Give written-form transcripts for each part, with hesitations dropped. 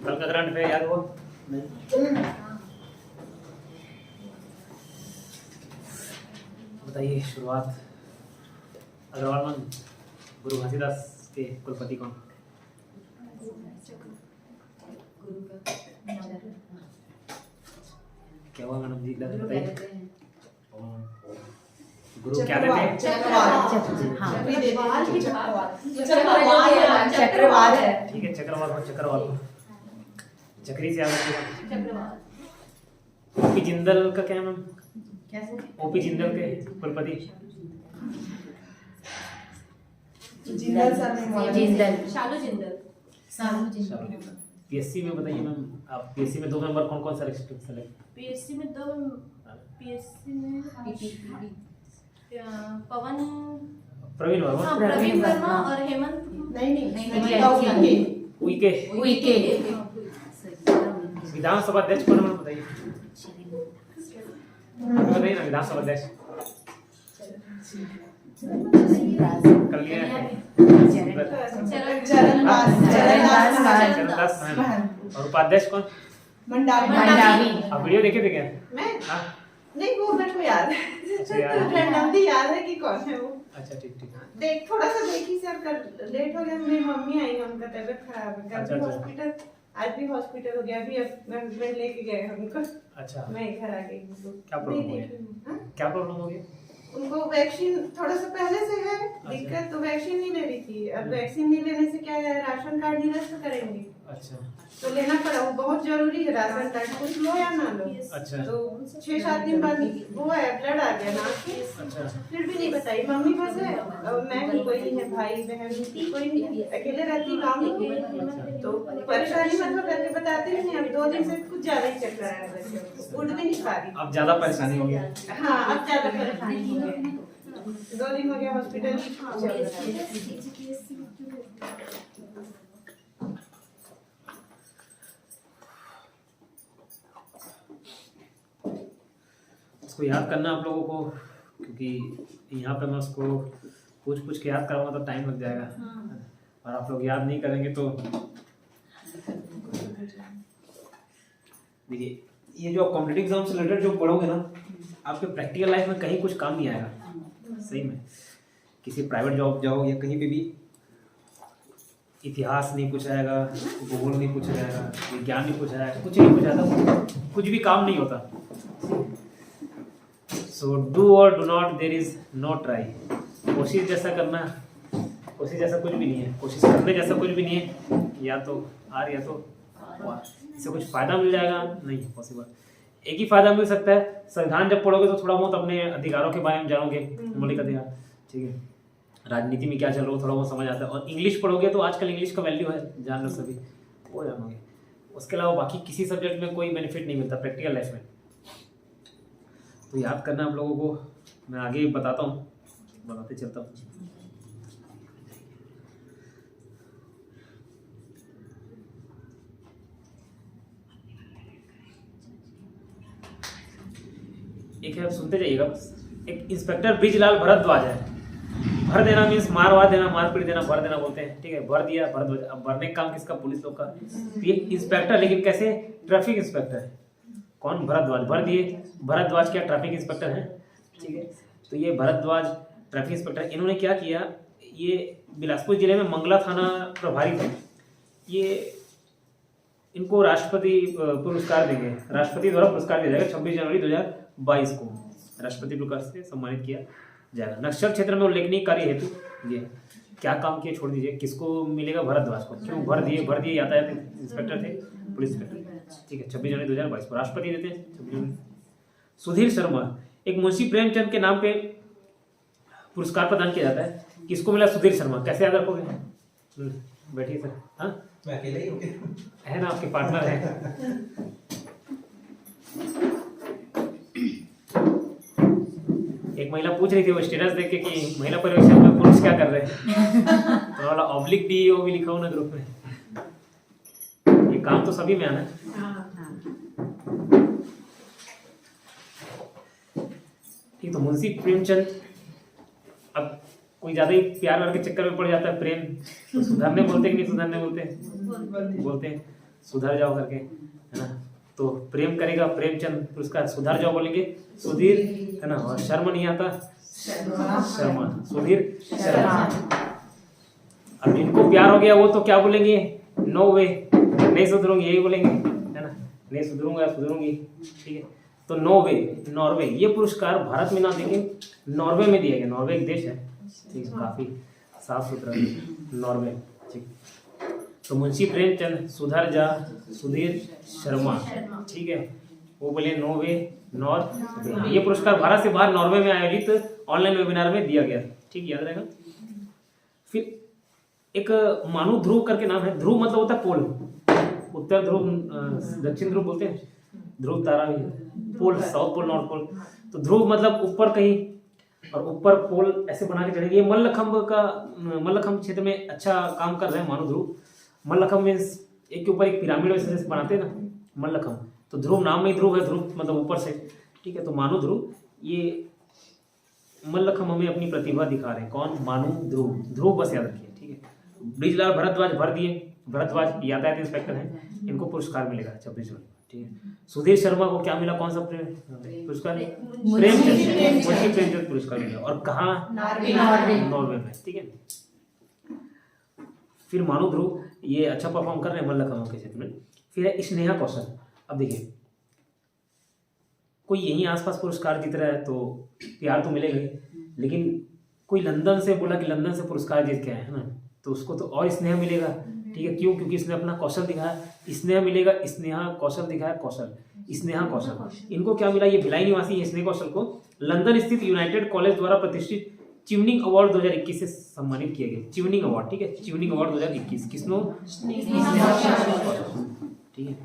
कल का current affair याद हुआ? बताइए शुरुआत। अग्रवाल मैम, गुरु घासीदास के कुलपति कौन? क्या हुआ मैडम जी? बताइए। गुरु क्या देते हैं? चक्रवाल है। ठीक है, चक्रवाल हो, चक्रवाल हो। चक्री से आगे ओपी जिंदल का क्या है मैम? ओपी जिंदल के कुलपति शालू जिंदल। पीएससी में बताइए मैम, आप पीएससी में 2 नंबर कौन कौन सा सेलेक्ट? पीएससी में पवन प्रवीण वर्मा, प्रवीण वर्मा और हेमंत उइके। विधानसभा अध्यक्ष कौन है मैम बताइए? बताइए ना, विधानसभा अध्यक्ष कल्याण चरणदास महंत। और उपाध्यक्ष कौन? मंडावी। आप वीडियो देखे थे क्या? मैं हाँ नहीं, वो मेरे को याद है। याद है कि कौन है वो। अच्छा ठीक ठीक। देख थोड़ा सा देखी सर, कल लेट हो गया, मेरी मम्मी आई, उनका तबीयत खराब है, कल भी हॉस्पिटल, आज भी हॉस्पिटल हो गया, अभी हस्बैंड लेके गए हमको। अच्छा, मैं घर आ गई हूँ तो क्या प्रॉब्लम हो गया? क्या प्रॉब्लम हो गई? उनको वैक्सीन थोड़ा सा पहले से है दिक्कत, तो वैक्सीन नहीं ले रही थी। अब वैक्सीन नहीं लेने से क्या है, राशन कार्ड निरस्त करेंगे। अच्छा, तो लेना पड़ा, वो बहुत जरूरी है राशन कार्ड, कुछ लो या ना लो। अच्छा, तो 6-7 दिन बाद वो है, ब्लड आ गया नाक से। अच्छा, फिर भी नहीं बताई, मम्मी बस है और मैं ही, कोई नहीं है, भाई बहन कोई नहीं, अकेले रहती गाँव में, तो परेशानी मतलब करके बताते ही नहीं। अब 2 दिन से कुछ ज्यादा ही चक्कर आया, बच्चे उठ भी नहीं पा रही। अब ज्यादा परेशानी हो गई? हाँ, अब ज्यादा परेशानी हो गई। 2 दिन हो गया हॉस्पिटल चल रहा है। इसको याद करना आप लोगों को, क्योंकि यहाँ पे मैं उसको पूछ के याद कराऊंगा तो टाइम लग जाएगा। और आप लोग याद नहीं करेंगे तो देखिए, ये जो आप कॉम्पिटिटिव एग्जाम से रिलेटेड जो पढ़ोगे ना, आपके प्रैक्टिकल लाइफ में कहीं कुछ काम नहीं आएगा। सही में किसी प्राइवेट जॉब जाओ या कहीं पे भी इतिहास नहीं पूछा जाएगा, भूगोल नहीं पूछा जाएगा, विज्ञान नहीं पूछा जाएगा, कुछ नहीं पूछा जाता, कुछ भी काम नहीं होता। So do or do not, there is no try. कोशिश जैसा करना, कोशिश जैसा कुछ भी नहीं है, कोशिश करने जैसा कुछ भी नहीं है। या तो हार या तो इससे कुछ फायदा मिल जाएगा, नहीं है पॉसिबल। एक ही फायदा मिल सकता है, संविधान जब पढ़ोगे तो थोड़ा बहुत अपने अधिकारों के बारे में जानोगे, मौलिक अधिकार, ठीक है, राजनीति में क्या चल रहा है थोड़ा बहुत समझ आता है। और इंग्लिश पढ़ोगे तो आजकल इंग्लिश का वैल्यू है, जान लो सभी, वो जानोगे। उसके अलावा बाकी किसी सब्जेक्ट में कोई बेनिफिट नहीं मिलता प्रैक्टिकल लाइफ में। तो याद करना आप लोगों को, मैं आगे बताता हूँ, बताते चलता हूँ। एक है, सुनते जाइएगा। एक इंस्पेक्टर ब्रिजलाल भरद्वाज है। भर देना मीन्स मारवा देना, मारपीट देना, भर देना बोलते हैं, ठीक है। भर दिया, भरद्वाज। अब भरने का काम किसका? पुलिस लोग का। ये इंस्पेक्टर, लेकिन कैसे? ट्रैफिक इंस्पेक्टर है। कौन? भरद्वाज। भर दिए, भरद्वाज क्या ट्रैफिक इंस्पेक्टर है, ठीक है। तो ये भरद्वाज ट्रैफिक इंस्पेक्टर, इन्होंने क्या किया, ये बिलासपुर जिले में मंगला थाना प्रभारी थे। ये इनको राष्ट्रपति पुरस्कार देंगे, राष्ट्रपति द्वारा पुरस्कार दिया जाएगा 26 जनवरी 2022 को राष्ट्रपति पुरस्कार से सम्मानित किया जाएगा। नक्सल क्षेत्र में उल्लेखनीय कार्य हेतु ये क्या काम किए छोड़ दीजिए, किसको मिलेगा? भरद्वाज को। क्यों? भर दिए यातायात इंस्पेक्टर थे, पुलिस इंस्पेक्टर, ठीक है। 26 जनवरी 2022 को राष्ट्रपति देते हैं 26 जनवरी। सुधीर शर्मा, एक मुंशी प्रेमचंद के नाम पे पुरस्कार प्रदान किया जाता है, किसको मिला? सुधीर शर्मा। कैसे याद रखोगे? बैठिए सर। हाँ, मैं अकेले ही हूँ है ना, आपके पार्टनर है। एक महिला पूछ रही थी वो स्टेटस देख के कि महिला पर्यवेक्षक में पुरुष क्या कर रहे हैं, तो वाला ऑब्लिक डीईओ भी लिखा हो ना ग्रुप में। ये काम तो सभी में आना है। ठीक, तो मुंशी प्रेमचंद, अब कोई ज्यादा ही प्यार वार के चक्कर में पड़ जाता है, प्रेम, तो सुधरने बोलते कि नहीं सुधरने बोलते? बोलते हैं। सुधर जाओ करके, है ना। तो प्रेम करेगा प्रेमचंद पुरस्कार, सुधर जाओ बोलेंगे सुधीर, है ना। और शर्मा नहीं आता शर्मा, सुधीर शर्मा। अब इनको प्यार हो गया वो तो क्या बोलेंगे, नो वे, नहीं सुधरूंगी, यही बोलेंगे, है ना, नहीं सुधरूंगा सुधरूंगी, ठीक है। तो नो वे, नॉर्वे, ये पुरस्कार भारत में ना देके नॉर्वे में दिया गया। नॉर्वे एक देश है, ठीक है, काफी साफ सुथरा नॉर्वे, ठीक। तो मुंशी प्रेमचंद, सुधर जा, सुधीर शर्मा, ठीक है, वो बोले नो वे नॉर्वे। ये पुरस्कार भारत से बाहर नॉर्वे में आयोजित ऑनलाइन वेबिनार में दिया गया, ठीक, याद रहेगा। फिर एक मानु ध्रुव करके नाम है। ध्रुव मतलब होता है पोल, उत्तर ध्रुव दक्षिण ध्रुव बोलते हैं, ध्रुव तारा भी पोल, साउथ पोल नॉर्थ पोल। तो ध्रुव मतलब ऊपर कहीं, और ऊपर पोल ऐसे बना के चढ़ेंगे। ये मल्लखंभ क्षेत्र में अच्छा काम कर रहे हैं मानु ध्रुव। मल्लखंभ मीन्स एक के ऊपर एक पिरामिड वैसे बनाते हैं ना, मल्लखंभ। तो ध्रुव नाम में ही ध्रुव है, ध्रुव मतलब ऊपर से, ठीक है। तो मानु ध्रुव ये मल्लखंभ में अपनी प्रतिभा दिखा रहे हैं। कौन, मानु ध्रुव, ध्रुव बस याद रखिए, ठीक है। ब्रिजलाल भारद्वाज भर दिए, भारद्वाज यातायात इंस्पेक्टर हैं, इनको पुरस्कार मिलेगा 26 जून, ठीक है। सुधीर शर्मा को क्या मिला, कौन सा पुरस्कार, प्रेमचंद, मुंशी प्रेमचंद पुरस्कार मिला। और कहाँ, नॉर्वे में, ठीक है। फिर मानु ध्रुव ये अच्छा परफॉर्म कर रहे हैं मल्लखंभ के क्षेत्र में। फिर है स्नेहा कौशल। अब देखिए, कोई यहीं आसपास पुरस्कार जीत रहा है तो प्यार तो मिलेगा ही, लेकिन कोई लंदन से बोला कि लंदन से पुरस्कार जीत के आए, है ना, तो उसको तो और स्नेह मिलेगा, ठीक है। क्यों, क्योंकि इसने अपना कौशल दिखाया, स्नेह मिलेगा। स्नेहा कौशल दिखाया, कौशल, स्नेहा कौशल। इनको क्या मिला, ये भिलाई निवासी है स्नेहा कौशल को लंदन स्थित यूनाइटेड कॉलेज द्वारा प्रतिष्ठित चिवनिंग अवार्ड 2021 से सम्मानित किया गया। चिवनिंग अवार्ड, ठीक है, चिवनिंग अवार्ड 2021 किसनो, ठीक है।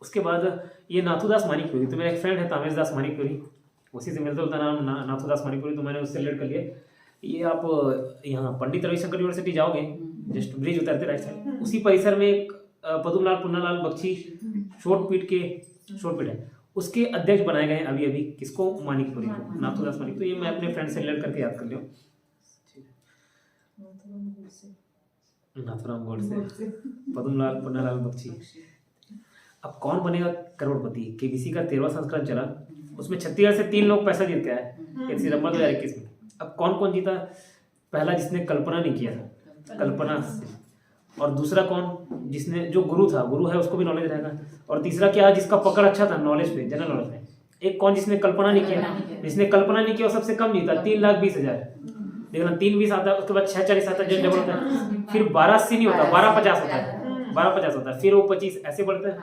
उसके बाद ये नाथुदास मानिकपुरी, तो मेरा एक फ्रेंड है तामेश दास मानिकपुरी, उसी से मिलता जुलता नाम नाथुदास मानिकपुरी, तो मैंने उससे रिलेट कर लिया। ये आप यहाँ पंडित रविशंकर यूनिवर्सिटी जाओगे, जस्ट ब्रिज उतरते राइट साइड, उसी परिसर में एक पद्मलाल पुन्नालाल बख्शी शॉर्टपीट है, उसके अध्यक्ष बनाए गए हैं अभी अभी। किसको, मानिकपुरी को, नाथुदास मानिकपुरी। ये मैं अपने फ्रेंड से रिलेट करके याद कर लिया। नाथुराम गोडसे, पद्मलाल पुन्नालाल बख्शी। अब कौन बनेगा करोड़पति, केबीसी का 13वां संस्करण चला, उसमें छत्तीसगढ़ से 3 लोग पैसा जीत के आए 1 सितंबर 2021 में। अब कौन कौन जीता, पहला जिसने कल्पना नहीं किया था, कल्पना से। और दूसरा कौन, जिसने, जो गुरु था, गुरु है उसको भी नॉलेज रहेगा। और तीसरा क्या, जिसका पकड़ अच्छा था नॉलेज पे, जनरल नॉलेज में। एक कौन, जिसने कल्पना नहीं किया, जिसने कल्पना नहीं किया वो सबसे कम जीता, 3,20,000। देखना 3,20 आता है, उसके बाद 6,40 आता है, जो डबल होता है। फिर 12,80 नहीं होता, 12,50 होता है, 12,50 होता है, फिर वो 25 ऐसे बढ़ता है।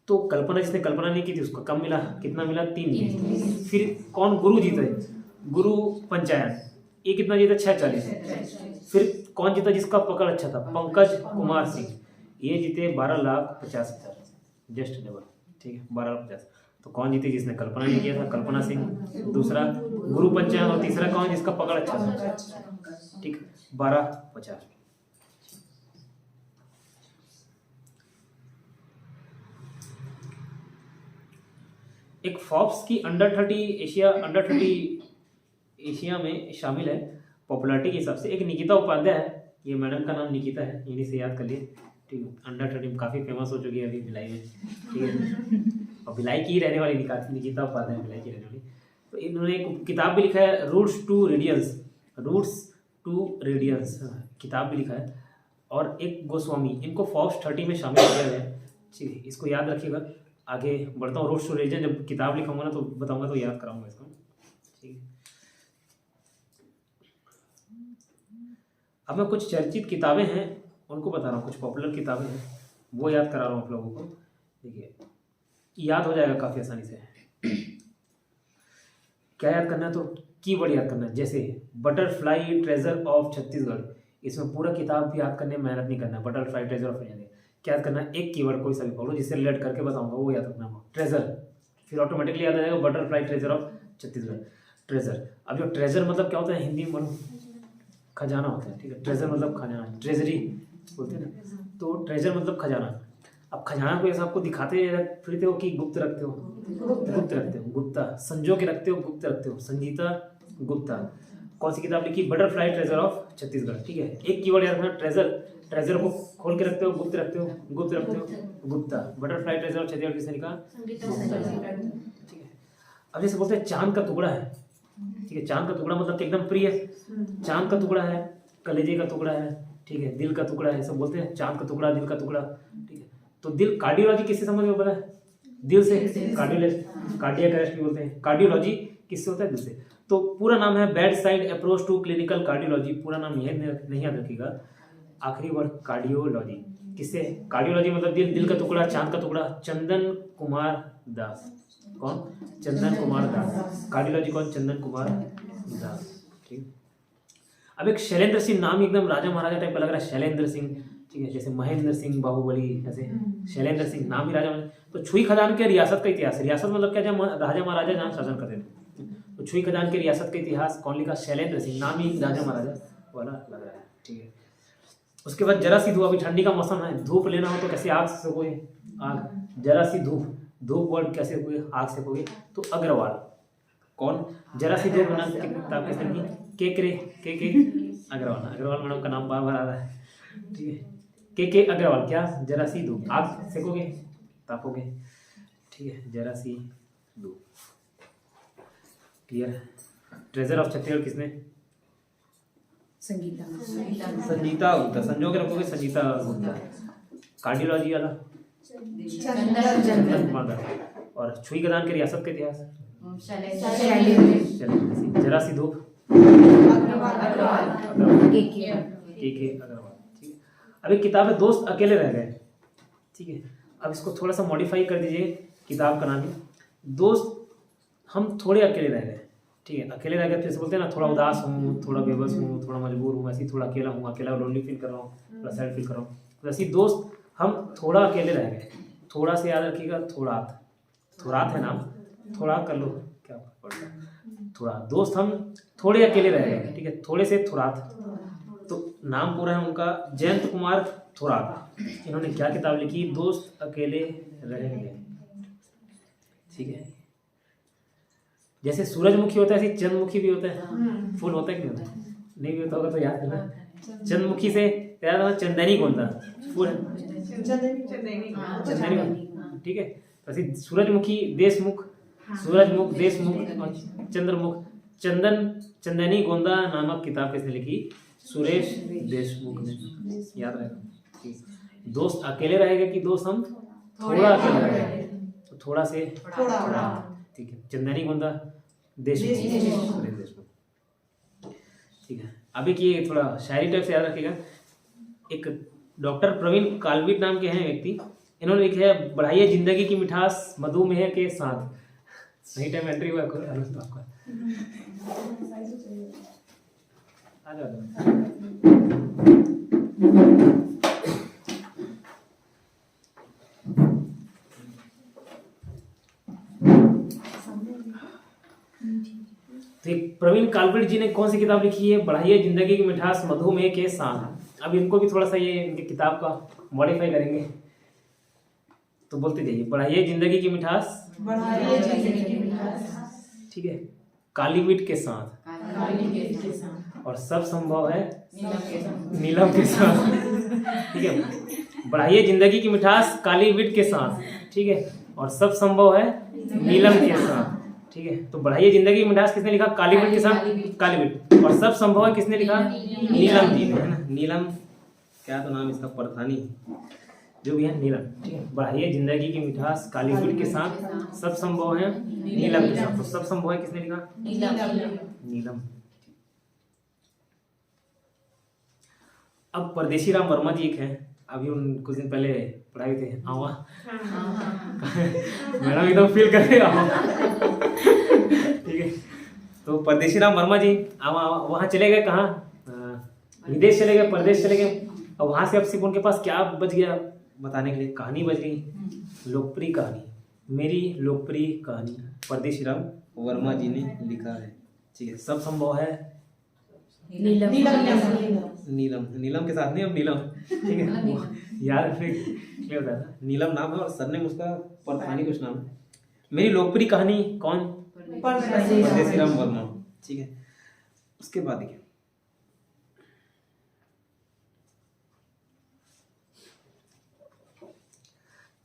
तो कल्पना, जिसने कल्पना नहीं की थी उसको कम मिला, कितना मिला, 3,20। फिर कौन, गुरु जीते, गुरु पंचायत, ये कितना जीता, 6,40। फिर कौन जीता, जिसका पकड़ अच्छा था, पंकज कुमार सिंह, ये जीते 12,50,000, जस्ट डबल, ठीक है, 12,50,000। तो कौन जीते, जिसने कल्पना नहीं किया था, कल्पना सिंह, दूसरा गुरु पंचायत, और तीसरा कौन, जिसका पकड़ अच्छा था, ठीक, 12,50। एक फॉर्ब्स की अंडर 30 एशिया में शामिल है पॉपुलैरिटी के हिसाब से। एक निकिता उपाध्याय है, ये मैडम का नाम निकिता है, इन्हीं से याद कर लिए, ठीक है। अंडर 30 में काफ़ी फेमस हो चुकी है अभी भिलाई में, ठीक है। और भिलाई की रहने वाली निकिता उपाध्याय, भिलाई की रहने वाली। तो इन्होंने एक किताब भी लिखा है, रूट्स टू रेडियंस, किताब भी लिखा है। और एक गोस्वामी, इनको फॉर्ब्स 30 में शामिल किया गया है, ठीक है, इसको याद रखिएगा। आगे बढ़ता हूँ, रूट्स टू रेडियंस जब किताब लिखाऊंगा ना तो बताऊंगा, तो याद कराऊंगा इसको, ठीक है। अब मैं कुछ चर्चित किताबें हैं उनको बता रहा हूँ, कुछ पॉपुलर किताबें हैं वो याद करा रहा हूँ आप लोगों को, देखिए याद हो जाएगा काफ़ी आसानी से। क्या याद करना है, तो कीवर्ड याद करना है। जैसे बटरफ्लाई ट्रेजर ऑफ छत्तीसगढ़, इसमें पूरा किताब भी याद करने में मेहनत नहीं करना है। बटरफ्लाई ट्रेजर ऑफ छत्तीसगढ़ क्या याद करना है, एक कीवर्ड कोई सा भी पकड़ो जिससे रिलेट करके बताऊंगा, वो याद रखना है, ट्रेजर। फिर ऑटोमेटिकली याद आ जाएगा butterfly treasure of Chhattisgarh, treasure. अब जो ट्रेजर मतलब क्या होता है, हिंदी में खजाना होता है, ठीक है। ट्रेजर मतलब खजाना, ट्रेजरी बोलते हैं ना, तो ट्रेजर मतलब खजाना। अब खजाना को ऐसा आपको दिखाते फिरते हो कि गुप्त रखते हो, गुप्त रखते हो, गुप्ता, संजो के रखते हो, गुप्त रखते हो, संजीता गुप्ता। कौन सी किताब लिखी? Butterfly treasure of Chhattisgarh. ठीक है, एक कीवर्ड याद रखना, ट्रेजर। ट्रेजर को खोल के रखते हो, गुप्त रखते हो, गुप्त रखते हो, Gupta. Butterfly treasure of Chhattisgarh किसने लिखा? ठीक है। अब जैसे बोलते हैं चांद का टुकड़ा है, ठीक है, चांद का टुकड़ा मतलब कि एकदम प्रिय, चांद का टुकड़ा है, कलेजे का टुकड़ा है, ठीक है, दिल का टुकड़ा है, सब बोलते हैं चांद का टुकड़ा, दिल का टुकड़ा। ठीक है, तो दिल, कार्डियोलॉजी किससे समझ में पता है? दिल से। कार्डियक अरेस्ट भी बोलते हैं। कार्डियोलॉजी किससे होता है? दिल से। तो पूरा नाम है bedside approach to clinical cardiology. पूरा नाम यह नहीं याद रखिएगा, आखिरी वर्ड कार्डियोलॉजी। किससे? कार्डियोलॉजी मतलब दिल, दिल का टुकड़ा, चांद का टुकड़ा। चंदन कुमार दास। कौन? चंदन कुमार दास। कार्डियोलॉजी कौन? चंदन कुमार दास। ठीक। अब एक शैलेंद्र सिंह, नाम एकदम राजा महाराजा टाइप का लग रहा है, शैलेंद्र सिंह। ठीक है, जैसे महेंद्र सिंह बाहुबली, ऐसे शैलेंद्र सिंह, नाम ही राजा महाराजा। तो छुई खदान के रियासत का इतिहास। रियासत मतलब क्या? जब राजा महाराजा जहाँ शासन करते थे। तो छुई खदान के रियासत का इतिहास कौन लिखा? शैलेंद्र सिंह। नाम ही राजा महाराजा वाला लग रहा है। ठीक है, उसके बाद जरा सी धूप। अभी ठंडी का मौसम है, धूप लेना हो तो कैसे? आग से सेकोगे, आग। जरा सी धूप, धूप वर्ड कैसे सेकोगे? आग से सेकोगे। तो अग्रवाल। कौन? जरा सी धूप नाम की किताब किसने लिखी? के अग्रवाल। अग्रवाल मैडम का नाम बार बार आ रहा है। ठीक है, के अग्रवाल। क्या? जरा सी धूप, आग सेकोगे, तापोगे। ठीक है, जरा सी धूप। क्लियर है? ट्रेजर ऑफ छत्तीसगढ़ किसने? संगीता गुप्ता। संजो के रखोगे, संगीता गुप्ता। कार्डियोलॉजी वाला चंदन कुमार दास। और छुई खदान के रियासत का इतिहास जरा सी धूप के अग्रवाल। ठीक है, अभी किताब है दोस्त अकेले रह गए। ठीक है, अब इसको थोड़ा सा मॉडिफाई कर दीजिए। किताब का नाम है दोस्त हम थोड़े अकेले रह गए। ठीक है, अकेले रह गए तो जैसे बोलते हैं ना, थोड़ा उदास हूँ, थोड़ा बेबस हूँ, थोड़ा मजबूर हूँ, ऐसे थोड़ा अकेला हूँ, अकेला लोनली फील कर रहा हूँ, थोड़ा सैड फील कर रहा हूँ। तो ऐसी दोस्त हम थोड़ा अकेले रह गए। थोड़ा से याद रखिएगा, थोड़ात। थोड़ात है नाम, थोड़ा कर लो, क्या पड़ता है? थोड़ा। दोस्त हम थोड़े अकेले रह गए। ठीक है, थोड़े से थोड़ात। तो नाम पूरा है उनका जयंत कुमार थोरात। इन्होंने क्या किताब लिखी? दोस्त अकेले रहेंगे। ठीक है, जैसे सूरजमुखी होता है ऐसे चंद्रमुखी भी होता है। फूल होता है कि नहीं होता है? नहीं भी होता होगा तो याद करना। चंद्रमुखी से याद रखना, चंदनी कौन था? फूल चंदनी। ठीक है, ऐसे सूरजमुखी, देशमुख, सूरजमुख, देशमुख और चंद्रमुख। चंदनी गोंदा नामक किताब किसने लिखी? सुरेश देशमुख ने। याद रहेगा। दोस्त अकेले रहेगा कि दोस्त हम थोड़ा अकेले रहेंगे? तो थोड़ा से थोड़ा। ठीक है, चंदनी गोंदा, देशमुख। ठीक है, अभी की थोड़ा शायरी टाइप से याद रखिएगा। एक डॉक्टर प्रवीण कालविट नाम के हैं व्यक्ति, इन्होंने लिखे है बढ़ाइए जिंदगी की मिठास मधुमेह के साथ। सही टाइम एंट्री हुआ आपका। आ जाओ। तो एक प्रवीण कालविट जी ने कौन सी किताब लिखी है? बढ़ाइए जिंदगी की मिठास मधुमेह के साथ। अब इनको भी थोड़ा सा ये इनकी किताब का मॉडिफाई करेंगे, तो बोलते जाइए बढ़ाइए जिंदगी की मिठास, बढ़ाइए जिंदगी की मिठास। ठीक है, काली मिर्च के साथ, और सब संभव है नीलम के साथ। ठीक है, बढ़ाइए जिंदगी की मिठास काली मिर्च के साथ। ठीक है, और सब संभव है नीलम के साथ। ठीक है, तो बढ़ाइए जिंदगी की मिठास किसने लिखा? काली मिर्च के साथ, काली मिर्च। और सब संभव है किसने लिखा? नीलम जी ने, है ना। नीलम क्या तो नाम इसका, परथानी जो भी है, नीलम। ठीक है, बढ़ाइए जिंदगी की मिठास काली मिर्च के साथ, सब संभव है नीलम के साथ। तो सब संभव है किसने लिखा? नीलम। अब परदेशी राम वर्मा जी एक हैं, अभी उन कुछ दिन पहले पढ़ाए थे आवा। मैडम एकदम फील कर रहे आवा। ठीक है, तो परदेशी राम वर्मा जी आवा वहाँ चले गए, कहाँ? विदेश चले गए, परदेश चले गए। और वहाँ से अब सिर्फ उनके पास क्या बच गया बताने के लिए? कहानी बच गई, लोकप्रिय कहानी। मेरी लोकप्रिय कहानी परदेशी राम वर्मा जी ने लिखा है। ठीक है, सब संभव है नीलम के साथ नहीं, अब नीलम। ठीक है, याद रखने क्या होता था, नीलम नाम है और सरनेम उसका परथानी कुछ नाम है। मेरी लोकप्रिय कहानी कौन? परदेशी राम वर्मा। ठीक है, उसके बाद देखिए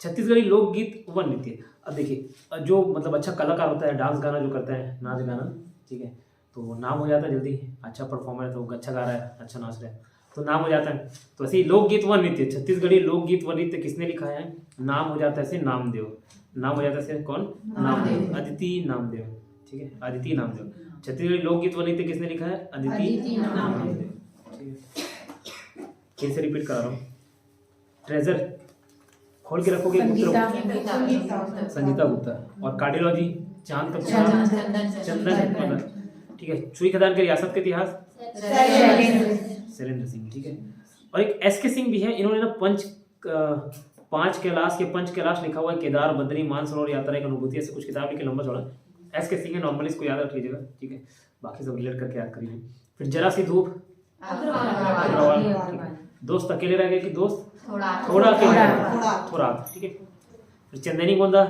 छत्तीसगढ़ी लोकगीत व नृत्य। अब देखिए जो मतलब अच्छा कलाकार होता है, डांस गाना जो करता है, नाच गाना, ठीक है, तो नाम हो जाता है जल्दी। अच्छा परफॉर्मर है तो अच्छा गा रहा है, अच्छा नाच रहा है तो नाम हो जाता है। तो ऐसे ही लोकगीत व नृत्य, छत्तीसगढ़ी लोकगीत व नृत्य किसने लिखा है? नाम हो जाता है ऐसे नामदेव। नाम हो जाता है ऐसे कौन? नामदेव, अदिति नामदेव, ठीक है, अदिति नामदेव। छत्तीसगढ़ी लोकगीत व नृत्य किसने लिखा है? अदिति नामदेव, ठीक है। फिर से रिपीट करा रहा हूँ, ट्रेजर खोल के रखोगे संगीता गुप्ता, और कार्डियोलॉजी चांद कपूर, चंदन, ठीक है। चुई खदान के रियासत के इतिहास शैलेंद्र सिंह, ठीक है। और एक एस के सिंह भी है, इन्होंने ना पांच कैलाश लिखा हुआ है, केदार, बद्री, मानसरोवर यात्रा, एक अनुभूति, ऐसे कुछ किताब लिखे, लंबा चौड़ा। एस के सिंह है, नॉर्मली इसको याद रख लीजिएगा, ठीक है, बाकी सब रिलेट करके याद करिए। फिर जरा सी धूप, दोस्त अकेले रह गए कि दोस्त थोड़ा थोड़ा, ठीक है। फिर चंदनी गोंदा,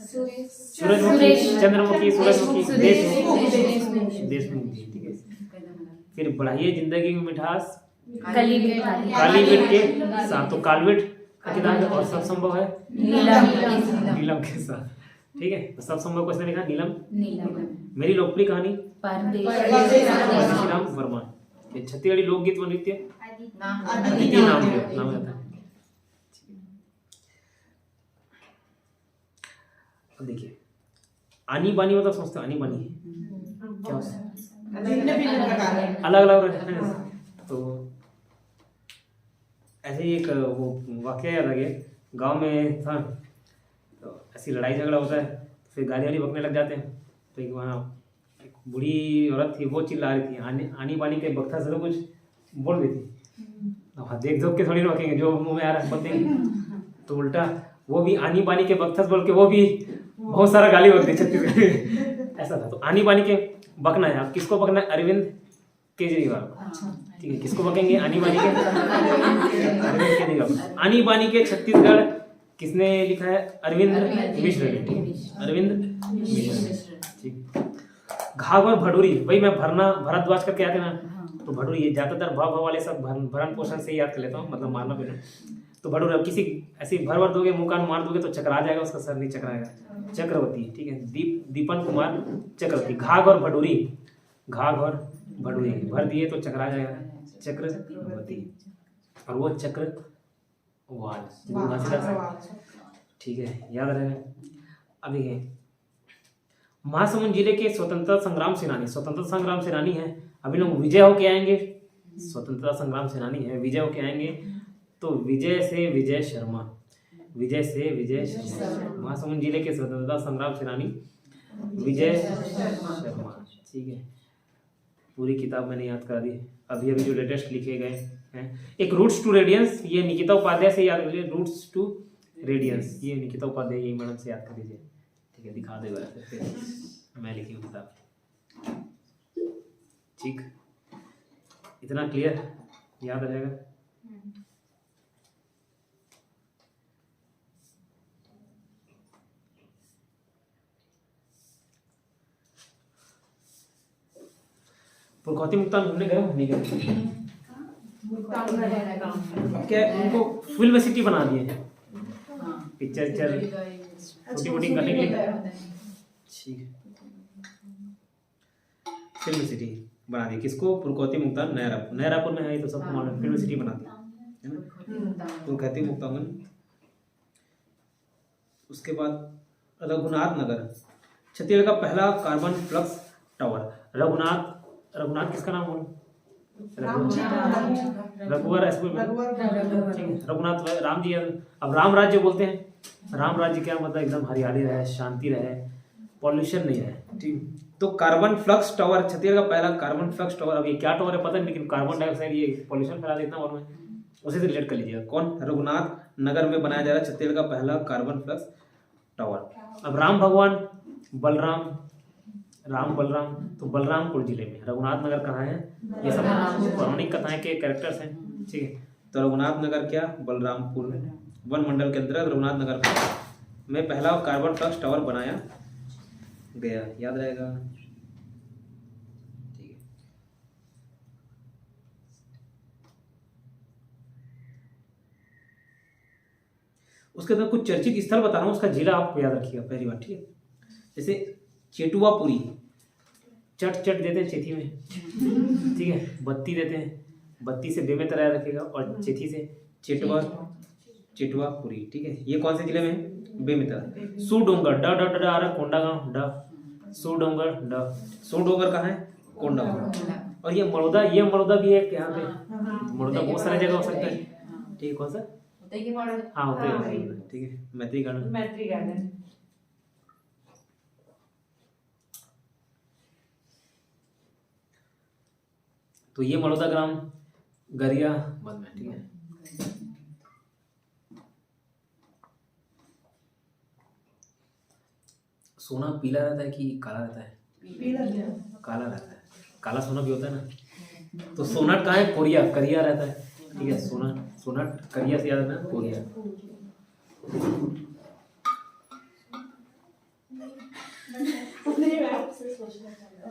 सूरजमुखी, चंद्रमुखी, सूरजमुखी, देशमुखी, ठीक है। फिर बढ़ाइए जिंदगी में मिठास, कालीविट के साथ, तो कालविट का किताब है, और सब संभव है नीलम के साथ, ठीक है। तो सब संभव को इसने लिखा नीलम। मेरी लोकप्रिय कहानी राम वर्मा। छत्तीसगढ़ी लोकगीत व नृत्य अदिति नाम जाता है। अब देखिए आनी बानी मतलब समझते हो, आनी बानी क्या होता है? अलग अलग। तो ऐसे ही एक वो वाकया याद आ गया, गांव में था, तो ऐसी लड़ाई झगड़ा होता है, फिर गाली वाली बकने लग जाते हैं। तो एक वहाँ एक बूढ़ी औरत थी, वो चिल्ला रही थी, आनी बानी के बख्ता से तो कुछ बोल रही थी। अब देख के थोड़ी रोकेंगे, जो मुंह में आ रहा है बोल देंगे। तो उल्टा वो भी आनी बानी के बख्ता बोल के वो भी बहुत सारा गाली बकती छत्तीसगढ़। ऐसा था। तो आनी बानी के बकना है, आप किसको बकना है? अरविंद केजरीवाल, ठीक है। किसको बकेंगे? आनी बानी के अरविंद केजरीवाल। आनी बानी के छत्तीसगढ़ किसने लिखा है? अरविंद मिश्र ने, ठीक, अरविंद मिश्र, ठीक। घाघ और भडूरी, वही मैं भरद्वाज करके आते ना, तो भडूरी, ये ज्यादातर भाव वाले सब भरण पोषण से याद कर लेता हूँ, मतलब मारना पीना। तो भडूरी, अब किसी ऐसी भर दोगे, मुंह कान मार दोगे तो चकरा जाएगा, उसका सर नहीं चकराएगा। चक्रवर्ती, ठीक है, दीपन कुमार चक्रवर्ती। घाघ और भडूरी, घाघ और भडूरी भर दिए तो चकरा जाएगा, चक्रवर्ती। और वो चक्र वाल, ठीक है, याद रहेगा। अब देखिए महासमुंद जिले के स्वतंत्रता संग्राम सेनानी है, अभी लोग विजय होके आएंगे, स्वतंत्रता संग्राम सेनानी है, विजय होके आएंगे, तो विजय से विजय शर्मा, महासमुंद जिले के स्वतंत्रता संग्राम सेनानी विजय शर्मा, ठीक है। पूरी किताब मैंने याद करा दी। अभी जो लेटेस्ट लिखे गए हैं, एक रूट्स टू रेडियंस, ये निकिता उपाध्याय से याद करिए, रूट्स टू रेडियंस, ये निकिता उपाध्याय, ये मैडम से याद कर लीजिए, ठीक है, दिखा देगा फिर मैं लिखी हूँ किताब, ठीक। इतना क्लियर याद रहेगा। पुरखौती मुक्तान घूमने गए? नहीं गए। क्या उनको फिल्म सिटी बना दिए हैं, पिक्चर शूटिंग करने के लिए, ठीक है। फिल्म सिटी बना दी किसको? पुरखौती मुक्तान नहरापुर में है, तो सबको मालूम, फिल्म सिटी बना दी है ना, पुरखौती मुक्तान। उसके बाद रघुनाथ नगर, छत्तीसगढ़ का पहला कार्बन फ्लक्स टावर। रघुनाथ किसका नाम बोलो? रघुवर, रघुनाथ राम जी। अब राम राज्य बोलते हैं, राम राज्य क्या मतलब? एकदम हरियाली रहे, शांति रहे, पॉल्यूशन नहीं रहे, ठीक। तो कार्बन फ्लक्स टावर, छत्तीसगढ़ का पहला कार्बन फ्लक्स टावर। अब ये क्या टावर है पता नहीं, लेकिन कार्बन डाइऑक्साइड ये पॉल्यूशन फैला देता है, और मैं उसी से रिलेट कर लीजिएगा। कौन? रघुनाथ नगर में बनाया जा रहा है छत्तीसगढ़ का पहला कार्बन फ्लक्स टावर। अब राम भगवान, बलराम, तो बलरामपुर जिले में। रघुनाथ नगर कहाँ है? ये सब पौराणिक कथाएं के कैरेक्टर्स हैं, ठीक है। तो रघुनाथ नगर क्या? बलरामपुर वन मंडल के अंतर्गत रघुनाथ नगर में पहला कार्बन फ्लक्स टावर बनाया गया, याद रहेगा। ठीक है, उसके अंदर कुछ चर्चित स्थल बता रहा हूँ, उसका जिला आप याद रखिएगा पहली बार, ठीक है। जैसे चेटुआपुरी, चट चट देते हैं चेथी में, ठीक है। बत्ती देते हैं, बत्ती से बे में तरह रखेगा, और चेथी से चेटुआ, चेटुआपुरी, ठीक है। ये कौन से जिले में है? बेमेतरा। सुडोंगर, ड ड ड ड आ रहा, कोंडागांव, ड, सुडोंगर, ड, सुडोंगर कहाँ है? कोंडागांव। और ये मड़ौदा भी है यहाँ पे, मड़ौदा बहुत सारी जगह हो सकता है, ठीक है। कौन सा? हाँ होते हैं, ठीक है। मैत्री गार्डन, मैत्री गार्डन। तो ये मड़ौदा ग्राम गरिया बंद में, ठीक है। सोना पीला रहता है कि काला रहता है? काला रहता है, काला सोना भी होता है ना। तो सोनाट कहाँ है? कोरिया, करिया रहता है, ठीक है। सोनाट करिया से याद है ना, कोरिया।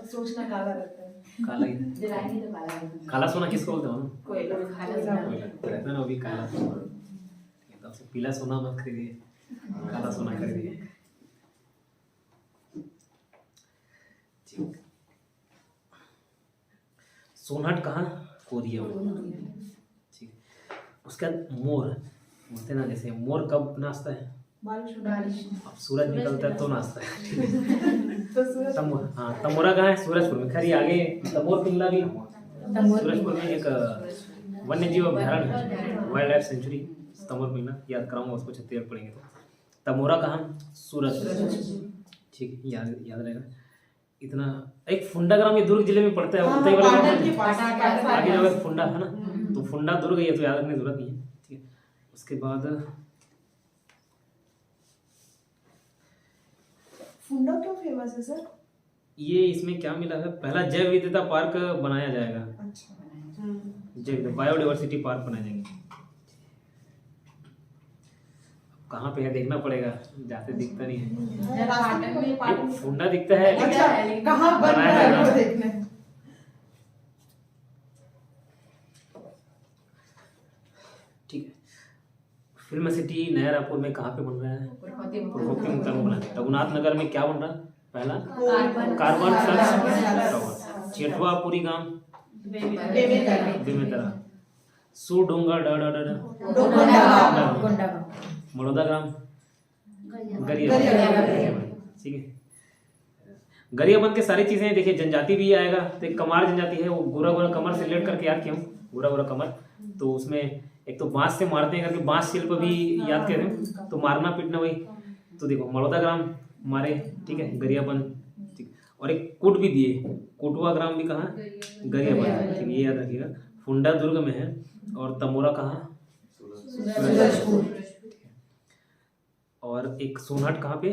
सोचना काला रहता है। काला ही, काला सोना किसको बोलते हो ना? कोयला। रहता है ना, अभी काला सोना। तो पीला सोना मत खरीदिए, काला सोना खरीदिए। सोनहट कहाँ? कोरिया में, ठीक। उसके बाद मोर बोलते ना, जैसे मोर कब नाचता है? बारिश। अब सूरज निकलता है तो नाचता है। हाँ, तमोरा कहाँ है? सूरजपुर में। खैर आगे तमोर पिंगला भी सूरजपुर में एक वन्य जीव अभ्यारण्य है, wild life sanctuary Tamor Pingala, याद कराऊंगा उसको छत्तीसगढ़ पढ़ेंगे तो। तमोरा कहाँ? सूरजपुर, ठीक, याद रहेगा इतना। एक फुंडा ग्राम, ये दुर्ग जिले में पड़ता है, उतई वाला आगे जगह फुंडा है ना, तो फुंडा दुर्ग, ये तो याद रखने की जरूरत नहीं है, ठीक है। उसके बाद फुंडा क्यों फेमस है सर? ये इसमें क्या मिला है, पहला जैव विविधता पार्क बनाया जाएगा। अच्छा। जैव बायोडाइवर्सिटी पार्क बनाए जाएंगे। कहाँ पे है देखना पड़ेगा, जाते दिखता नहीं है। फुंडा दिखता है, अच्छा, कहाँ बन रहा है वो देखने। ठीक है। फिल्म सिटी नया रायपुर में कहाँ पे बन रहा है? रघुनाथ नगर में क्या बन रहा है? पहला कार्बन फ्लक्स। चेटवापुरी गांव बेमेतरा। सुडोंगर मड़ौदा ग्राम गरिया, ठीक है। गरियाबंद के सारी चीजें देखिए, जनजाति भी आएगा तो एक कमार जनजाति है, वो गोरा गोरा कमर से रिलेट करके याद किया हूँ, गोरा गोरा कमर। तो उसमें एक तो बांस से मारते हैं करके बांस शिल्प भी याद करें, तो मारना पीटना वही। तो देखो मड़ौदा ग्राम मारे, ठीक है, गरियाबंद, ठीक। और एक कूट भी दिए, कोटवा ग्राम भी कहाँ? गरियाबंद, ठीक, ये याद रखिएगा। फुंडा दुर्ग में है, और तमोरा कहाँ? सूरजपुर। और एक सोनहट कहाँ पे?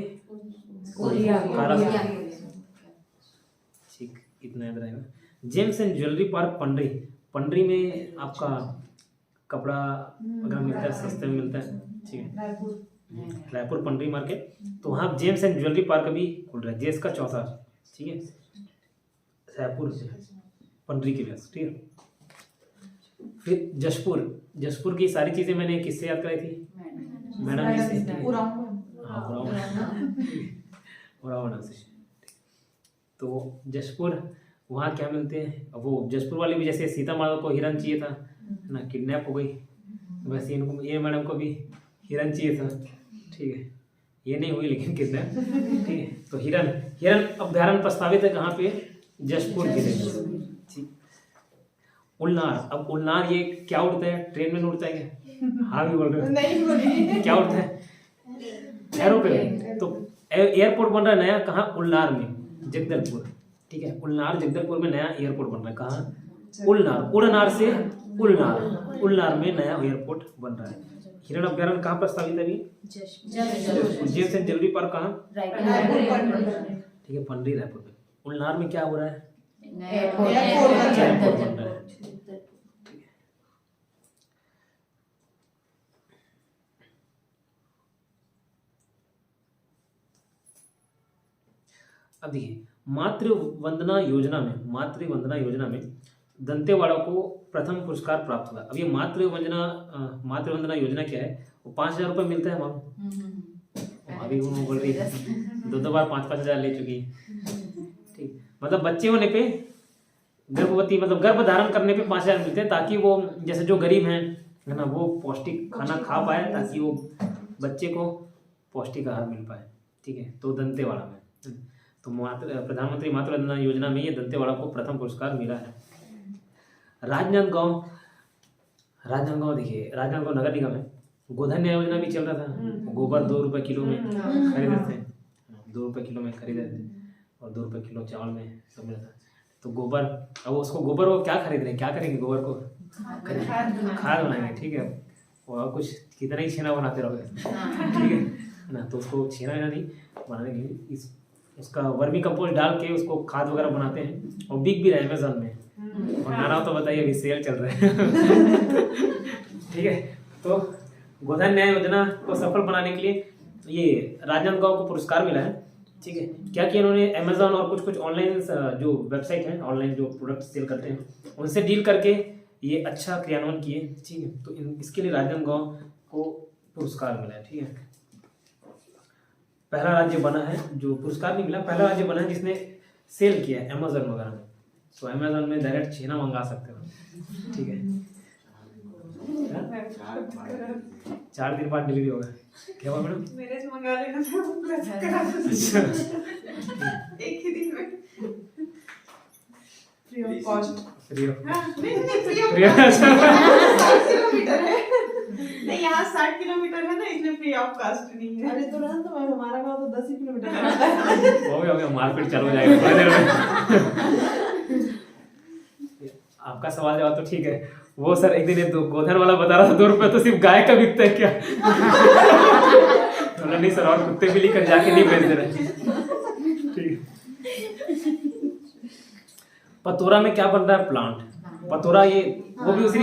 ठीक, इतना याद रहेगा। Gems and jewellery park Pandri, Pandri में आपका कपड़ा अगर मिलता है, सस्ते में मिलता है, ठीक है। रायपुर पंडरी मार्केट, तो वहाँ जेम्स एंड ज्वेलरी पार्क भी खुल रहा है, जेस का चौथा, ठीक है, रायपुर पंडरी के पास, ठीक है। फिर जशपुर की सारी चीजें मैंने किससे याद कराई थी? मैडम जी से। हाँ, उरावना से। तो जशपुर, वहाँ क्या मिलते हैं? वो जशपुर वाले भी, जैसे सीता माता को हिरन चाहिए था ना, किडनैप हो गई, वैसे इनको, ये मैडम को भी हिरन चाहिए था, ठीक है। ये नहीं हुई लेकिन किडनैप, ठीक है। तो हिरन अभ्यारण्य प्रस्तावित है कहाँ पे? जशपुर जिले में, ठीक। उलनार, अब उलनार ये क्या उड़ता है? ट्रेन में उड़ता है क्या? हाँ भी बोल रहे हो, नहीं बोलिए। क्या उड़ता है? एरोप्लेन। तो एयरपोर्ट बन रहा है नया, कहाँ? उलनार में, जगदलपुर, ठीक है। उलनार जगदलपुर में नया एयरपोर्ट बन रहा है, कहाँ? उलनार, उड़नार से उलनार में नया एयरपोर्ट बन रहा है। हिरण अभ्यारण्य कहाँ प्रस्तावित है अभी? जेम्स एंड ज्वेलरी पार्क कहाँ? ठीक है, पंडरी रायपुर में। उलनार में क्या हो रहा है? एयरपोर्ट बन रहा है। अब देखिए मातृ वंदना योजना में दंतेवाड़ा को प्रथम पुरस्कार प्राप्त हुआ। अब ये मातृ वंदना योजना क्या है, वो 5,000 रुपये मिलता है मालूम। अभी वो बोल रही है 2 बार 5-5 हज़ार ले चुकी है। ठीक, मतलब बच्चे होने पे गर्भवती मतलब गर्भ धारण करने पे 5,000 मिलते हैं, ताकि वो जैसे जो गरीब हैं है ना, वो पौष्टिक खाना खा पाए, ताकि वो बच्चे को पौष्टिक आहार मिल पाए। ठीक है, तो दंतेवाड़ा में तो प्रधानमंत्री मातृ वंदना योजना में ये दंतेवाड़ा को प्रथम पुरस्कार मिला है। राजनांदगांव देखिए, राजनांदगांव नगर निगम है, गोधन न्याय योजना भी चल रहा था। गोबर 2 रुपये किलो में खरीदे थे, 2 रुपये किलो में खरीदे थे, और 2 रुपये किलो चावल में सब मिला था। तो गोबर, अब उसको गोबर को क्या खरीद रहे हैं, क्या करेंगे गोबर को, खाद बनाएंगे। ठीक है, और कुछ कितना ही छेना बनाते रहोगे, ठीक है ना, तो उसको छेना नहीं बनाने के लिए उसका वर्मी कंपोस्ट डाल के उसको खाद वगैरह बनाते हैं, और बिक भी रहे अमेज़न में। और नाना तो बताइए, अभी सेल चल रहा है। ठीक है, तो गोधन न्याय योजना को सफल बनाने के लिए ये राजनांदगांव को पुरस्कार मिला है। ठीक है, क्या किया इन्होंने, अमेज़न और कुछ ऑनलाइन जो वेबसाइट हैं, ऑनलाइन जो प्रोडक्ट सेल करते हैं, उनसे डील करके ये अच्छा क्रियान्वयन किए। ठीक है, तो इसके लिए राजनांदगांव को पुरस्कार मिला है। ठीक है, पहला राज्य बना है, जो पुरस्कार नहीं मिला, पहला राज्य बना है जिसने सेल किया है अमेज़न वगैरह में। तो अमेज़न में डायरेक्ट छेना मंगा सकते हो। ठीक है, 4 दिन बाद डिलीवरी होगा। क्या हुआ मैडम, मेरे से मंगा लेना था। अच्छा, एक ही दिन में free of cost. Free of, नहीं free of, free of, 60 kilometre है। नहीं, यहाँ 60 किलोमीटर है ना, इसलिए फ्री ऑफ कॉस्ट नहीं है। अरे तो रहन, तो हमारा गाँव तो 10 ही किलोमीटर है। हो गया मार्केट चालू हो जाएगा थोड़ी देर में। आपका सवाल जवाब तो ठीक है। वो सर एक दिन ये गोधन वाला बता रहा था 2 रुपए तो सिर्फ गाय का बिकता है क्या? तो नहीं सर, और कुत्ते बिल्ली कर जाके नहीं बेच दे रहे। ठीक, पतोरा में क्या बन रहा है, प्लांट पतोरा, ये वो भी उसी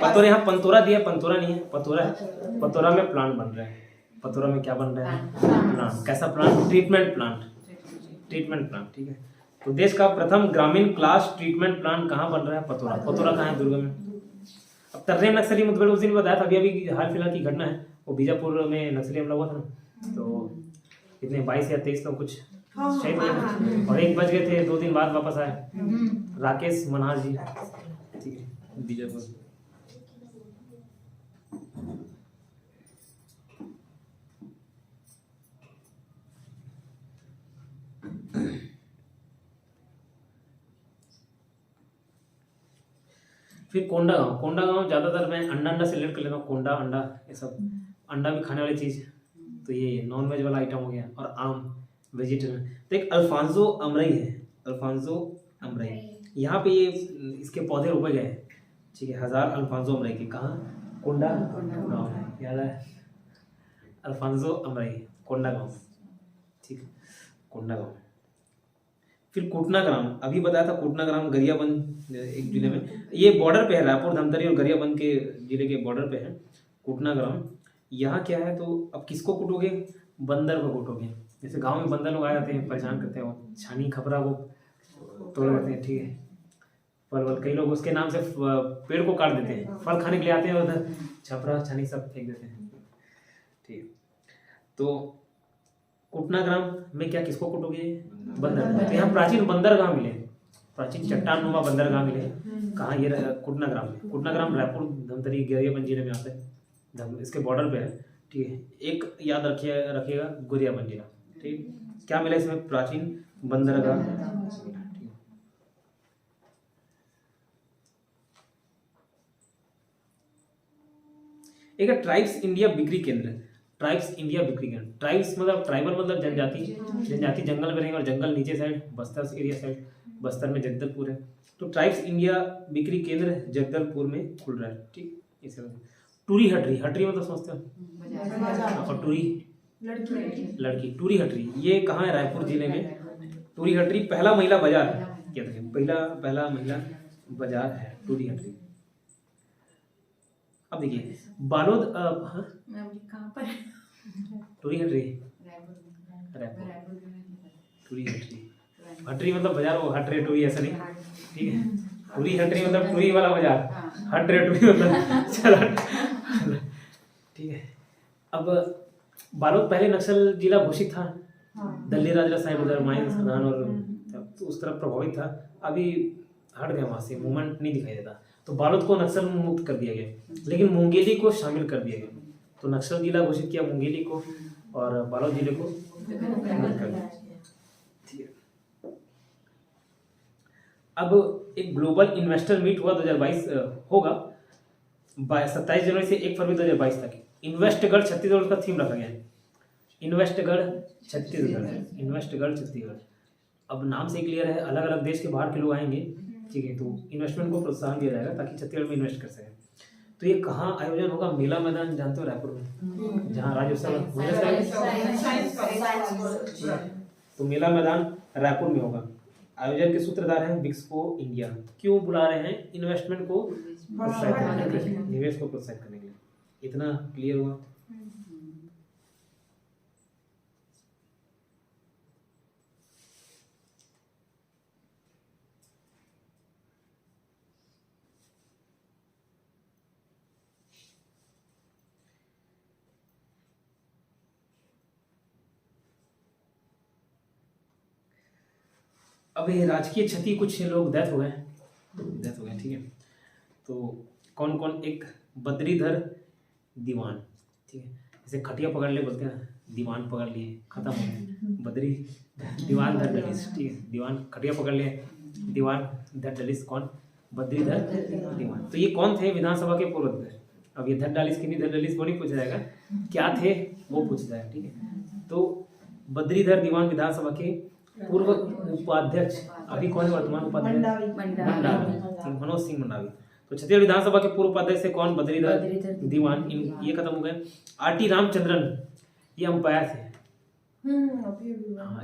पतोरा, यहाँ पंतोरा दिया, पंतोरा नहीं है, पतोरा है। पतोरा में प्लांट बन रहा है। पतोरा में क्या बन रहा है, प्लांट। कैसा प्लांट, ट्रीटमेंट प्लांट। ठीक है, तो देश का प्रथम ग्रामीण क्लास ट्रीटमेंट प्लांट कहाँ बन रहा है, पतोरा। पतोरा कहाँ है, दुर्ग में। अब तर्रे नक्सली मुठभेड़ उस दिन बताया था, अभी हाल फिलहाल की घटना है, वो बीजापुर में नक्सली हमला हुआ था ना, तो कितने 22 या 23 लोग कुछ शहीद हुए, और 1 बज गए थे, 2 दिन बाद वापस आए। राकेश मनहार जी, ठीक है, बीजापुर। फिर कोंडागांव ज़्यादातर मैं अंडा से रिलेट कर लेता हूँ। कोंडा अंडा, ये सब अंडा भी खाने वाली चीज़, तो ये नॉन वेज वाला आइटम हो गया। और आम वेजिटेरियन। तो एक अल्फांसो अमरई है, अल्फांसो अमरई, यहाँ पे ये इसके पौधे रोपे गए हैं। ठीक है, 1000 अल्फांसो अमरई के, कहाँ, कोंडा गाँव है, याद है, अल्फांसो अमरई, कोंडा गाँव। ठीक है, कोंडा गाँव। फिर कोटनाग्राम, अभी बताया था कोटनाग्राम गरियाबंद एक जिले में, ये बॉर्डर पे है, रायपुर धमतरी और गरियाबंद के जिले के बॉर्डर पे है कोटनाग्राम। यहाँ क्या है, तो अब किसको कूटोगे, बंदर को कूटोगे। जैसे गांव में बंदर लोग आ जाते हैं, परेशान करते हैं, वो छानी खपरा वो तोड़ देते हैं। ठीक है, फल कई लोग उसके नाम से पेड़ को काट देते हैं, फल खाने के लिए आते हैं, उधर छपरा छानी सब फेंक देते हैं। ठीक, तो कोटनाग्राम में क्या, किसको कूटोगे, बंदर। तो यहाँ प्राचीन बंदरगाह मिले, प्राचीन चट्टान नुमा बंदरगाह मिले। कहाँ, ये कोटनाग्राम में। कोटनाग्राम रायपुर धमतरी गरियाबंद जिले में आता है, इसके बॉर्डर पे है। ठीक है, एक याद रखिएगा गरियाबंद जिला। ठीक, क्या मिला इसमें, प्राचीन बंदरगाह। एक है ट्राइब्स इंडिया बिक्री केंद्र, ट्राइब्स इंडिया बिक्री केंद्र। ट्राइब्स मतलब ट्राइबल मतलब जनजाति, जनजाति जंगल में रहेंगे, और जंगल नीचे side Bastar area side, Bastar में जगदलपुर है। तो ट्राइब्स इंडिया बिक्री केंद्र जगदलपुर में खुल रहा है। ठीक, इसे टूरी हटरी, हटरी मतलब समझते हो, और टूरी लड़की, टूरी हटरी, ये कहाँ है, रायपुर जिले में। टूरी हटरी पहला महिला बाजार है, क्या देखें, पहला महिला बाजार है टूरी हटरी। अब देखिए बालोद, कहाँ पर, टूरी हटरी, टूरी हटरी, हटरी मतलब बाजार, वो हटरे टूरी ऐसा नहीं, ठीक है। टूरी हटरी मतलब टूरी वाला बाजार, हटरे टूरी मतलब चल, ठीक है। अब बालोद पहले नक्सल जिला घोषित था, दिल्ली राजरा साहिब उधर माइन सदान और तो उस तरफ प्रभावित था। अभी हट गया वहाँ से, मूवमेंट नहीं दिखाई देता, तो बालोद को नक्सल मुक्त कर दिया गया, लेकिन मुंगेली को शामिल कर दिया गया। तो नक्सल जिला घोषित किया मुंगेली को और बालोद जिले को मुक्त कर दिया, ठीक है। अब एक ग्लोबल इन्वेस्टर मीट हुआ 2022 होगा 27 जनवरी से 1 फरवरी 2022 तक। इन्वेस्टगढ़ छत्तीसगढ़ का थीम रखा गया है, इन्वेस्टगढ़ छत्तीसगढ़, इन्वेस्टगढ़ छत्तीसगढ़। अब नाम से क्लियर है, अलग अलग देश के बाहर के लोग आएंगे, ठीक है। तो इन्वेस्टमेंट को प्रोत्साहन दिया जाएगा ताकि छत्तीसगढ़ में इन्वेस्ट कर सकें। तो ये कहाँ आयोजन होगा? मेला मैदान जानते हो, रायपुर में, जहाँ राज्योत्सव। तो मेला मैदान रायपुर में होगा। आयोजन के सूत्रधार हैं विक्सपो इंडिया। क्यों बुला रहे हैं? इन्वेस्टमेंट को प्रोत्साहित करने के लिए, निवेश को प्रोत्साहित करने के लिए। इतना क्लियर हुआ? अब ये राजकीय क्षति, कुछ लोग डेथ हो गए, ठीक है। तो कौन कौन? एक बद्रीधर दीवान, ठीक है। जैसे खटिया पकड़ ले बोलते हैं, दीवान पकड़ लिए, खत्म हो गए। बद्री दीवान धर दलिस, ठीक है। दीवान खटिया पकड़ लिए, दीवान धर दलिस, कौन? बद्रीधर दीवान। तो ये कौन थे? विधानसभा के पूर्व अध्यक्ष। अब ये धर डालिस की नहीं, धर दलिस वो नहीं पूछा जाएगा, क्या थे वो पूछा जाएगा, ठीक है। तो बद्रीधर दीवान विधानसभा के पूर्व उपाध्यक्ष, अभी कौन है वर्तमान उपाध्यक्ष? मंडावी, मनोज सिंह मंडावी। तो छत्तीसगढ़ विधानसभा के पूर्व उपाध्यक्ष से कौन? बद्रीधर दीवान। ये खत्म हो गए। आरटी रामचंद्रन, ये अंपायर थे,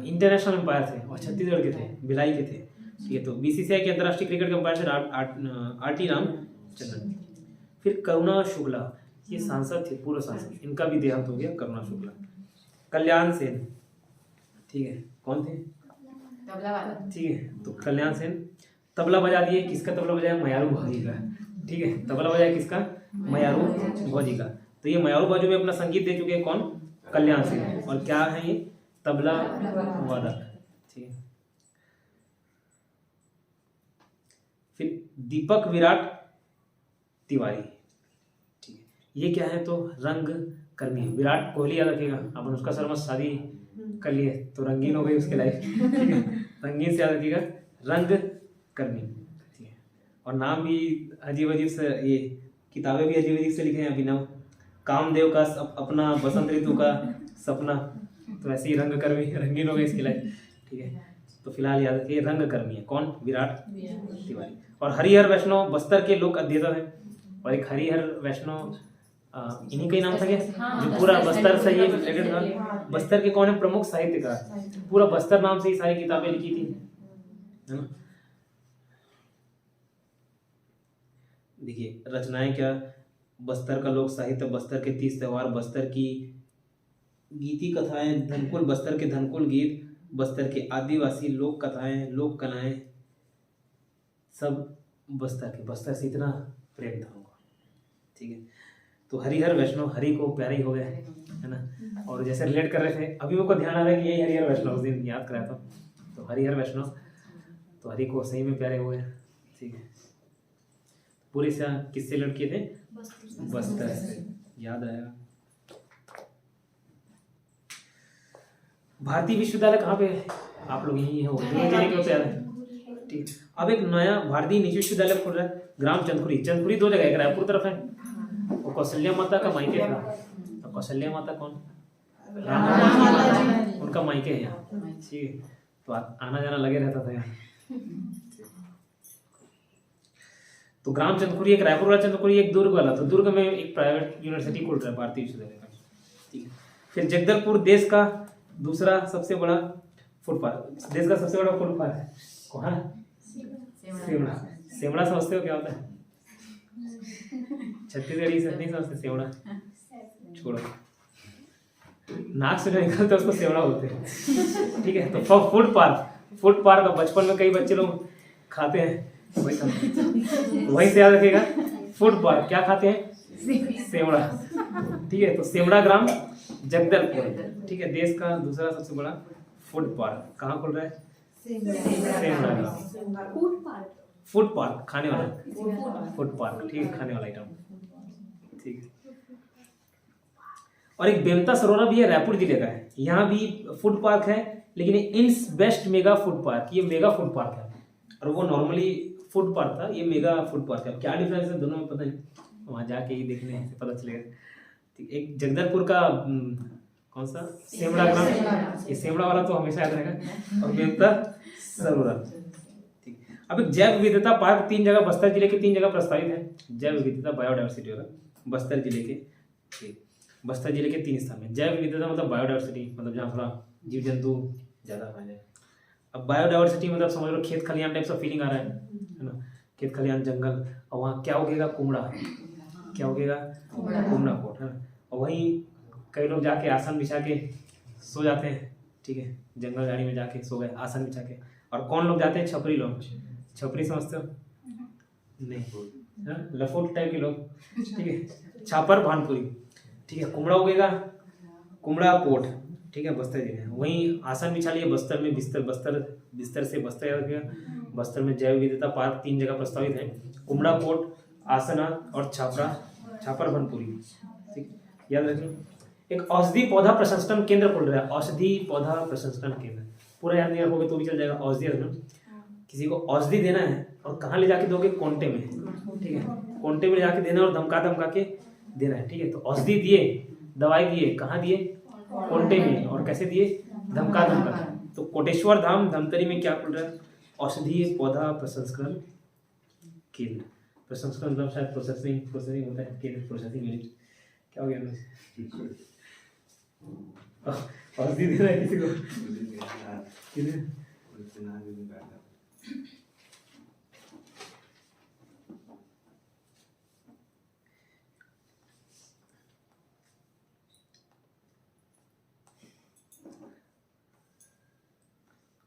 इंटरनेशनल अंपायर थे और छत्तीसगढ़ के थे, भिलाई के थे, ठीक है। तो बीसीसीआई के अंतर्राष्ट्रीय क्रिकेट के अंपायर थे आरटी रामचंद्रन। फिर करुणा शुक्ला, ये सांसद थे, पूर्व सांसद, इनका भी देहांत हो गया, करुणा शुक्ला। कल्याण सेन, ठीक है, कौन थे? तबला वाला, ठीक है। तो कल्याण सेन तबला बजा दिए, किसका तबला बजाया? मयारू भौजी का, ठीक है। तबला बजाया किसका? मयारू भौजी का। तो ये मयारू बाजू में अपना संगीत दे चुके हैं, कौन? कल्याण सेन। और क्या है ये? तबला वादक, ठीक है। फिर दीपक विराट तिवारी, ठीक है। ये क्या है? तो रंग कर्मी। विराट कोहली याद रखेगा, अपन उसका शर्मा शादी कर लिए तो रंगीन हो गई उसकी लाइफ, ठीक है। रंगीन से याद रखिएगा, रंग कर्मी, ठीक है। और नाम भी अजीब अजीब से, ये किताबें भी अजीब अजीब से लिखे हैं। अभिनव, कामदेव का अपना, बसंत ऋतु का सपना, तो ऐसे ही रंग कर्मी, रंगीन हो गई इसकी लाइफ, ठीक है। तो फिलहाल याद रखिए रंग कर्मी है कौन? विराट तिवारी। और हरिहर वैष्णव बस्तर के लोक अध्येता है। और एक हरिहर वैष्णव इन्हीं का ही नाम था क्या? जो पूरा बस्तर से ये रिलेटेड था। बस्तर के कौन है? प्रमुख साहित्यकार, पूरा बस्तर नाम से ही सारी किताबें लिखी थी, है ना। देखिए रचनाएं क्या? बस्तर का लोक साहित्य, बस्तर के 30 त्योहार, बस्तर की गीति कथाएं, धनकुल, बस्तर के धनकुल गीत, बस्तर के आदिवासी लोक कथाएं, लोक कलाएं, सब बस्तर के। बस्तर से इतना प्रेम था उनको, ठीक है। तो हरिहर वैष्णव, हरि को प्यारे हो गए, है ना। और जैसे रिलेट कर रहे थे, अभी मेरे को ध्यान आ रहा है कि यही हरिहर वैष्णव, उस दिन याद कराया था। तो हरिहर वैष्णव, तो हरि को सही में प्यारे हुए, ठीक है। पूरे से किससे लड़के थे? बस्तर से, याद रहेगा। भारतीय विश्वविद्यालय कहाँ पे है? आप लोग यही हो, जिले के होते हैं, ठीक। अब एक नया भारतीय निजी विश्वविद्यालय खुल रहा है, ग्राम चंदखुरी। चंदखुरी 2 जगह, एक रायपुर तरफ है, वो कौशल्या माता का मायके था। तो कौशल्या माता कौन? राम माता जी, उनका मायके है यहाँ, ठीक है। तो आना जाना लगे रहता था यहाँ। तो ग्राम चंदखुरी एक रायपुर वाला, चंदखुरी एक दुर्ग वाला। तो दुर्ग में एक प्राइवेट यूनिवर्सिटी खुल रहा है भारतीय विश्वविद्यालय का, ठीक है। फिर जगदलपुर देश का दूसरा सबसे बड़ा फूड पार्क, देश का सबसे बड़ा फूड पार्क है कौन? सेवड़ा। सेवड़ा समझते हो क्या होता है? छत्तीसगढ़ी से नहीं समझते सेवड़ा, छोड़ो। नाक से जो निकलता है उसको सेवड़ा बोलते हैं, ठीक है। तो फूड पार्क अब बचपन में कई बच्चे लोग खाते हैं, वहीं से याद रखिएगा। फूड पार्क क्या खाते हैं? सेवड़ा, ठीक है। तो सेवड़ा ग्राम जगदलपुर, ठीक है, देश का दूसरा सबसे बड़ा फूड पार्क कहाँ खुल रहा है? सेवड़ा ग्राम। फूड पार्क खाने वाला, फूड पार्क, ठीक है, खाने वाला आइटम, ठीक है। और एक बेमता सरोवरा भी है, रायपुर जिले का है, यहाँ भी फूड पार्क है, लेकिन ये इंस बेस्ट मेगा फूड पार्क, ये मेगा फूड पार्क है, और वो नॉर्मली फूड पार्क था, ये मेगा फूड पार्क है। क्या डिफरेंस है दोनों में पता नहीं, वहाँ जाके ही देखने से पता चलेगा। ठीक, एक जगदलपुर का कौन सा? सेवड़ा ग्राम, ये सेवड़ा वाला तो हमेशा याद रहेगा, और बेमता सरोवरा। ठीक, अब एक जैव विविधता पार्क 3 जगह बस्तर जिले के 3 जगह प्रस्तावित है। जैव विविधता बायोडायवर्सिटी वाला बस्तर जिले के, बस्तर जिले के 3 स्थान में। जैव विविधता मतलब बायोडायवर्सिटी, मतलब जहाँ थोड़ा जीव जंतु ज्यादा पाए जाए। अब बायोडायवर्सिटी मतलब समझ लो खेत खलिहान टाइप सा फीलिंग आ रहा है ना, खेत खलिहान जंगल, और वहाँ क्या उगेगा? कुमड़ा, क्या उगेगा? कुमड़ा कोट, है ना। और वहीं कई लोग जाके आसन बिछा के सो जाते हैं, ठीक है, जंगल झाड़ी में जाके सो गए आसन बिछा के। और कौन लोग जाते हैं? छपरी लोग। छपरी समझते हो? नहीं, हाँ, लफोट टाइप के लोग, ठीक है। छापर भानपुरी, ठीक है। कुमड़ा उगेगा, कुमड़ा कोट, ठीक है, बस्तर जिले। वहीं आसन बिछा लिए बस्तर में, बिस्तर से बस्तर याद रखिएगा। बस्तर में जैव विविधता पार्क 3 जगह प्रस्तावित है, कुमड़ा कोट, आसना और छापर भानपुरी, ठीक, याद रखिए। एक औषधि पौधा प्रसंस्करण केंद्र खुल रहा है, औषधि पौधा प्रसंस्करण केंद्र, पूरा याद नहीं रखोगे तो भी चल जाएगा। औषधि रखना, किसी को औषधि देना है और कहाँ ले जाके दोगे? कोंटे में, ठीक है, कोंटे में ले जाके देना और धमका के देना है, ठीक है। तो औषधि दिए, दवाई दिए, कहाँ दिए? कोंटे में। और कैसे दिए? धमका के। तो कोटेश्वर धाम धमतरी में क्या खुल रहा है? औषधि पौधा प्रसंस्करण केंद्र। प्रसंस्करण मतलब शायद प्रोसेसिंग होता है, केंद्र प्रोसेसिंग यूनिट। क्या हो गया? औषधि दे रहा है किसी को,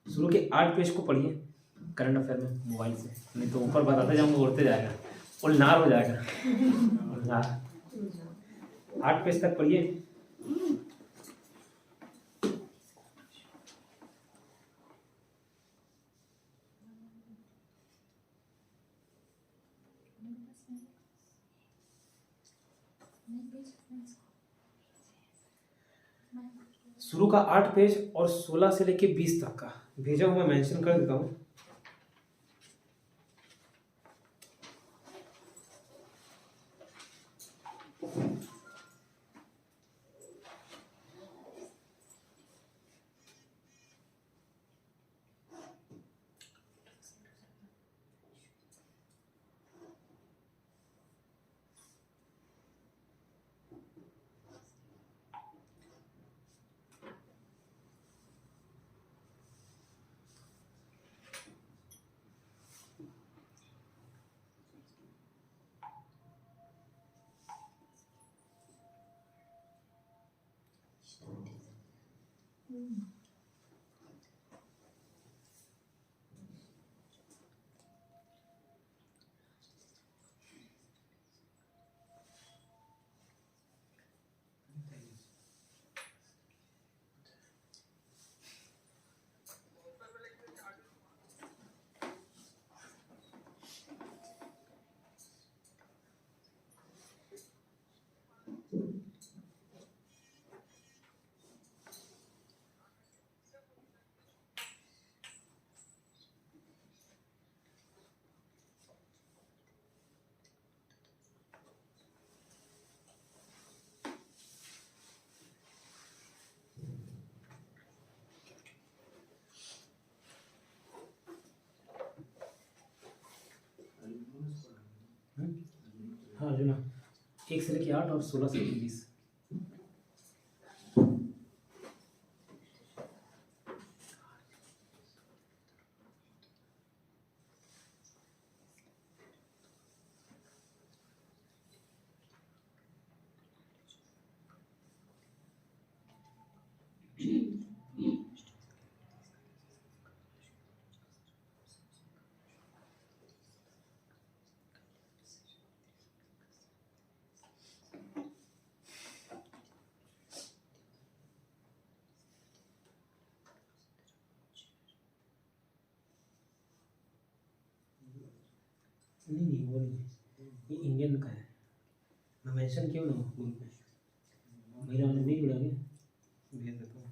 शुरू के 8 पेज को पढ़िए करंट अफेयर में मोबाइल से, नहीं तो ऊपर बताते जाऊंगा उड़ते जाएगा, उलनार हो जाएगा, उलनार। 8 पेज तक पढ़िए। शुरू का 8 पेज और 16 से लेके 20 तक का भेजा हुआ, मैं मेंशन कर देता हूँ। हाँ जो ना 1 से लेके 8 और 16 से लेके 20। नहीं नहीं वो नहीं है, ये इंडियन का है। मैं मेंशन क्यों ना ग्रुप में, मेरा वाला नहीं जुड़ा क्या, भेज देता हूँ।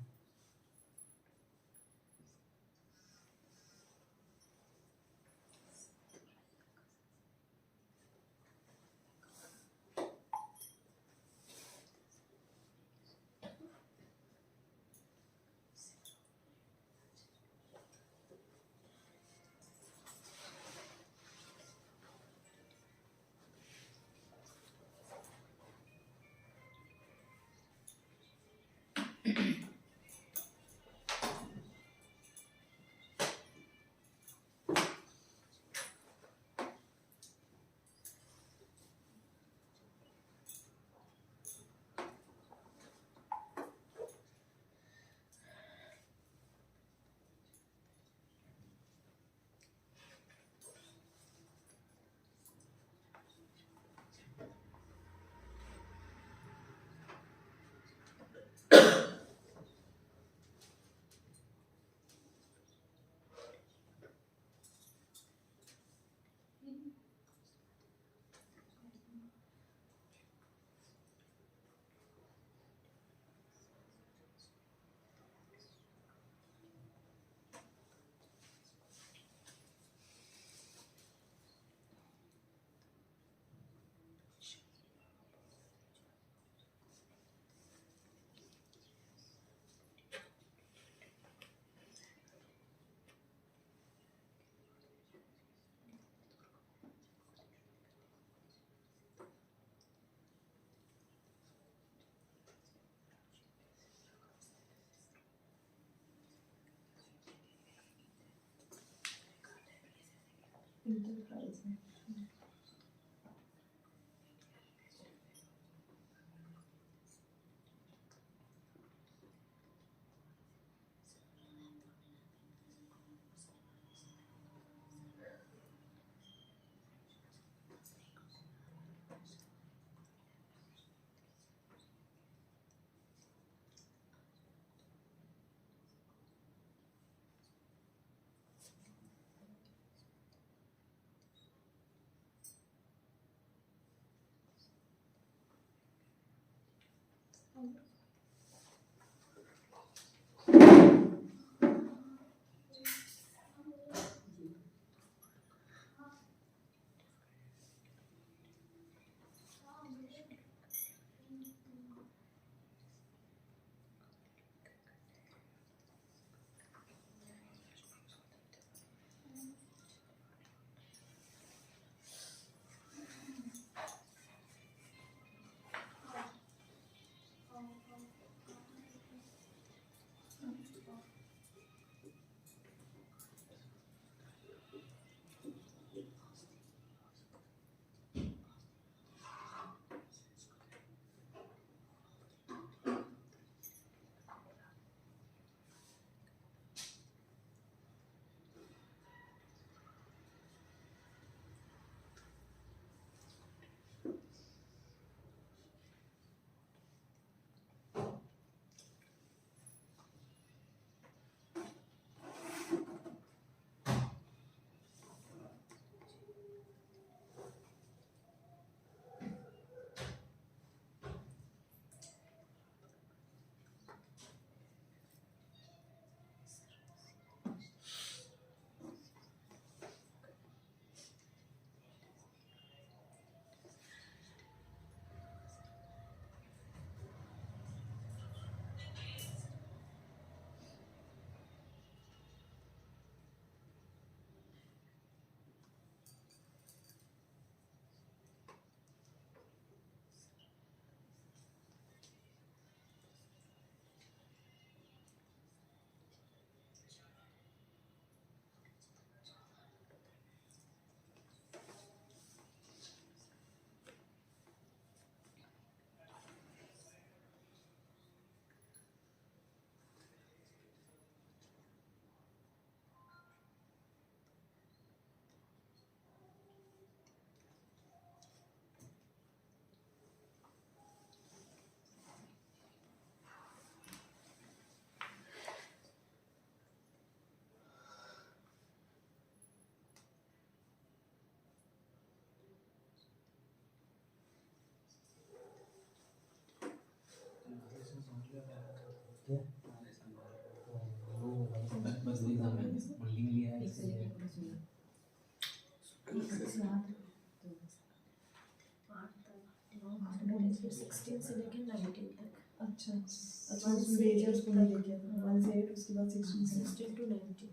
16 से लेकर 19 तक। अच्छा अच्छा, उसमें भेजा उसको नहीं लेके 1 से 8 उसके बाद 16 से 16 to 19।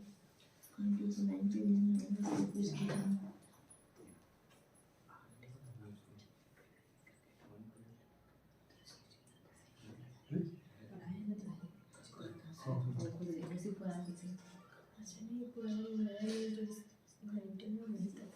19 to 19 अच्छा नहीं, पुराना नया ये जो 19 में वही तक।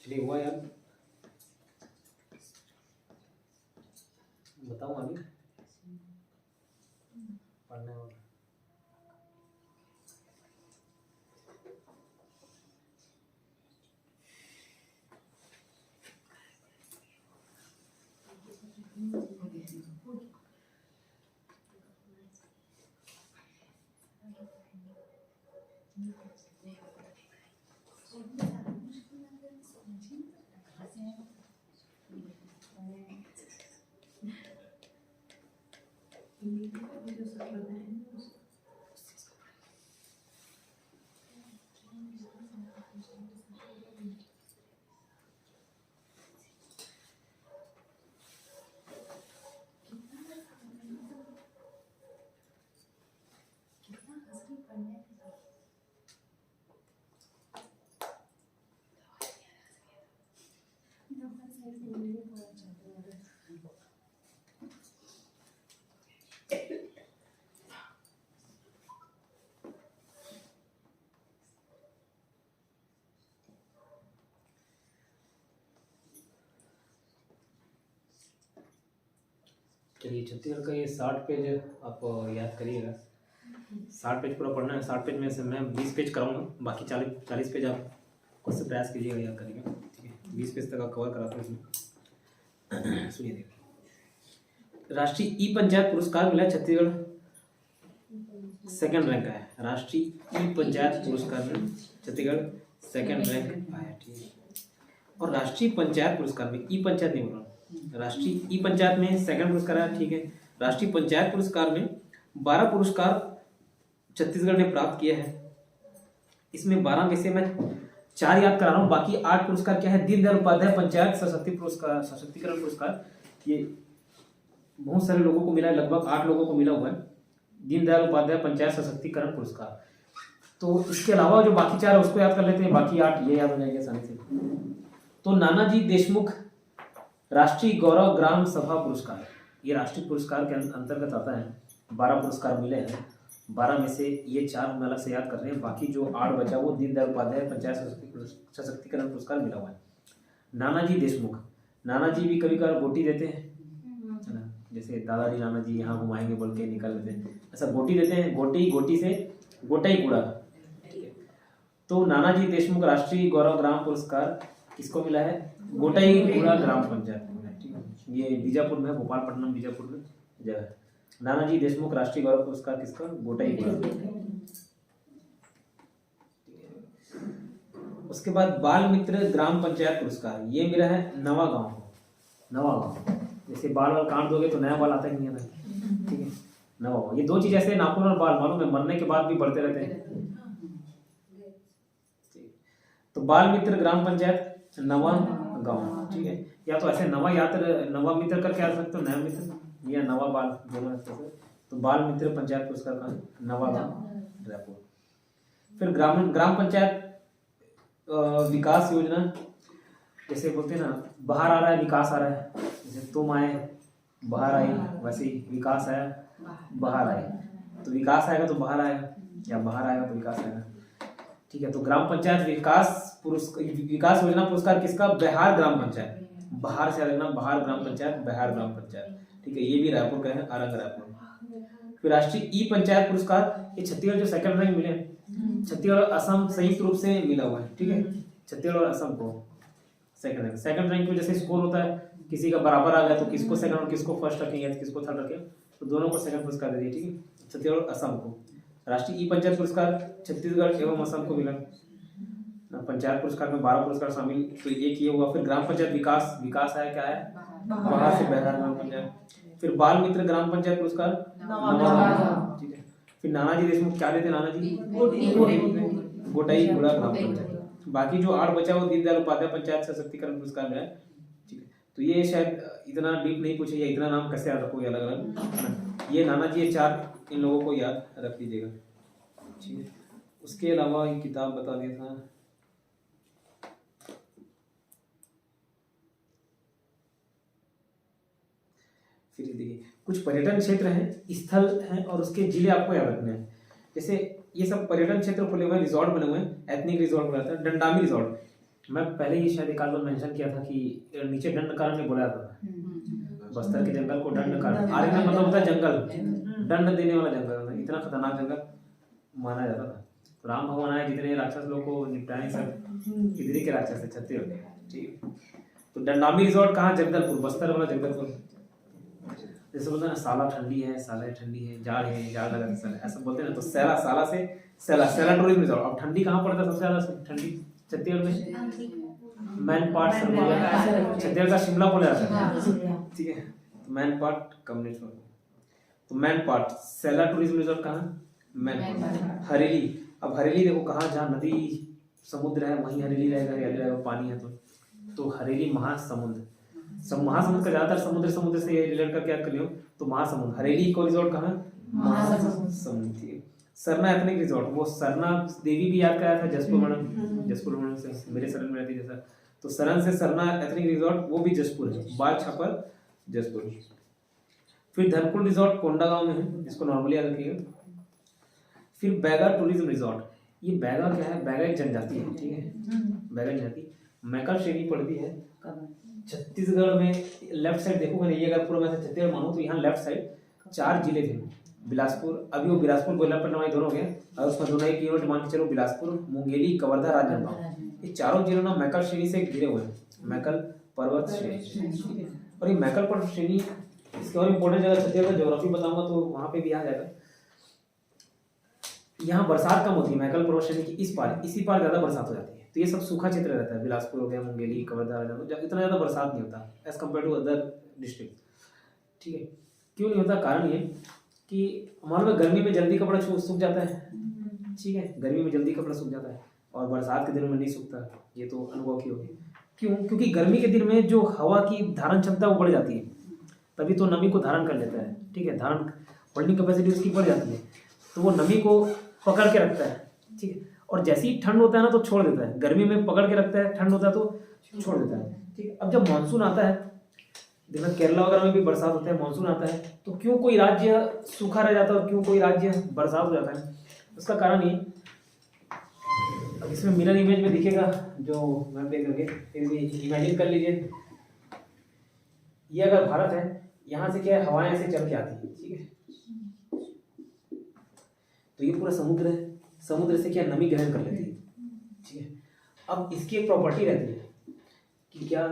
चलिए हुआ यार, बताऊँ अभी पढ़ने वाला। चलिए छत्तीसगढ़ का ये 60 पेज आप याद करिएगा। 60 पेज पूरा पढ़ना है। 60 पेज में से मैं 20 पेज कराऊंगा, बाकी 40 पेज आप खुद से प्रयास कीजिएगा याद करेंगे, ठीक है। 20 पेज तक आप कवर कराते हैं इसमें। सुनिए देखिए, राष्ट्रीय ई पंचायत पुरस्कार मिला छत्तीसगढ़, सेकंड रैंक है। राष्ट्रीय ई पंचायत पुरस्कार में छत्तीसगढ़ सेकंड रैंक आया, ठीक है। और राष्ट्रीय पंचायत पुरस्कार में, ई पंचायत नहीं बोल रहा, राष्ट्रीय ई पंचायत में सेकंड पुरस्कार आया, ठीक है। राष्ट्रीय पंचायत पुरस्कार में 12 पुरस्कार छत्तीसगढ़ ने प्राप्त किया है। इसमें 12 में से मैं 4 याद करा रहा हूँ, बाकी 8 पुरस्कार क्या है, दीनदयाल उपाध्याय पंचायत सशक्तिकरण पुरस्कार। ये बहुत सारे लोगों को मिला है, लगभग 8 लोगों को मिला हुआ है दीनदयाल उपाध्याय पंचायत सशक्तिकरण पुरस्कार। तो इसके अलावा जो बाकी 4 है उसको याद कर लेते हैं, बाकी 8 ये याद हो जाएंगे आसानी से। तो नानाजी देशमुख राष्ट्रीय गौरव ग्राम सभा पुरस्कार, ये राष्ट्रीय पुरस्कार के अंतर्गत आता है। 12 पुरस्कार मिले हैं, 12 में से ये 4 हम अलग से याद कर रहे हैं, बाकी जो 8 बचा वो दीनदयाल उपाध्याय पंचायत सशक्तिकरण पुरस्कार मिला हुआ है। नानाजी देशमुख, नानाजी भी कभी कभार गोटी देते हैं, है ना, जैसे दादाजी नानाजी यहाँ घुमाएंगे बोल के निकाल देते हैं, ऐसा गोटी देते हैं, गोटी से गोटाई कूड़ा, ठीक है। तो नानाजी देशमुख राष्ट्रीय गौरव ग्राम पुरस्कार किसको मिला है, गोटाई कूड़ा ग्राम पंचायत को मिला है, ठीक है। ये बीजापुर में, गोपालपट्टनम बीजापुर में जगह है। नानाजी देशमुख राष्ट्रीय गौरव पुरस्कार किसका, गोटाई कूड़ा। उसके बाद बाल मित्र ग्राम पंचायत पुरस्कार, ये मिला है नवा गांव। जैसे बाल काट दोगे तो नया बाल आता ही नहीं है, ठीक है। नवा गांव, ये 2 चीज ऐसे, नाखून और बाल, मालूम है, मरने के बाद भी बढ़ते रहते हैं। तो बाल मित्र ग्राम पंचायत नवा गांव, ठीक है। या तो ऐसे नवा मित्र करके आ सकते हो, नया मित्र या नवा बाल दोनों रखते हो। तो बाल मित्र पंचायत पुरस्कार का नवा गांव रायपुर। फिर ग्राम पंचायत विकास योजना, जैसे बोलते हैं ना, बाहर आ रहा है विकास आ रहा है, जैसे तुम आए बाहर आई, वैसे ही विकास आया बाहर आए। तो विकास आएगा तो बाहर आएगा, या बाहर आएगा तो विकास आएगा, ठीक है। तो ग्राम पंचायत विकास योजना पुरस्कार किसका, बिहार ग्राम पंचायत, बाहर से अलग, बाहर ग्राम पंचायत, बिहार ग्राम पंचायत, ठीक है। ये भी रायपुर का है, आरंग रायपुर। फिर राष्ट्रीय ई पंचायत पुरस्कार, ये छत्तीसगढ़ जो सेकंड रैंक मिले हैं, छत्तीसगढ़ और असम संयुक्त रूप से मिला हुआ है, ठीक है। छत्तीसगढ़ और असम को सेकंड रैंक में जैसे स्कोर होता है, किसी का बराबर आ गया तो किसको सेकंड और किसको फर्स्ट रखेंगे, किसको थर्ड रखेंगे, तो दोनों को सेकंड पुरस्कार दे दिए, ठीक है। छत्तीसगढ़ और असम को। राष्ट्रीय ई पंचायत पुरस्कार छत्तीसगढ़ एवं असम को मिला। पंचायत पुरस्कार में 12 पुरस्कार शामिल, तो एक ये हुआ। फिर ग्राम पंचायत विकास आया, क्या है, बाहर से बिहार ग्राम पंचायत। फिर बाल मित्र ग्राम पंचायत पुरस्कार, ठीक है। फिर नानाजी देशमुख क्या देते, नानाजी गोटाई कूड़ा ग्राम पंचायत। बाकी जो 8 बचा वो दीनदयाल उपाध्याय पंचायत सशक्तिकरण पुरस्कार मिला, ठीक है। तो ये शायद इतना डीप नहीं पूछे, या इतना नाम कैसे याद रखोगे अलग अलग, ये नानाजी, ये 4 इन लोगों को याद रख लीजिएगा, ठीक है। उसके अलावा ये किताब बता दिया था, फिर देखिए कुछ पर्यटन क्षेत्र हैं, स्थल हैं, और उसके जिले आपको याद रखने हैं। जैसे ये सब पर्यटन क्षेत्र खुले हुए हैं, रिजॉर्ट बने हुए हैं, एथनिक रिजॉर्ट बोला जाता है, डंडामी रिजॉर्ट। मैं पहले ही शायद एक आध बार मेंशन किया था कि नीचे दंड कारण में बोला जाता था, बस्तर के जंगल को दंड कारण, आर्य मतलब होता है जंगल, दंड देने वाला जंगल, इतना खतरनाक जंगल माना जाता था। तो राम भगवान आए, जितने राक्षस लोग को निपटाए, सब इधर के राक्षस है, छत्तीसगढ़, ठीक है। तो डंडामी रिजॉर्ट कहाँ, जगदलपुर, बस्तर वाला जगदलपुर। जैसे बोलते हैं ना, साला ठंडी है, जाड़ है, जाड़ लगा साला, ऐसा बोलते हैं ना। तो साला से सेला टूरिज्म रिजॉर्ट। अब ठंडी कहाँ पड़ता है सबसे ज्यादा, ठंडी छत्तीसगढ़ में, मैन पार्ट सर बोला जाता है, छत्तीसगढ़ का शिमला बोला जाता है, ठीक है। तो मैन पार्ट कम नेटवर्क, तो मैन पार्ट सेला टूरिज्म रिजॉर्ट कहाँ, मैन पार्ट। हरेली, अब हरेली देखो कहाँ, जहाँ नदी समुद्र है वहीं हरेली रहेगा, हरियाली रहेगा, पानी है तो हरेली महासमुंद, सब महासमुंद का ज्यादातर समुद्र से ये रिलेट करके याद कर लियो, तो महासमुंद। हरेली इको रिजॉर्ट कहाँ, महासमुंद, ठीक है। सरना एथनिक रिजॉर्ट, वो सरना देवी भी याद कराया था जसपुर मैडम से, मेरे सरन में रहती जैसा, तो सरन से सरना एथनिक रिजॉर्ट वो भी जसपुर है, बाल छापर जसपुर। फिर धनकुल रिजॉर्ट कोंडागांव में है, इसको नॉर्मली याद रखिएगा। फिर बैगा टूरिज्म रिजॉर्ट, ये बैगा क्या है, बैगा एक जनजाति है, ठीक है, बैगा जनजाति मैकल श्रेणी पड़ती है छत्तीसगढ़ में। लेफ्ट साइड देखोगे ना, ये अगर पूरा मैं छत्तीसगढ़ मानूं तो यहाँ लेफ्ट साइड 4 जिले थे, बिलासपुर, अभी वो बिलासपुर गोलापट्टनम दोनों हो गए, और उसमें दोनों एक यूनिट मान के चलो, बिलासपुर, मुंगेली, कवर्धा, राजनांदगांव, ये चारों जिलों ना मैकल श्रेणी से घिरे हुए हैं, मैकल पर्वत श्रेणी। और ये मैकल पर्वत श्रेणी, इसके और इम्पोर्टेंट जगह छत्तीसगढ़ ज्योग्राफी बताऊंगा तो वहाँ पे भी आ जाएगा। यहाँ बरसात कम होती है, मैकल पर्वत श्रेणी की इसी पार ज्यादा बरसात हो जाती है, तो ये सब सूखा क्षेत्र रहता है, बिलासपुर हो गया, मुंगेली, कवर्धा, इतना ज्यादा बरसात नहीं होता as compare to other district, ठीक है। क्यों नहीं होता, कारण ये कि मान लो गर्मी में जल्दी कपड़ा सूख जाता है, ठीक है, गर्मी में जल्दी कपड़ा सूख जाता है, और बरसात के दिनों में नहीं सूखता, ये तो अनुभव की होगी। क्यों, क्योंकि गर्मी के दिन में जो हवा की धारण क्षमता वो बढ़ जाती है, तभी तो नमी को धारण कर लेता है, ठीक है, धारण होल्डिंग कैपेसिटी उसकी बढ़ जाती है, तो वो नमी को पकड़ के रखता है, ठीक है। और जैसे ही ठंड होता है ना तो छोड़ देता है, गर्मी में पकड़ के रखता है, ठंड होता है तो छोड़ देता है, ठीक है। अब जब मानसून आता है, देखना केरला वगैरह में भी बरसात होता है, मानसून आता है, तो क्यों कोई राज्य सूखा रह जाता है और क्यों कोई राज्य बरसात हो जाता है, उसका कारण ये, अब इसमें मिरर इमेज में दिखेगा जो मैम देख रहे, फिर भी इमेजिन कर लीजिए, ये अगर भारत है, यहाँ से क्या है, हवाएं ऐसे चल के आती है, ठीक है, तो ये पूरा समुद्र है, समुद्र से क्या नमी ग्रहण कर लेती है, ठीक है। अब इसकी एक प्रॉपर्टी रहती है कि क्या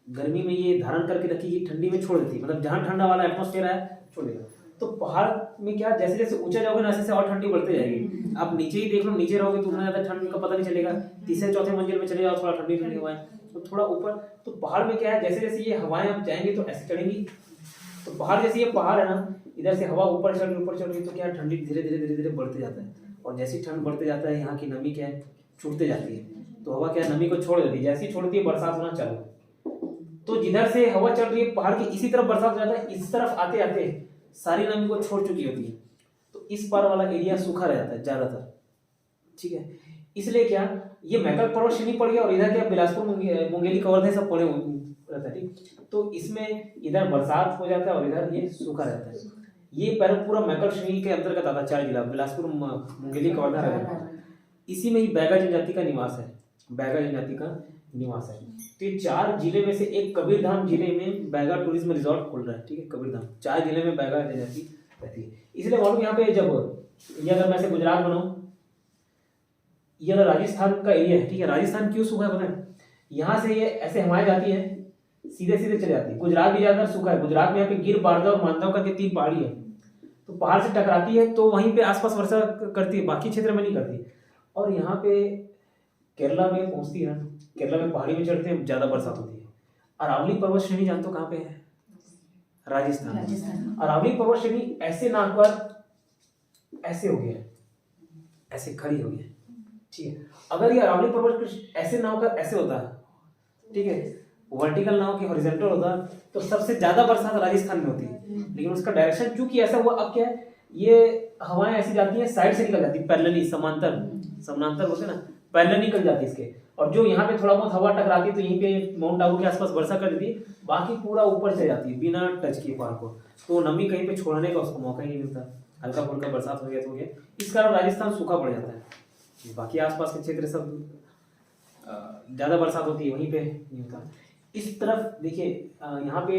गर्मी में ये धारण करके रखेगी, ठंडी में छोड़ देती है, मतलब जहाँ ठंडा वाला एटमॉस्फेयर है छोड़ देगा। तो पहाड़ में क्या, जैसे जैसे ऊंचा जाओगे ना ऐसे और ठंडी बढ़ती जाएगी। आप नीचे ही देख लो, नीचे रहोगे तो उतना ज्यादा ठंड का पता नहीं चलेगा, तीसरे चौथे मंजिल में चले जाओ थोड़ा ठंडी ठंडी हवाएं, तो थोड़ा ऊपर, तो पहाड़ में क्या है, जैसे जैसे ये हवाएं आप जाएंगे तो ऐसे चढ़ेंगी, तो पहाड़ जैसे ये पहाड़ है ना, इधर से हवा ऊपर चढ़ रही, तो क्या ठंडी धीरे धीरे बढ़ते जाता है, और जैसी ठंड बढ़ते जाता है यहाँ की नमी क्या है, छूटते जाती है, तो हवा क्या नमी को छोड़ देती है, जैसे ही छोड़ती है बरसात होना चालू, तो जिधर से हवा चल रही है पहाड़ की इसी तरफ बरसात हो जाता है, इस तरफ आते आते सारी नमी को छोड़ चुकी होती है, तो इस पार वाला एरिया सूखा रह जाता है ज्यादातर, ठीक है। इसलिए क्या ये मैकल पर्वत श्रेणी पड़ गया, और इधर क्या बिलासपुर, मुंगेली, कवर्धा सब पड़े रहता है, ठीक, तो इसमें इधर बरसात हो जाता है और इधर ये सूखा रहता है। ये पूरा मैकल श्रेणी के अंतर्गत आता है, 4 जिला, बिलासपुर, मुंगेली, कवर्धा, राजनांदगांव, इसी में ही बैगा जनजाति का निवास है, बैगा जनजाति का निवास है। तो ये 4 जिले में से एक कबीरधाम जिले में बैगा टूरिज्म रिजॉर्ट खुल रहा है, ठीक है, कबीरधाम, 4 जिले में बैगा जनजाति रहती है। इसलिए मालूम यहाँ पे जब ये अगर मैं से गुजरात बनाऊं, ये अगर राजस्थान का एरिया है, ठीक है, राजस्थान क्यों सूखा है पता है, यहाँ से ये ऐसे हवाएं जाती है, सीधे सीधे चले जाती है, गुजरात भी ज्यादातर सूखा है, गुजरात में यहाँ पे गिर, बारदा और मानदाव करके 3 पहाड़ी है, तो पहाड़ से टकराती है तो वहीं पे आसपास वर्षा करती है, बाकी क्षेत्र में नहीं करती। और यहाँ पे केरला में पहुंचती है, केरला में पहाड़ी में चढ़ते हैं, ज्यादा बरसात होती है। अरावली पर्वत श्रेणी जानते हो कहाँ पे है, राजस्थान। अरावली पर्वत श्रेणी ऐसे नाक पर ऐसे हो गया, ऐसे खड़ी हो गई, ठीक है। अगर ये अरावली पर्वत ऐसे नाव का ऐसे होता है, ठीक है, वर्टिकल नाव के हॉरिजॉन्टल होता तो सबसे ज्यादा बरसात राजस्थान में होती है, लेकिन उसका डायरेक्शन चूंकि ऐसा हुआ, अब क्या है, ये हवाएं ऐसी जाती हैं, साइड से निकल जाती है, पैरेलली, समांतर होते ना, पैरेलल निकल जाती है इसके, और जो यहाँ पे थोड़ा बहुत हवा टकराती है तो यहीं पे माउंट आबू के आसपास वर्षा कर देती है, बाकी पूरा ऊपर चले जाती है बिना टच किए पहाड़ को, तो नमी कहीं पे छोड़ने का उसको मौका ही नहीं मिलता, हल्का फुल्का बरसात हो गया तो हो गया, इस कारण राजस्थान सूखा पड़ जाता है। बाकी आसपास के क्षेत्र सब ज्यादा बरसात होती है, वहीं पे नहीं होता। इस तरफ देखिए, यहाँ पे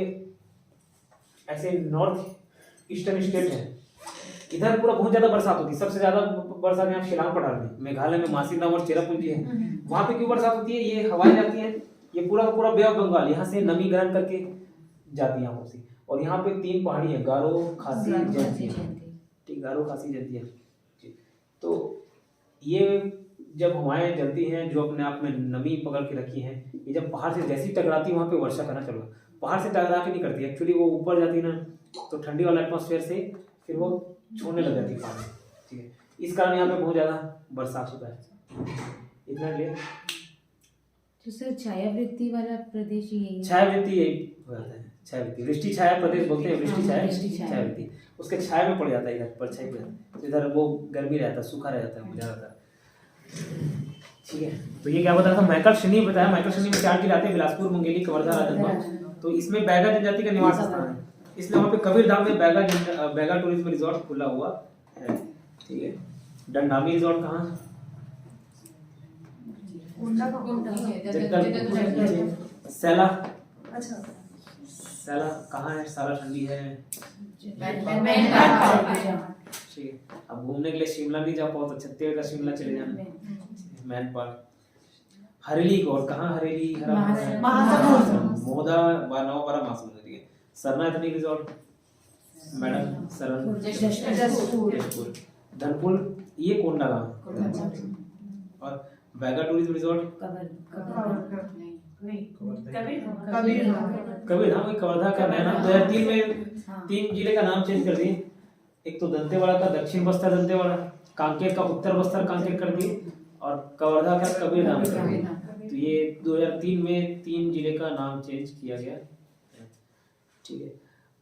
ऐसे नॉर्थ ईस्टर्न स्टेट है, इधर पूरा बहुत ज्यादा बरसात होती है, सबसे ज्यादा बरसात यहाँ शिलांग पठार में, मेघालय में मासीराम और चेरापूंजी है, वहां पे क्यों बरसात होती है, ये हवाएं जाती हैं, ये पूरा पूरा बे ऑफ बंगाल यहाँ से नमी ग्रहण करके जाती है यहाँ से, और यहाँ पे 3 पहाड़ी है, गारो, खासी, जयंतिया, ठीक, गारो, खासी, जयंतिया, तो ये जब हवाएं चलती हैं जो अपने आप में नमी पकड़ के रखी हैं, ये जब पहाड़ से जैसी टकराती है वहाँ पे वर्षा करना चलो। पहाड़ से टकरा के नहीं करती, एक्चुअली वो ऊपर जाती है ना तो ठंडी वाला एटमॉस्फेयर से फिर वो छोड़ने लग जाती है पानी, ठीक है। इस कारण यहाँ पे बहुत ज़्यादा बरसात होता है। इतना लिए तो सर छायावृत्ति वाला प्रदेश यही है? छायावृत्ति यही हो जाता है, छायावृत्ति वृष्टि छाया प्रदेश बोलते हैं, वृष्टि छाया वृष्टि छाया। छायावृत्ति उसके छाया में पड़ जाता है, इधर परछाई में तो इधर वो गर्मी रहता है, सूखा रह जाता है ज़्यादातर, ठीक है। तो ये क्या बताया था, माइकल शनी बताया। माइकल शनी में 4 जिले आते हैं, बिलासपुर, मुंगेली, कवर्धा, राजनांदगांव। तो इसमें बैगा जनजाति का निवास स्थान है, इसलिए वहाँ पे कबीरधाम में बैगा टूरिज्म रिजॉर्ट खुला हुआ है, ठीक है। डंडामी रिजॉर्ट कहाँ, सैला, अच्छा सैला कहाँ है, साला ठंडी है, ठीक है। अब घूमने के लिए शिमला नहीं जा पाओ तो छत्तीसगढ़ का शिमला चले जाना, मैनपाल। हरेली और कहाँ, हरेली महासमुंद। मोदा 9-12 महासमुंद, ठीक है। Sarna ethnic resort madam, Saran Jashpur, Dhanpur ये कोंडा गाँव, और बैगा टूरिज्म रिजॉर्ट कबीरधाम, कवर्धा का नया नाम 2003 में 3 जिले का नाम चेंज कर दिए। एक तो दंतेवाड़ा का दक्षिण बस्तर दंतेवाड़ा, कांकेर का उत्तर बस्तर कांकेर कर दिए, और कवर्धा का कबीरधाम कर दिए। तो ये 2003 में 3 जिले का नाम चेंज किया गया, ठीक है।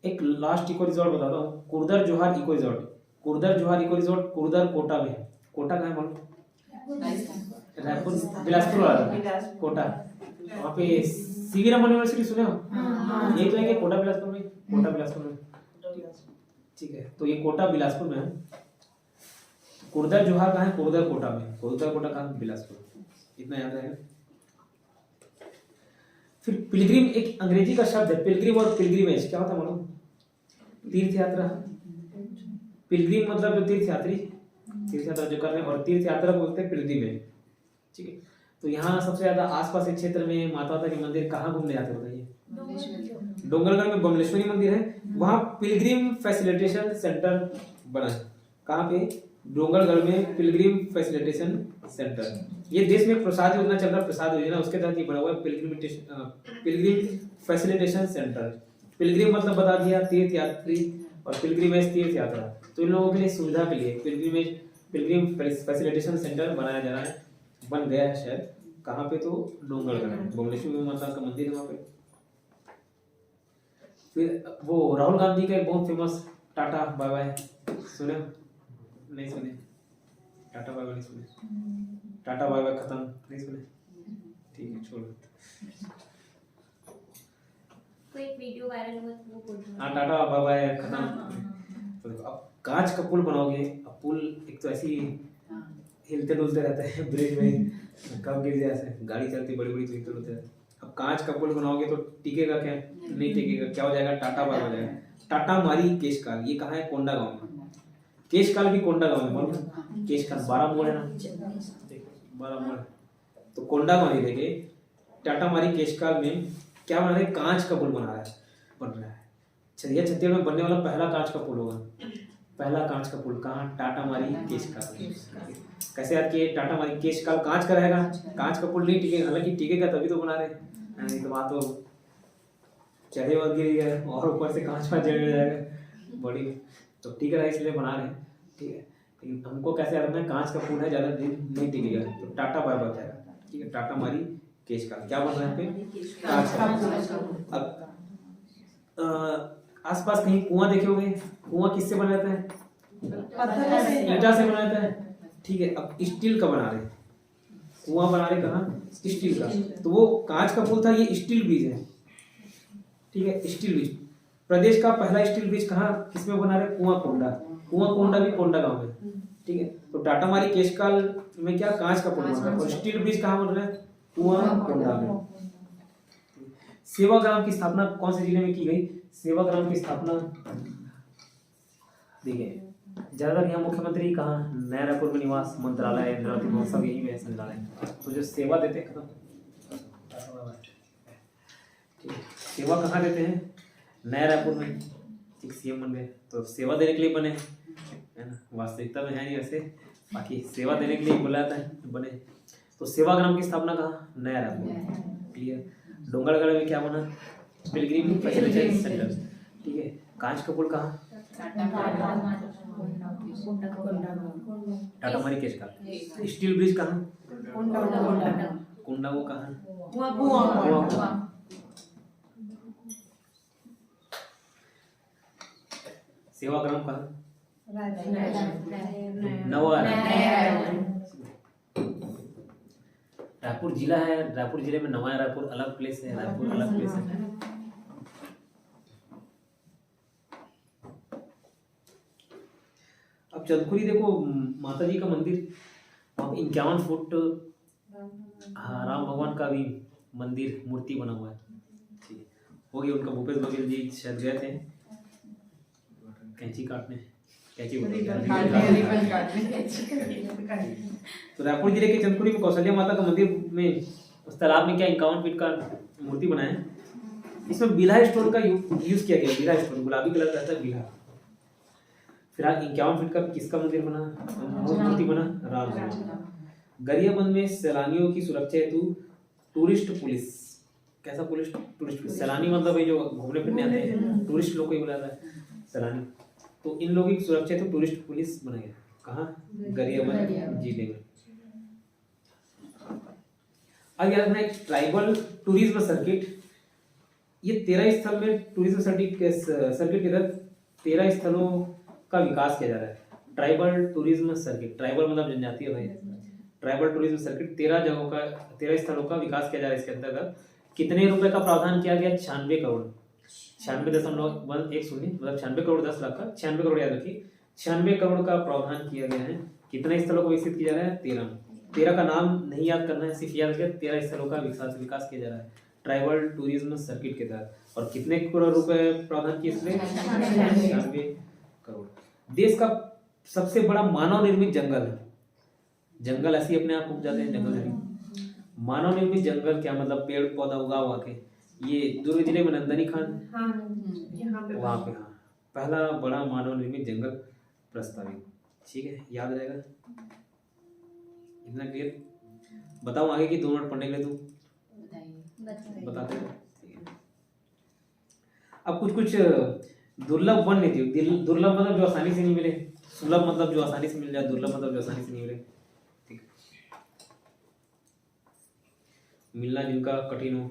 एक लास्ट इको रिजॉर्ट बताता हूँ, कुर्दर जोहार इको रिजॉर्ट। कुर्दर जोहार इको रिजॉर्ट कुर्दर कोटा में है। कोटा कहाँ है मालूम? रायपुर बिलासपुर वाला कोटा, वहाँ पे सीवी रमन यूनिवर्सिटी सुने हो? यही तो है कि कोटा बिलासपुर में, कोटा बिलासपुर में, ठीक है। तो ये कोटा बिलासपुर में है। कुर्दर जोहार कहाँ है? कुर्दर कोटा में। कुर्दर कोटा कहाँ? बिलासपुर। इतना याद रहेगा। फिर पिलग्रिम एक अंग्रेजी का शब्द है, पिलग्रिम और पिलग्रिमेज क्या होता है मालूम? तीर्थ यात्रा। पिलग्रिम मतलब जो तीर्थ यात्री, तीर्थ यात्रा जो कर रहे हैं, और तीर्थ यात्रा को बोलते हैं पिलग्रिमेज, ठीक है। तो यहाँ सबसे ज्यादा आसपास के क्षेत्र में माता के मंदिर कहाँ घूमने जाते बताइए? डोंगरगढ़ में बमलेश्वरी मंदिर है, वहाँ पिलग्रिम फैसिलिटेशन सेंटर बना है। कहाँ पे? डोंगरगढ़ में पिलग्रिम फैसिलिटेशन सेंटर। ये देश में प्रसाद योजना चल रहा है, प्रसाद योजना, उसके तहत ये बना हुआ है पिलग्रिम फैसिलिटेशन सेंटर। पिलग्रिम मतलब बता दिया तीर्थ यात्री, और पिलग्रिमेज तीर्थ यात्रा। तो इन लोगों के लिए सुविधा के लिए पिलग्रिम फैसिलिटेशन सेंटर बनाया जा रहा है, बन गया है शायद। कहाँ पे? तो डोंगरगढ़ में, बमलेश्वरी माता का मंदिर है वहाँ पे। फिर वो राहुल गांधी का एक बहुत फेमस टाटा बाय बाय सुने? नहीं सुने? टाटा बाय बाय नहीं सुने? टाटा बाय बाय खत्म नहीं सुने? ठीक है, छोड़ो। कोई वीडियो वायरल हुआ तो वो बोल रहा हाँ, टाटा बाय बाय खत्म। तो देखो, अब कांच का पुल बनाओगे, अब पुल एक तो ऐसी हिलते डुलते रहते हैं ब्रिज में, कब गिर जाए, ऐसे गाड़ी चलती बड़ी बड़ी तो हिलते डुलते रहते हैं। अब कांच का पुल बनाओगे तो टिकेगा क्या? नहीं टिकेगा। क्या हो जाएगा? टाटा बाय हो जाएगा। टाटा मारी केशकाल, ये कहाँ है? कोंडा गांव में। केशकाल भी कोंडा गांव में, मालूम? केशकाल 12 मोड़ है ना, 12 मोड़। तो कोंडा गांव ही देखे, टाटा मारी केशकाल में क्या बना रहे? कांच का पुल बन रहा है। छत्तीसगढ़ में बनने वाला पहला कांच का पुल होगा, पहला कांच का पुल। कहाँ? टाटा मारी केशकाल। कैसे याद किए? टाटा मारी केशकाल कांच का रहेगा, कांच का पुल नहीं टिकेगा, हालांकि टिकेगा तभी तो बना रहे। नहीं तो बात तो चढ़े और गिर गए, और ऊपर से कांच पर जड़ जाएगा बड़ी, तो टिक रहा है इसलिए बना रहे हैं, ठीक है। लेकिन हमको कैसे याद रखना है? कांच का पुल है, ज्यादा दिन नहीं टिकेगा, तो टाटा बाय बाय जाएगा, ठीक है। टाटा मारी केशकाल क्या बन रहा है पे? कांच का। अब आसपास कहीं कुआं देखे होंगे, कुआं किससे बना रहता है? ईंटा से बना रहता है, ठीक है। अब स्टील का बना रहे, कुआं बना रहे कहाँ? स्टील का। तो वो कांच का पुल था, ये स्टील ब्रिज है, ठीक है। स्टील ब्रिज प्रदेश का पहला स्टील ब्रिज कहाँ किसमें बना रहे? कुआं कोंडा। कुआं कोंडा भी कोंडा गांव में, ठीक है। तो टाटा मारी केशकाल में क्या? कांच का पुल बन रहा है, और स्टील ब्रिज कहाँ बन रहा है? कुआं कोंडा में। सेवाग्राम की स्थापना कौन से जिले में की गई? सेवाग्राम की स्थापना देखिए, ज्यादातर यहाँ मुख्यमंत्री कहाँ? नया रायपुर में निवास, मंत्रालय, इंद्रावती महोत्सव यही में संचालय। तो जो सेवा देते हैं खत्म, ठीक है। सेवा कहाँ देते हैं? नया रायपुर में, ठीक। सीएम बन गए तो सेवा देने के लिए बने, है ना। वास्तविकता में है नहीं वैसे, बाकी सेवा देने के लिए बोला जाता है बने। तो सेवाग्राम की स्थापना कहाँ? नया रायपुर। क्लियर। डोंगरगढ़ में क्या बना? Pilgrim facilitation centre. ठीक है। कांच का पुल कहाँ? टाटा मरीकेश का। स्टील ब्रिज कहाँ? कुंडा वो कहाँ? सेवाग्राम कहाँ? नवा रायपुर जिला है। रायपुर जिले में नवा रायपुर अलग प्लेस है, रायपुर अलग प्लेस है। अब चंदखुरी देखो, माता जी का मंदिर, 51 फुट राम भगवान का भी मंदिर मूर्ति बना हुआ है। ठीक है, हो गया। उनका भूपेश बघेल जी शायद गए थे कैंची काटने, कैंची तो रायपुर जिले के चंदखुरी में कौशल्या माता का मंदिर में उस तालाब में क्या 51 फीट का मूर्ति बनाया है। इसमें बिल्हा स्टोन का यूज किया गया। बिल्हा स्टोन गुलाबी कलर का रहता है बिल्हा। फिर 51 फीट का किसका मंदिर बना? मूर्ति बना राम का। गरियाबंद में सैलानियों की सुरक्षा हेतु टूरिस्ट पुलिस। कैसा पुलिस? Tourist police. सैलानी मतलब है जो घूमने फिरने आते हैं, टूरिस्ट लोग को ही बुलाया जाता है सैलानी। तो इन लोगों की सुरक्षा हेतु टूरिस्ट पुलिस बनाया गया। कहाँ? गरियाबंद जिले में। अब याद रखना एक ट्राइबल टूरिज्म सर्किट, ये 13 स्थल में टूरिज्म सर्किट के तहत 13 स्थलों का विकास किया जा रहा है। ट्राइबल टूरिज्म सर्किट, ट्राइबल मतलब जनजातीय भाई। ट्राइबल टूरिज्म सर्किट 13 जगहों का 13 स्थलों का विकास किया जा रहा है। इसके अंतर्गत कितने रुपए का प्रावधान किया गया? 96 करोड़ 96.110 मतलब 96 करोड़ 10 लाख का 96 करोड़ याद रखिए। 96 करोड़ का प्रावधान किया गया है। कितने स्थलों को विकसित किया जा रहा है? 13 का नाम नहीं याद करना है, सिर्फ याद रखिए 13 स्थलों का विकास किया जा रहा है ट्राइबल टूरिज्म सर्किट के तहत। और कितने करोड़ रुपए प्रावधान किए इसमें? 96 करोड़। देश का सबसे बड़ा मानव निर्मित जंगल है। जंगल ऐसे अपने आप उग जाते हैं, जंगल नहीं। मानव निर्मित जंगल क्या मतलब? पेड़ पौधा उगा हुआ के। ये दुर्ग जिले में नंदनी खान यहाँ पे वहाँ पे, हाँ, पहला बड़ा मानव निर्मित जंगल प्रस्तावित। ठीक है, याद रहेगा इतना क्लियर। बताओ आगे की 2 मिनट पढ़ने के लिए तू बताते हैं। ठीक है। अब कुछ दुर्लभ वन्य जीव। दुर्लभ मतलब जो आसानी से नहीं मिले, सुलभ मतलब जो आसानी से मिल जाए, दुर्लभ मतलब जो आसानी से नहीं मिले। ठीक, मिलना जिनका कठिन हो।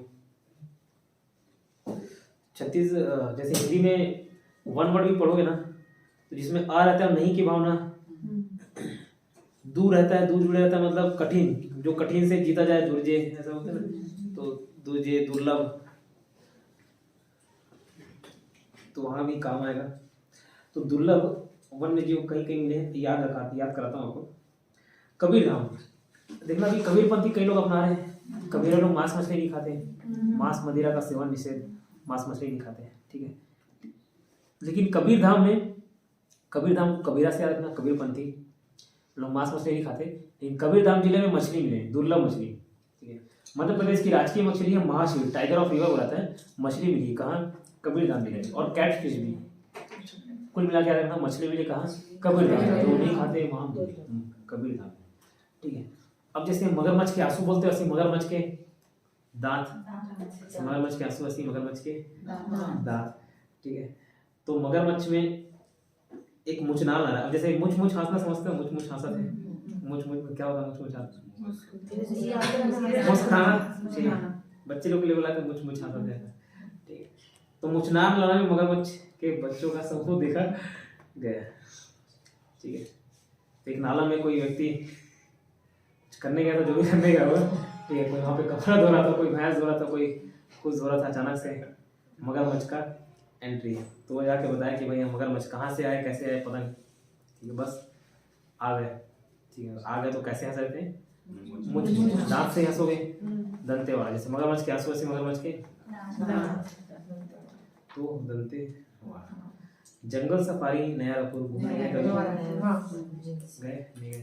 जैसे हिंदी में वन वर्ड भी पढ़ोगे ना, तो जिसमें आ रहता है नहीं की भावना, दूर रहता है, दूर जुड़े रहता है मतलब कठिन, जो कठिन से जीता जाए, दुर्जे ऐसा होता है ना। तो दुर्जे, दुर्लभ, तो वहां भी काम आएगा। तो दुर्लभ वन्य जीव कहीं कहीं मिले, याद कराता हूँ आपको। कबीरधाम देखना भी, कबीरपंथी कई लोग अपना रहे हैं। कबीर लोग मांस मछली नहीं खाते, मांस मदिरा का सेवन निषेध, मांस मछली नहीं खाते हैं। ठीक है, लेकिन कबीरधाम को कबीरा से याद रखना। कबीरपंथी लोग मांस मछली नहीं खाते, लेकिन कबीरधाम जिले में मछली मिले, दुर्लभ मछली। ठीक है, मध्य प्रदेश की राजकीय मछली है महाशिव, टाइगर ऑफ रिवर बुलाता है। मछली मिली कहाँ? कबीरधाम जिले में। और कैट फिश भी, कुल मिला के याद रखना, मछली मिली कहाँ? कबीरधाम। जो नहीं खाते वहाँ कबीरधाम। ठीक है, अब जैसे मगरमच्छ के आंसू बोलते हैं, वैसे मगरमच्छ के दांत, मगरमच्छ के आंसू वैसे मगरमच्छ के दांत। ठीक है, तो मगरमच्छ में एक मुचनाल आ रहा है। अब जैसे मुच मुच हंसना समझते हो, मुच मुच हंसते हैं, मुच मुच क्या होता है? मुच मुच हंसना, मुस्कुराना, बच्चे लोग के लिए बुलाते हैं मुच मुच हंसते हैं। ठीक है, तो मुचनाल लड़ा में मगरमच्छ के बच्चों का सबको देखा गया। ठीक है, एक नाला में कोई व्यक्ति करने गया था, जो भी करने गया हुआ। ठीक है, कोई वहाँ पे कपड़ा धो रहा था, कोई भैंस धो रहा था, कोई कुछ धो रहा था। अचानक से मगरमच्छ का एंट्री है, तो वो जाके बताया कि भाई मगरमच्छ कहाँ से आए, कैसे आए, पता नहीं। ठीक है, बस आ गए। ठीक है, आ गए तो कैसे हंस रहे थे? मुझ दांत से हंसोगे, दंते वाला। जैसे मगरमच्छ के आंसू, ऐसे मगरमच्छ के तो दंते वाला। जंगल सफारी नया रायपुर घूमने गए? नहीं गए?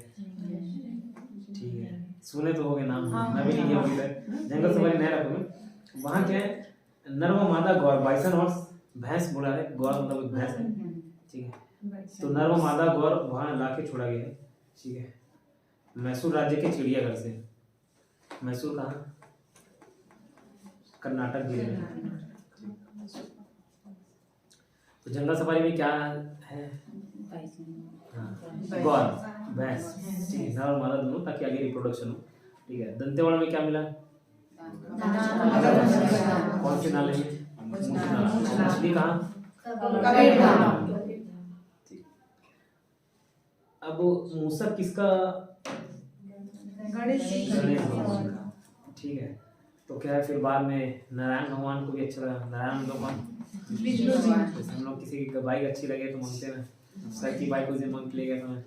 ठीक है, सुने तो होगे नाम, मैं भी नहीं गया अभी तक। जंगल सफारी नया रायपुर में वहाँ क्या है? नर व मादा गौर, बाइसन और भैंस बोला है। गौर मतलब एक भैंस है। ठीक है, तो नर व मादा गौर वहाँ ला के छोड़ा गया है। ठीक है, मैसूर राज्य के चिड़ियाघर से। मैसूर कहाँ? कर्नाटक जिले में। तो जंगल सफारी में क्या है? हाँ, गौर, भैंस, ठीक है, नर और मादा दोनों, ताकि आगे रिप्रोडक्शन हो। ठीक है। दंतेवाड़ा में क्या मिला? कौन से नाले में? मछली कहाँ? अब मूसक किसका? गणेश भगवान का। ठीक है। तो क्या है, फिर बाद में नारायण भगवान को भी अच्छा लगा। नारायण भगवान जैसे हम लोग किसी की बाइक अच्छी लगे तो मांगते हैं, सर की बाइक उसे मांग के ले गया था मैं,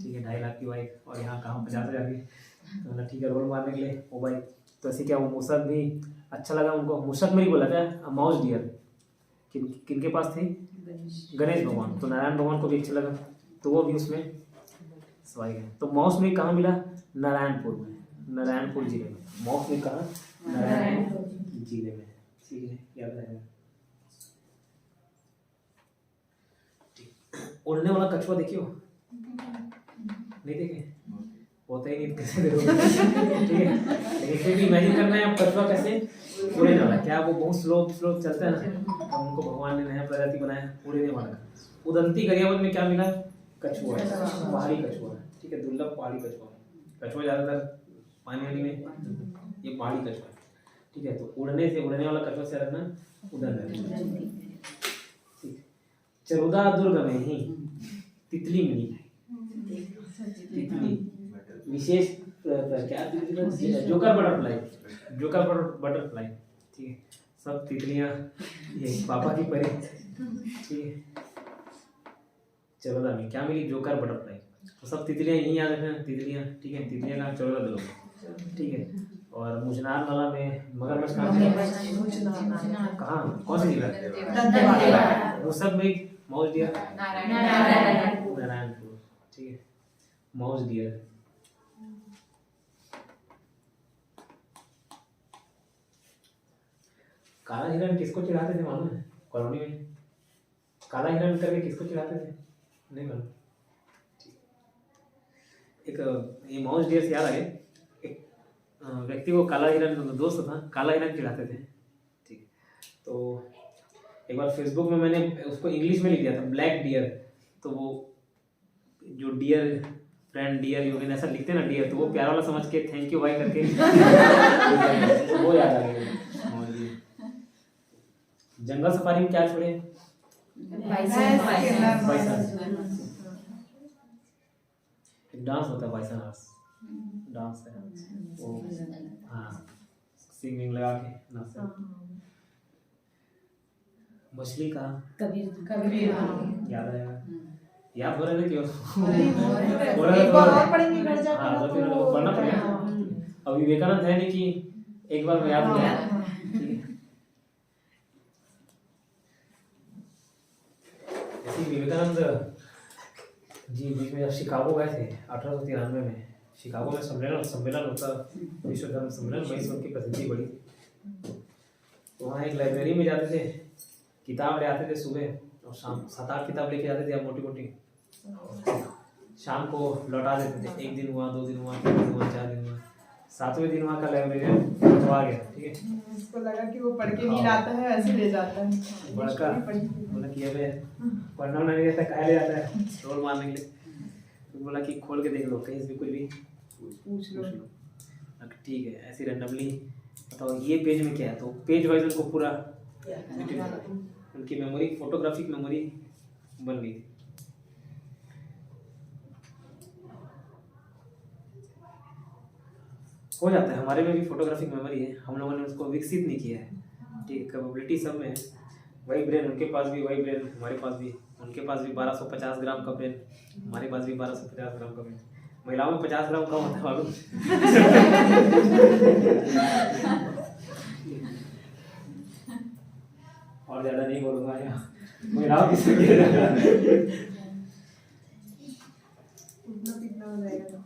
ठीक है, 2.5 लाख की बाइक, और यहाँ कहाँ 50,000 की, तो मतलब ठीक है, रोड मारने के लिए वो बाइक। तो ऐसे क्या वो मूसक भी अच्छा लगा उनको। मूसक में ही बोला था माउस डियर, किनके पास थी? गणेश भगवान। तो नारायण भगवान को भी अच्छा लगा, तो वो भी उसमें सवाई गए। तो माउस में कहाँ मिला? नारायणपुर में, नारायणपुर जिले में। माउस में कहाँ? नारायणपुर जिले में। ठीक है, याद रहेगा। उड़ने वाला कछुआ देखियो? नहीं देखे? होता ही नहीं, कैसे देखोगे? ठीक है, लेकिन फिर भी इमेजिन करना है आप कछुआ कैसे उड़ने वाला। क्या वो बहुत स्लो चलता है ना, तो उनको भगवान ने नया प्रजाति बनाया उड़ने वाला। उदंती गरियावत में क्या मिला? कछुआ, पहाड़ी कछुआ। ठीक है, दुर्लभ पहाड़ी कछुआ। कछुआ ज्यादातर पानी वाली में, ये पहाड़ी कछुआ। ठीक है, तो उड़ने वाला कछुआ से रहना उदंती। चरोदा दुर्ग में ही तितली मिली। तितली विशेष क्या? Joker butterfly. ठीक है, सब तितलियां ये पापा की परी। ठीक है, चरोदा में क्या मिली? Joker butterfly. तो सब तितलियां यही याद रखना, तितलियां। ठीक है, तितलियां का चरोदा दुर्ग। ठीक है, और मुजनार नाला में मगरमच्छ कहाँ? कौन सी जगह? वो सब में माउस डियर, नारायणपुर। ठीक है, माउस डियर। काला हिरण किसको चिढ़ाते थे मालूम है? कॉलोनी में काला हिरण करके किसको चिढ़ाते थे? नहीं मालूम। एक ये माउस डियर से याद आ गया, एक व्यक्ति को काला हिरण, दोस्त था, काला हिरण चिढ़ाते थे। ठीक, तो एक बार फेसबुक में मैंने उसको इंग्लिश में लिख दिया था, ब्लैक डियर। तो वो जो डियर फ्रेंड, डियर योगेन, ऐसा लिखते हैं ना डियर, तो वो प्यारा वाला समझ के थैंक यू भाई करके वो याद आ गया। जंगल सफारी में क्या छोड़े? एक डांस होता है बाइसन डांस है वो, हाँ, सिंगिंग लगा के नाचते। मछली का कबीर याद आया? याद हो रहा है कि एक बार और पढ़ेंगे घर जाकर। हाँ, 2-3 लोग पढ़ना पड़ेगा। अब विवेकानंद है नहीं कि एक बार में याद हो गया। ऐसे विवेकानंद जी बीच में शिकागो गए थे 1893 में। शिकागो में सम्मेलन होता, विश्व धर्म सम्मेलन, वहीं से उनकी प्रसिद्धि बढ़ी। तो वहाँ एक लाइब्रेरी में जाते थे, किताब ले आते थे सुबह और शाम, 7-8 किताब लेके जाते थे, मोटी मोटी। शाम को लौटा देते थे। 1 दिन हुआ, 2 दिन हुआ, 3 दिन हुआ, 4 दिन हुआ, 7वें दिन वहाँ का लाइब्रेरियन तो आ गया। ठीक है, उसको लगा कि वो पढ़ के नींद आता है, ऐसे ले जाता है। बड़का बोला कि अबे पढ़ना नहीं रहता, कहा ले जाता है रोल मारने के लिए। तो बोला कि खोल के देख लो, कहीं से कुछ भी पूछ लो। ठीक है, ऐसे रैंडमली बताओ ये पेज में क्या है। तो पेज वाइज उनको पूरा उनकी मेमोरी, फोटोग्राफिक मेमोरी बन गई। हो जाता है, हमारे में भी फोटोग्राफिक मेमोरी है, हम लोगों ने उसको विकसित नहीं किया है। ठीक, कैपेबिलिटी सब में है। वही ब्रेन उनके पास भी, वही ब्रेन हमारे पास भी। उनके पास भी 1250 ग्राम का ब्रेन, हमारे पास भी 1250 ग्राम का ब्रेन। महिलाओं में 50 ग्राम कम होता है मालूम। और ज्यादा नहीं बोलूंगा यहाँ, महिलाओं की संख्या उठना पीटना हो जाएगा।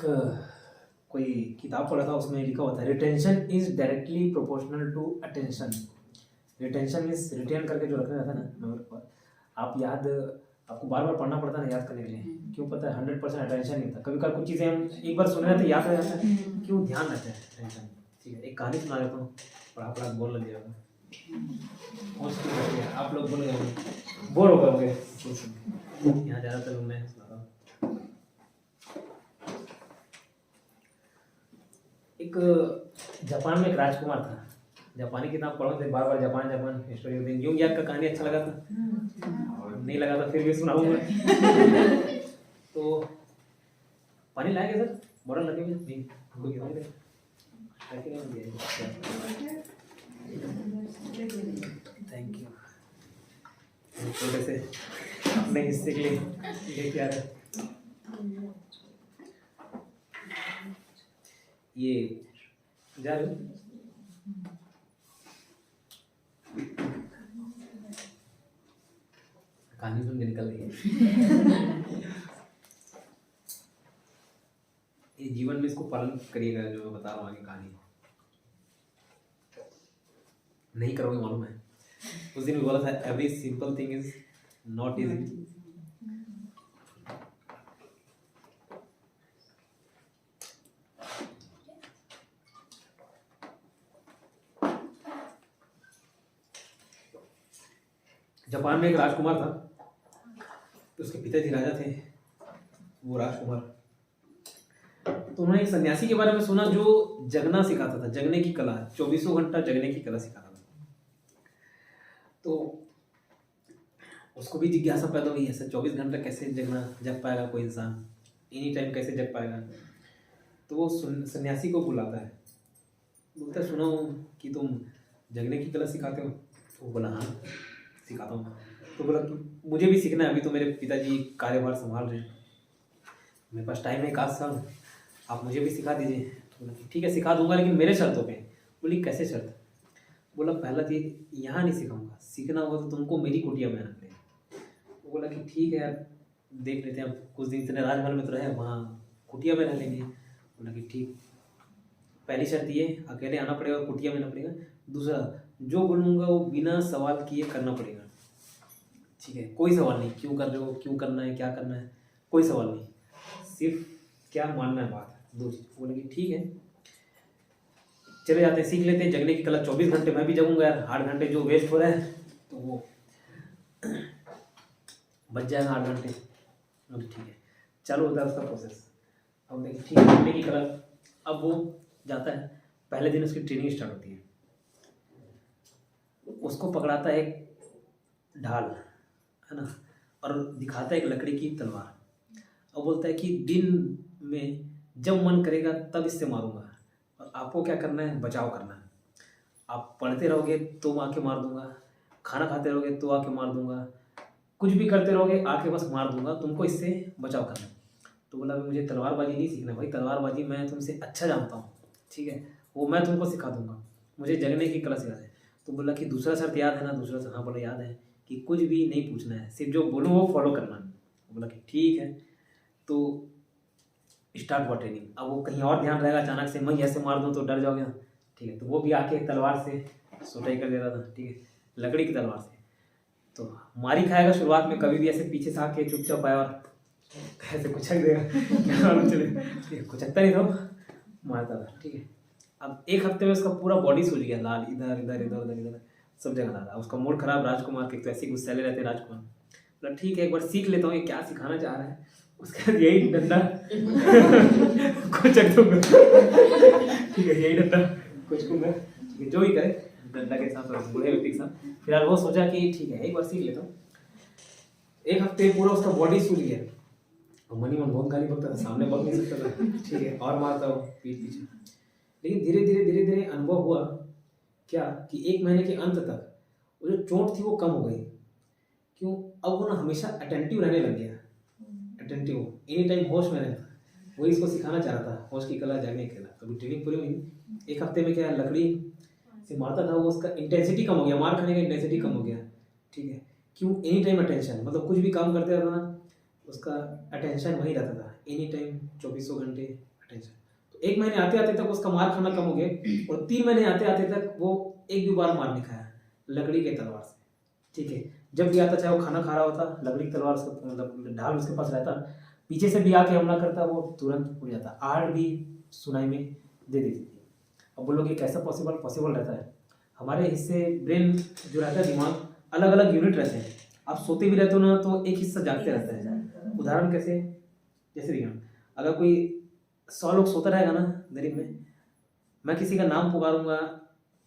कोई किताब पढ़ा था, उसमें लिखा हुआ था retention is directly proportional to attention. Retention means retain करके जो रखना रहता है ना मेमोरी पर, आप याद आपको बार बार पढ़ना पड़ता है ना याद करने के लिए। क्यों पता है 100% अटेंशन नहीं होता, कभी कभी कुछ चीज़ें हम एक बार सुन रहे थे याद रह जाता है, क्यों ध्यान रहता है अटेंशन। ठीक है, एक कहानी सुना देता हूँ, पढ़ा पढ़ा बोल लग जाएगा, आप लोग बोल गए बोर हो गए यहाँ ज़्यादातर लोग मैं सुना रहा हूँ। एक जापान में एक राजकुमार था, जापानी किताब पढ़ो थे बार बार, जापान जापान हिस्टोरी ऑफ यूंग याद का कहानी अच्छा लगा था, नहीं लगा था फिर भी सुनाऊंगा। तो पानी लाएंगे सर, बॉटल रखेंगे नहीं हमको गिराएंगे थैंक यू। छोटे से अपने हिस्से के लिए लेके आ रहे ये जा रहे हो? कहानी सुन के निकल रही है। ये जीवन में इसको पालन करिएगा जो मैं बता रहा हूँ आगे कहानी, नहीं करोगे मालूम है। उस दिन भी बोला था every simple thing is not easy. Japan में एक राजकुमार था, तो उसके पिताजी राजा थे, वो राजकुमार। तो उन्होंने एक सन्यासी के बारे में सुना जो जगना सिखाता था, जगने की कला, 24 घंटा जगने की कला सिखाता था। तो उसको भी जिज्ञासा पैदा हुई, ऐसा 24 घंटा कैसे जगना जग पाएगा कोई इंसान, एनी टाइम कैसे जग पाएगा। तो वो सन्यासी को बुलाता है, बोलता है सुना हूँ कि तुम जगने की कला सिखाते हो। तो वो बोला हाँ सिखाता हूँ। तो बोला कि मुझे भी सीखना है, अभी तो मेरे पिताजी कार्यभार संभाल रहे हैं, मेरे पास टाइम है 1 आध साल, आप मुझे भी सिखा दीजिए। तो बोला कि ठीक है सिखा दूंगा, लेकिन मेरे शर्तों पे। बोली कैसे शर्त? बोला पहला चीज़ यहाँ नहीं सिखाऊंगा, सीखना होगा तो तुमको मेरी कुटिया में रख ले। वो बोला कि ठीक है यार देख लेते हैं, अब कुछ दिन इतने राजमहल में तो रहे, वहाँ कुटिया में रह लेंगे। बोला कि ठीक, पहली शर्त ये अकेले आना पड़ेगा, कुटिया में रहना पड़ेगा। दूसरा जो बोलूँगा वो बिना सवाल किए करना पड़ेगा, ठीक है, कोई सवाल नहीं क्यों कर रहे हो, क्यों करना है, क्या करना है, कोई सवाल नहीं, सिर्फ क्या मानना है बात। दो चीज। बोले कि ठीक है चले जाते हैं, सीख लेते हैं जगने की कला। 24 घंटे मैं भी जगूंगा यार, 8 घंटे जो वेस्ट हो रहा है तो वो बच जाएगा 8 घंटे। बोले ठीक है, चालू होता है उसका प्रोसेस। अब देखिए ठीक है जगने की कला, अब वो जाता है, पहले दिन उसकी ट्रेनिंग स्टार्ट होती है। उसको पकड़ाता है एक ढाल, है ना, और दिखाता है एक लकड़ी की तलवार, और बोलता है कि दिन में जब मन करेगा तब इससे मारूंगा, और आपको क्या करना है, बचाव करना है। आप पढ़ते रहोगे तो आके मार दूंगा, खाना खाते रहोगे तो आके मार दूंगा, कुछ भी करते रहोगे आके बस मार दूंगा, तुमको इससे बचाव करना है। तो बोला मुझे तलवारबाजी नहीं सीखना भाई, तलवारबाजी मैं तुमसे अच्छा जानता हूँ, ठीक है, वो मैं तुमको सिखा दूंगा, मुझे जगने की कला सिखा दे। तो बोला कि दूसरा शर्त याद है ना? दूसरा शर्त हाँ बोला याद है, कि कुछ भी नहीं पूछना है, सिर्फ जो बोलूँ वो फॉलो करना है। बोला कि ठीक है। तो स्टार्ट हुआ ट्रेनिंग। अब वो कहीं और ध्यान रहेगा, अचानक से मैं ऐसे मार दूँ तो डर जाओगे ना, ठीक है। तो वो भी आके तलवार से सुटाई कर देता था, ठीक है, लकड़ी की तलवार से। तो मारी खाएगा शुरुआत में, कभी भी ऐसे पीछे से आके चुपचाप आया और ऐसे कुचक देगा, क्या मालूम चले, कुचकता नहीं था, मारता था, ठीक है। अब 1 हफ्ते में उसका पूरा बॉडी सूझ गया, लाल इधर इधर इधर उधर इधर सब जगह लाल। उसका मूड खराब राजकुमार के, तो ऐसे गुस्सैले रहते राजकुमार। बोला ठीक है एक बार सीख लेता हूँ ये क्या सिखाना चाह रहा है। उसके बाद यही डंडा कुचक दूंगा, ठीक है, यही डंडा कुचकूंगा, ठीक है, जो भी करे डंडा के साथ और बूढ़े व्यक्ति के साथ। फिलहाल वो सोचा कि ठीक है एक बार सीख लेता हूँ। 1 हफ्ते पूरा उसका बॉडी सूझ गया, और मनी मन बहुत गाली बकता था, सामने बक नहीं सकता था, ठीक है, और मारता हो पीठ पीछे। लेकिन धीरे धीरे अनुभव हुआ क्या कि 1 महीने के अंत तक वो जो चोट थी वो कम हो गई। क्यों? अब वो ना हमेशा अटेंटिव रहने लग गया, अटेंटिव, एनी टाइम होश में रहता। वही इसको सिखाना चाह रहा था, होश की कला, जगने की कला। तो ट्रेनिंग पूरी हुई, 1 हफ्ते में क्या है, लकड़ी से मारता था वो, उसका इंटेंसिटी कम हो गया, मार खाने का इंटेंसिटी कम हो गया, ठीक है। क्यों? एनी टाइम अटेंशन, मतलब कुछ भी काम करते रहता ना, उसका अटेंशन वही रहता था, एनी टाइम 24 घंटे अटेंशन। तो 1 महीने आते आते तक उसका मार खाना कम हो गया, और 3 महीने आते आते तक वो एक भी बार मार नहीं खाया लकड़ी के तलवार से, ठीक है। जब भी आता, चाहे वो खाना खा रहा होता, लकड़ी की तलवार से, मतलब ढाल उसके पास रहता, पीछे से भी आके हमला करता, वो तुरंत उड़ जाता, आहट भी सुनाई में दे देती थी। अब बोलोगे कैसा पॉसिबल रहता है? हमारे हिस्से ब्रेन जो रहता है, दिमाग, अलग अलग यूनिट रहते हैं। आप सोते भी रहते हो ना, तो एक हिस्सा जागते रहता है। उदाहरण कैसे? जैसे देखिए, अगर कोई 100 लोग सोता रहेगा ना गरीब में, मैं किसी का नाम पुकारूंगा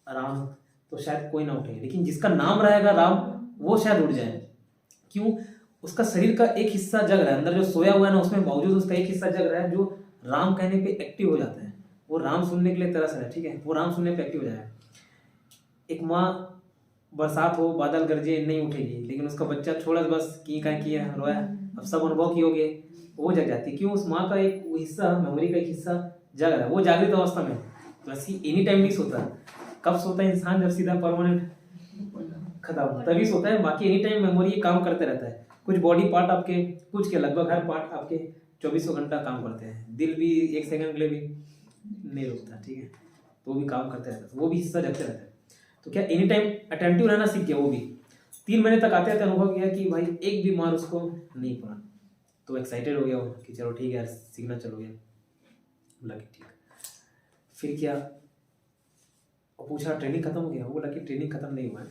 राम, तो शायद कोई ना उठे, लेकिन जिसका नाम रहेगा राम, वो शायद उठ जाए। क्यों? उसका शरीर का एक हिस्सा जग रहा है, अंदर जो सोया हुआ है ना, उसमें बावजूद उसका एक हिस्सा जग रहा है, जो राम कहने पे एक्टिव हो जाता है। वो राम सुनने के लिए तरस रहा है, ठीक है, वो राम सुनने पे एक्टिव हो जाएगा। एक माँ, बरसात हो, बादल गरजे, नहीं उठेगी, लेकिन उसका बच्चा छोड़ा बस की का किया, रोया, अब सब अनुभव की होगे, वो जग जाती है। क्यों? उस माँ का एक हिस्सा, मेमोरी का एक हिस्सा जग रहा है, वो जागृत अवस्था में। तो ऐसी एनी टाइम नहीं सोता। कब सोता है इंसान? जब सीधा परमानेंट खत्म, तभी सोता है। बाकी एनी टाइम मेमोरी ये काम करते रहता है। कुछ बॉडी पार्ट आपके, कुछ के लगभग हर पार्ट आपके 24 घंटा काम करते हैं। दिल भी 1 सेकंड के लिए भी नहीं रुकता, ठीक है, तो वो भी काम करते रहता है, वो भी हिस्सा जगते रहता है। तो क्या एनी टाइम अटेंटिव रहना सीख गया वो भी। 3 महीने तक आते आते अनुभव किया कि भाई एक भी मार उसको नहीं पड़ा, तो एक्साइटेड हो गया वो कि चलो ठीक है यार, सीखना चलो गया। बोला कि ठीक। फिर क्या, और पूछा ट्रेनिंग खत्म हो गया? बोला कि ट्रेनिंग खत्म नहीं हुआ है,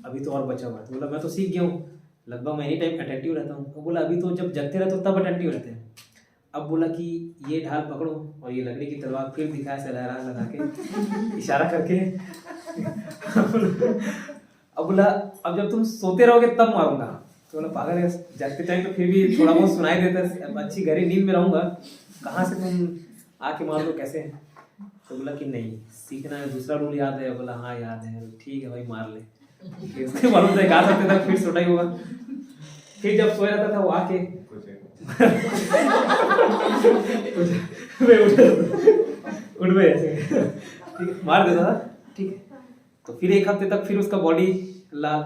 अभी तो और बचा हुआ है। तो बोला मैं तो सीख गया हूँ, लगभग मैं एनी टाइम अटेंटिव रहता हूँ। तो बोला अभी तो जब जगते रहते हो तब अटेंटिव रहते हैं। अब बोला कि ये ढाल पकड़ो, और ये लकड़ी की तलवार फिर दिखाया से लहरा लगा के इशारा करके। अब बोला अब जब तुम सोते रहोगे तब मारूंगा। तो बोला पागल है, जगते टाइम तो फिर भी थोड़ा बहुत सुनाई देता है, अच्छी गहरी नींद में रहूंगा, कहाँ से तुम आके मार लो, कैसे? तो बोला कि नहीं, सीखना है। दूसरा रूल याद है? बोला हाँ याद है। ठीक है भाई, मार ले। फिर उसके मालूम था 1 हफ्ते तक फिर सोटा ही होगा। फिर जब सोया रहता था वो आके उठ गए ऐसे, ठीक है, मार देता था, ठीक है। तो फिर 1 हफ्ते तक फिर उसका बॉडी लाल,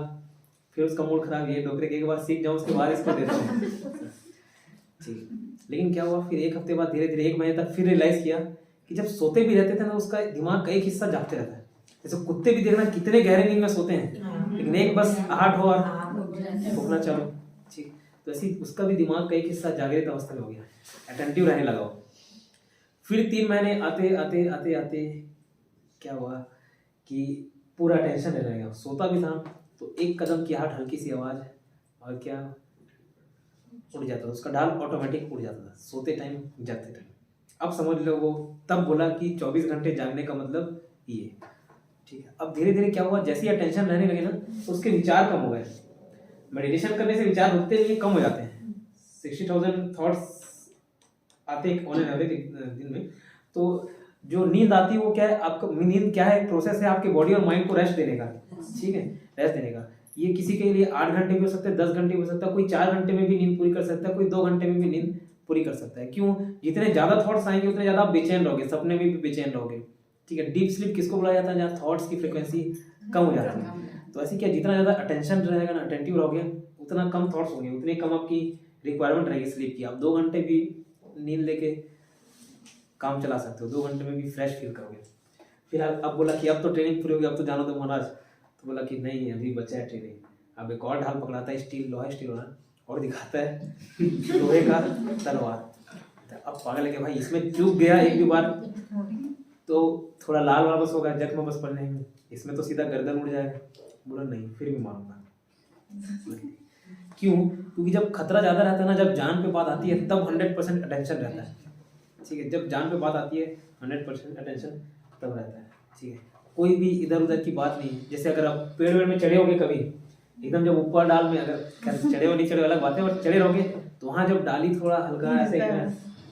फिर उसका मूड खराब, ये डोकरे के एक बार सीख जाऊं उसके बाद इसको देता हूँ, ठीक है। लेकिन क्या हुआ, फिर 1 हफ्ते बाद धीरे धीरे 1 महीने तक फिर रियलाइज किया कि जब सोते भी रहते थे ना, उसका दिमाग का एक हिस्सा जागते रहता है। जैसे कुत्ते भी देखना कितने गहरे नींद में सोते हैं, लेकिन एक बस आहट हो और फूकना चालू, ठीक। तो ऐसे उसका भी दिमाग का एक हिस्सा जागृत अवस्था में हो गया, अटेंटिव रहने लगा वो। फिर 3 महीने आते आते आते आते क्या हुआ कि पूरा टेंशन रहने लगा। सोता भी था तो एक कदम की आहट, हल्की सी आवाज, और क्या उड़ जाता था, उसका ढाल ऑटोमेटिक उड़ जाता था, सोते टाइम जागते टाइम। अब समझ लो वो तब बोला कि 24 घंटे जागने का मतलब ये, ठीक है। अब धीरे धीरे क्या हुआ, जैसे ही टेंशन रहने लगे ना, तो उसके विचार कम हो गए। मेडिटेशन करने से विचार रुकते नहीं, कम हो जाते हैं। 60,000 थॉट्स आते हैं ऑन एन एवरेज दिन में। तो जो नींद आती है वो क्या है, आपका नींद क्या है, प्रोसेस है आपके बॉडी और माइंड को रेस्ट देने का, ठीक है, रेस्ट देने का। ये किसी के लिए 8 घंटे भी हो सकता है, 10 घंटे भी हो सकता है, कोई 4 घंटे में भी नींद पूरी कर सकता है, कोई 2 घंटे में भी नींद पूरी कर सकता है। क्यों? जितने ज्यादा थॉट्स आएंगे उतने ज्यादा आप बेचैन रहोगे, सपने में भी बेचैन रहोगे, ठीक है। डीप स्लीप किसको बोला जाता है? जहाँ थॉट्स की फ्रीक्वेंसी कम हो जाती है। तो ऐसे क्या, जितना ज्यादा अटेंशन रहेगा ना, अटेंटिव रहोगे, उतना कम थॉट्स होंगे, उतनी कम आपकी रिक्वायरमेंट रहेगी स्लीप की। आप 2 घंटे भी नींद लेके काम चला सकते हो, 2 घंटे में भी फ्रेश फील करोगे। फिर अब बोला कि अब तो ट्रेनिंग पूरी होगी, अब तो जानो दो महाराज। तो बोला कि नहीं, अभी बचा है ट्रेनिंग। अब एक और ढाल पकड़ाता है, स्टील, लोहा स्टील होना, और दिखाता है लोहे का तलवार। अब पागल है कि भाई इसमें चूक गया एक भी बार तो थोड़ा लाल वाला बस होगा, जख्म बस पड़ जाएंगे, इसमें तो सीधा गर्दन उड़ जाएगा। बोला नहीं, फिर भी मारूंगा। क्यों? क्योंकि जब खतरा ज्यादा रहता है ना, जब जान पे बात आती है, तब 100% अटेंशन रहता है, ठीक है। जब जान पे बात आती है 100% अटेंशन तब रहता है, ठीक है। कोई भी इधर उधर की बात नहीं। जैसे अगर आप पेड़ वेड़ में चढ़े होगे कभी, एकदम जब ऊपर डाल में, अगर चढ़े हो नहीं चढ़े अलग बात है, और चढ़े रहोगे तो वहाँ जब डाली थोड़ा हल्का ऐसे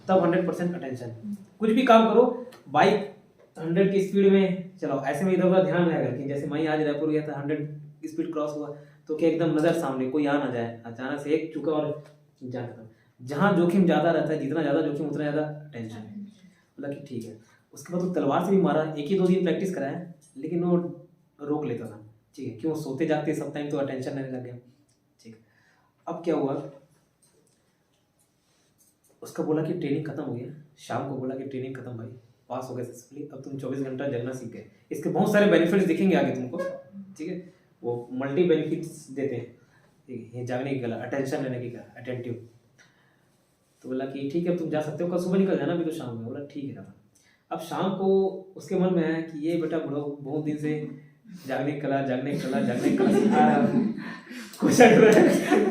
तब 100% अटेंशन। कुछ भी काम करो, बाइक 100 की स्पीड में चलाओ, ऐसे में इधर उधर ध्यान रहेगा कि जैसे मैं आज रायपुर गया था, 100 स्पीड क्रॉस हुआ तो क्या एकदम नजर सामने कोई आ ना जाए, अचानक से एक चुका और जान खत्म। जहाँ जोखिम ज्यादा रहता है, जितना ज्यादा जोखिम उतना ज्यादा टेंशन है। बोला कि ठीक है। उसके बाद तो तलवार से भी मारा, 1 ही 2 दिन प्रैक्टिस कराया, लेकिन वो रोक लेता था, ठीक है। क्यों? सोते जागते सब टाइम तो अटेंशन रहने लग गया, ठीक। अब क्या हुआ, उसका बोला कि ट्रेनिंग खत्म हो गया, शाम को बोला कि ट्रेनिंग खत्म भाई, पास हो गए सक्सेसफुली, अब तुम 24 घंटा जगना सीख गए। इसके बहुत सारे बेनिफिट्स दिखेंगे आगे तुमको, ठीक है, वो मल्टी बेनिफिट्स देते हैं, ठीक है। ये जागने की कला, अटेंशन लेने की कला, अटेंटिव। तो बोला कि ठीक है तुम जा सकते हो, कल सुबह निकल जाना, अभी तो शाम में। बोला ठीक है ना। अब शाम को उसके मन में आया कि ये बेटा बड़ा बहुत दिन से जागने की कला सिखा रहा है, कुछ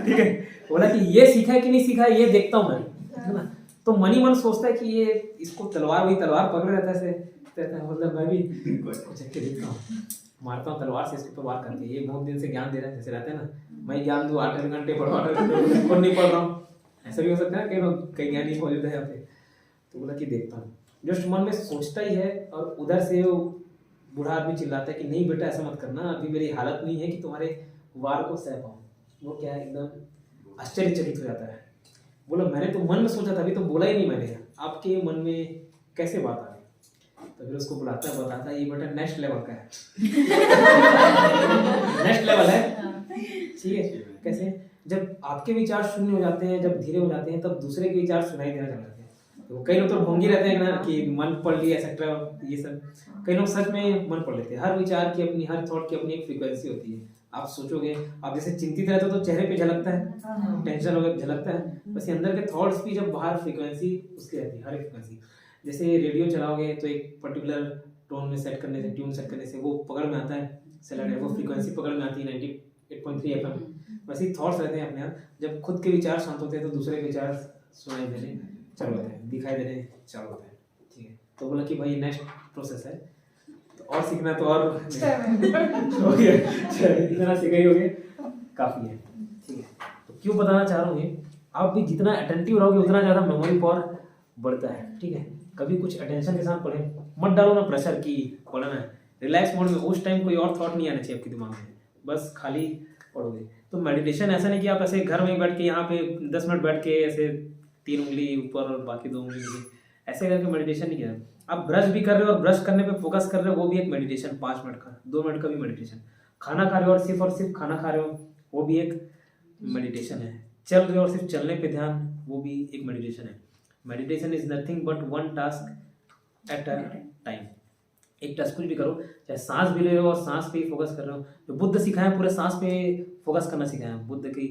ठीक है। बोला कि ये सीखा है कि नहीं सीखा है ये देखता हूँ मैं, है ना। तो मन ही मन सोचता है कि ये इसको तलवार पकड़ रहता है, मतलब मैं भी कुछ एक देखता हूँ, मारता हूँ तलवार से इसके ऊपर वार करके। ये बहुत दिन से ज्ञान दे रहा है, जैसे रहते हैं ना, मैं ज्ञान दूँ 8 घंटे पढ़ो, 8 घंटे नहीं पढ़ रहा हूँ, ऐसा भी हो सकता है कि कई ज्ञानी मौजूद है यहाँ पे। तो बोला कि देखता हूँ, जस्ट मन में सोचता ही है, और उधर से वो बूढ़ा आदमी चिल्लाता है कि नहीं बेटा ऐसा मत करना, अभी मेरी हालत नहीं है कि तुम्हारे वार को सह पाऊँ। वो क्या है, एकदम आश्चर्यचकित हो जाता है। बोला मैंने तो मन में सोचा था, अभी तो बोला ही नहीं मैंने, आपके मन में कैसे बात आ गई। तो फिर उसको बुलाता है, बताता है ये बेटा नेक्स्ट लेवल का है नेक्स्ट लेवल है, ठीक है। कैसे, जब आपके विचार शून्य हो जाते हैं, जब धीरे हो जाते हैं, तब दूसरे के विचार सुनाई देना चल जाते हैं। तो कई लोग तो ढोंगी रहते हैं ना कि मन पढ़ लिया एक्सेट्रा, ये सब। कई लोग सच में मन पढ़ लेते हैं। हर विचार की अपनी, हर थॉट की अपनी एक फ्रीक्वेंसी होती है। आप सोचोगे, आप जैसे चिंतित रहते हो तो चेहरे पे झलकता है, टेंशन हो झलकता है, बस अंदर के थॉट्स की जब बाहर फ्रीक्वेंसी उसकी रहती है, हर एक फ्रीक्वेंसी। जैसे रेडियो चलाओगे तो एक पर्टिकुलर टोन में सेट करने से, ट्यून सेट करने से वो पकड़ में आता है, सेलेक्ट वो फ्रीक्वेंसी पकड़ में आती है 98.3 FM। वैसे ही थॉट्स रहते हैं अपने आप। जब खुद के विचार शांत होते हैं तो दूसरे के विचार सुनाई देने चालू होते हैं, दिखाई देने चालू होते हैं, ठीक है। तो बोला कि भाई नेक्स्ट प्रोसेस है, तो और सीखना तो और हो गया, इतना सीखा ही हो गया, काफ़ी है, ठीक है। तो क्यों बताना चाह रहा हूँ ये, आप भी जितना अटेंटिव रहोगे उतना ज़्यादा मेमोरी पावर बढ़ता है, ठीक है। कभी कुछ अटेंशन के साथ पढ़ें, मत डालो ना प्रेशर की पढ़ना है, रिलैक्स मोड में। उस टाइम कोई और थॉट नहीं आना चाहिए आपके दिमाग में, बस खाली पढ़ोगे। तो मेडिटेशन ऐसा नहीं कि आप ऐसे घर में बैठ के यहाँ पे 10 मिनट बैठ के ऐसे 3 उंगली ऊपर और बाकी 2 उंगली नीचे ऐसे करके मेडिटेशन नहीं किया। आप ब्रश भी कर रहे हो और ब्रश करने पे फोकस कर रहे हो, वो भी एक मेडिटेशन, 5 मिनट का, 2 मिनट का भी मेडिटेशन। खाना खा रहे हो और सिर्फ खाना खा रहे हो, वो भी एक मेडिटेशन है। चल रहे हो और सिर्फ चलने पे ध्यान, वो भी एक मेडिटेशन है। Meditation is nothing but one task at a time. एक टास्क कुछ भी करो, चाहे सांस भी ले रहे हो और सांस पे ही फोकस कर रहे हो। जो बुद्ध सिखाए पूरे सांस पे फोकस करना सिखाया है, बुद्ध की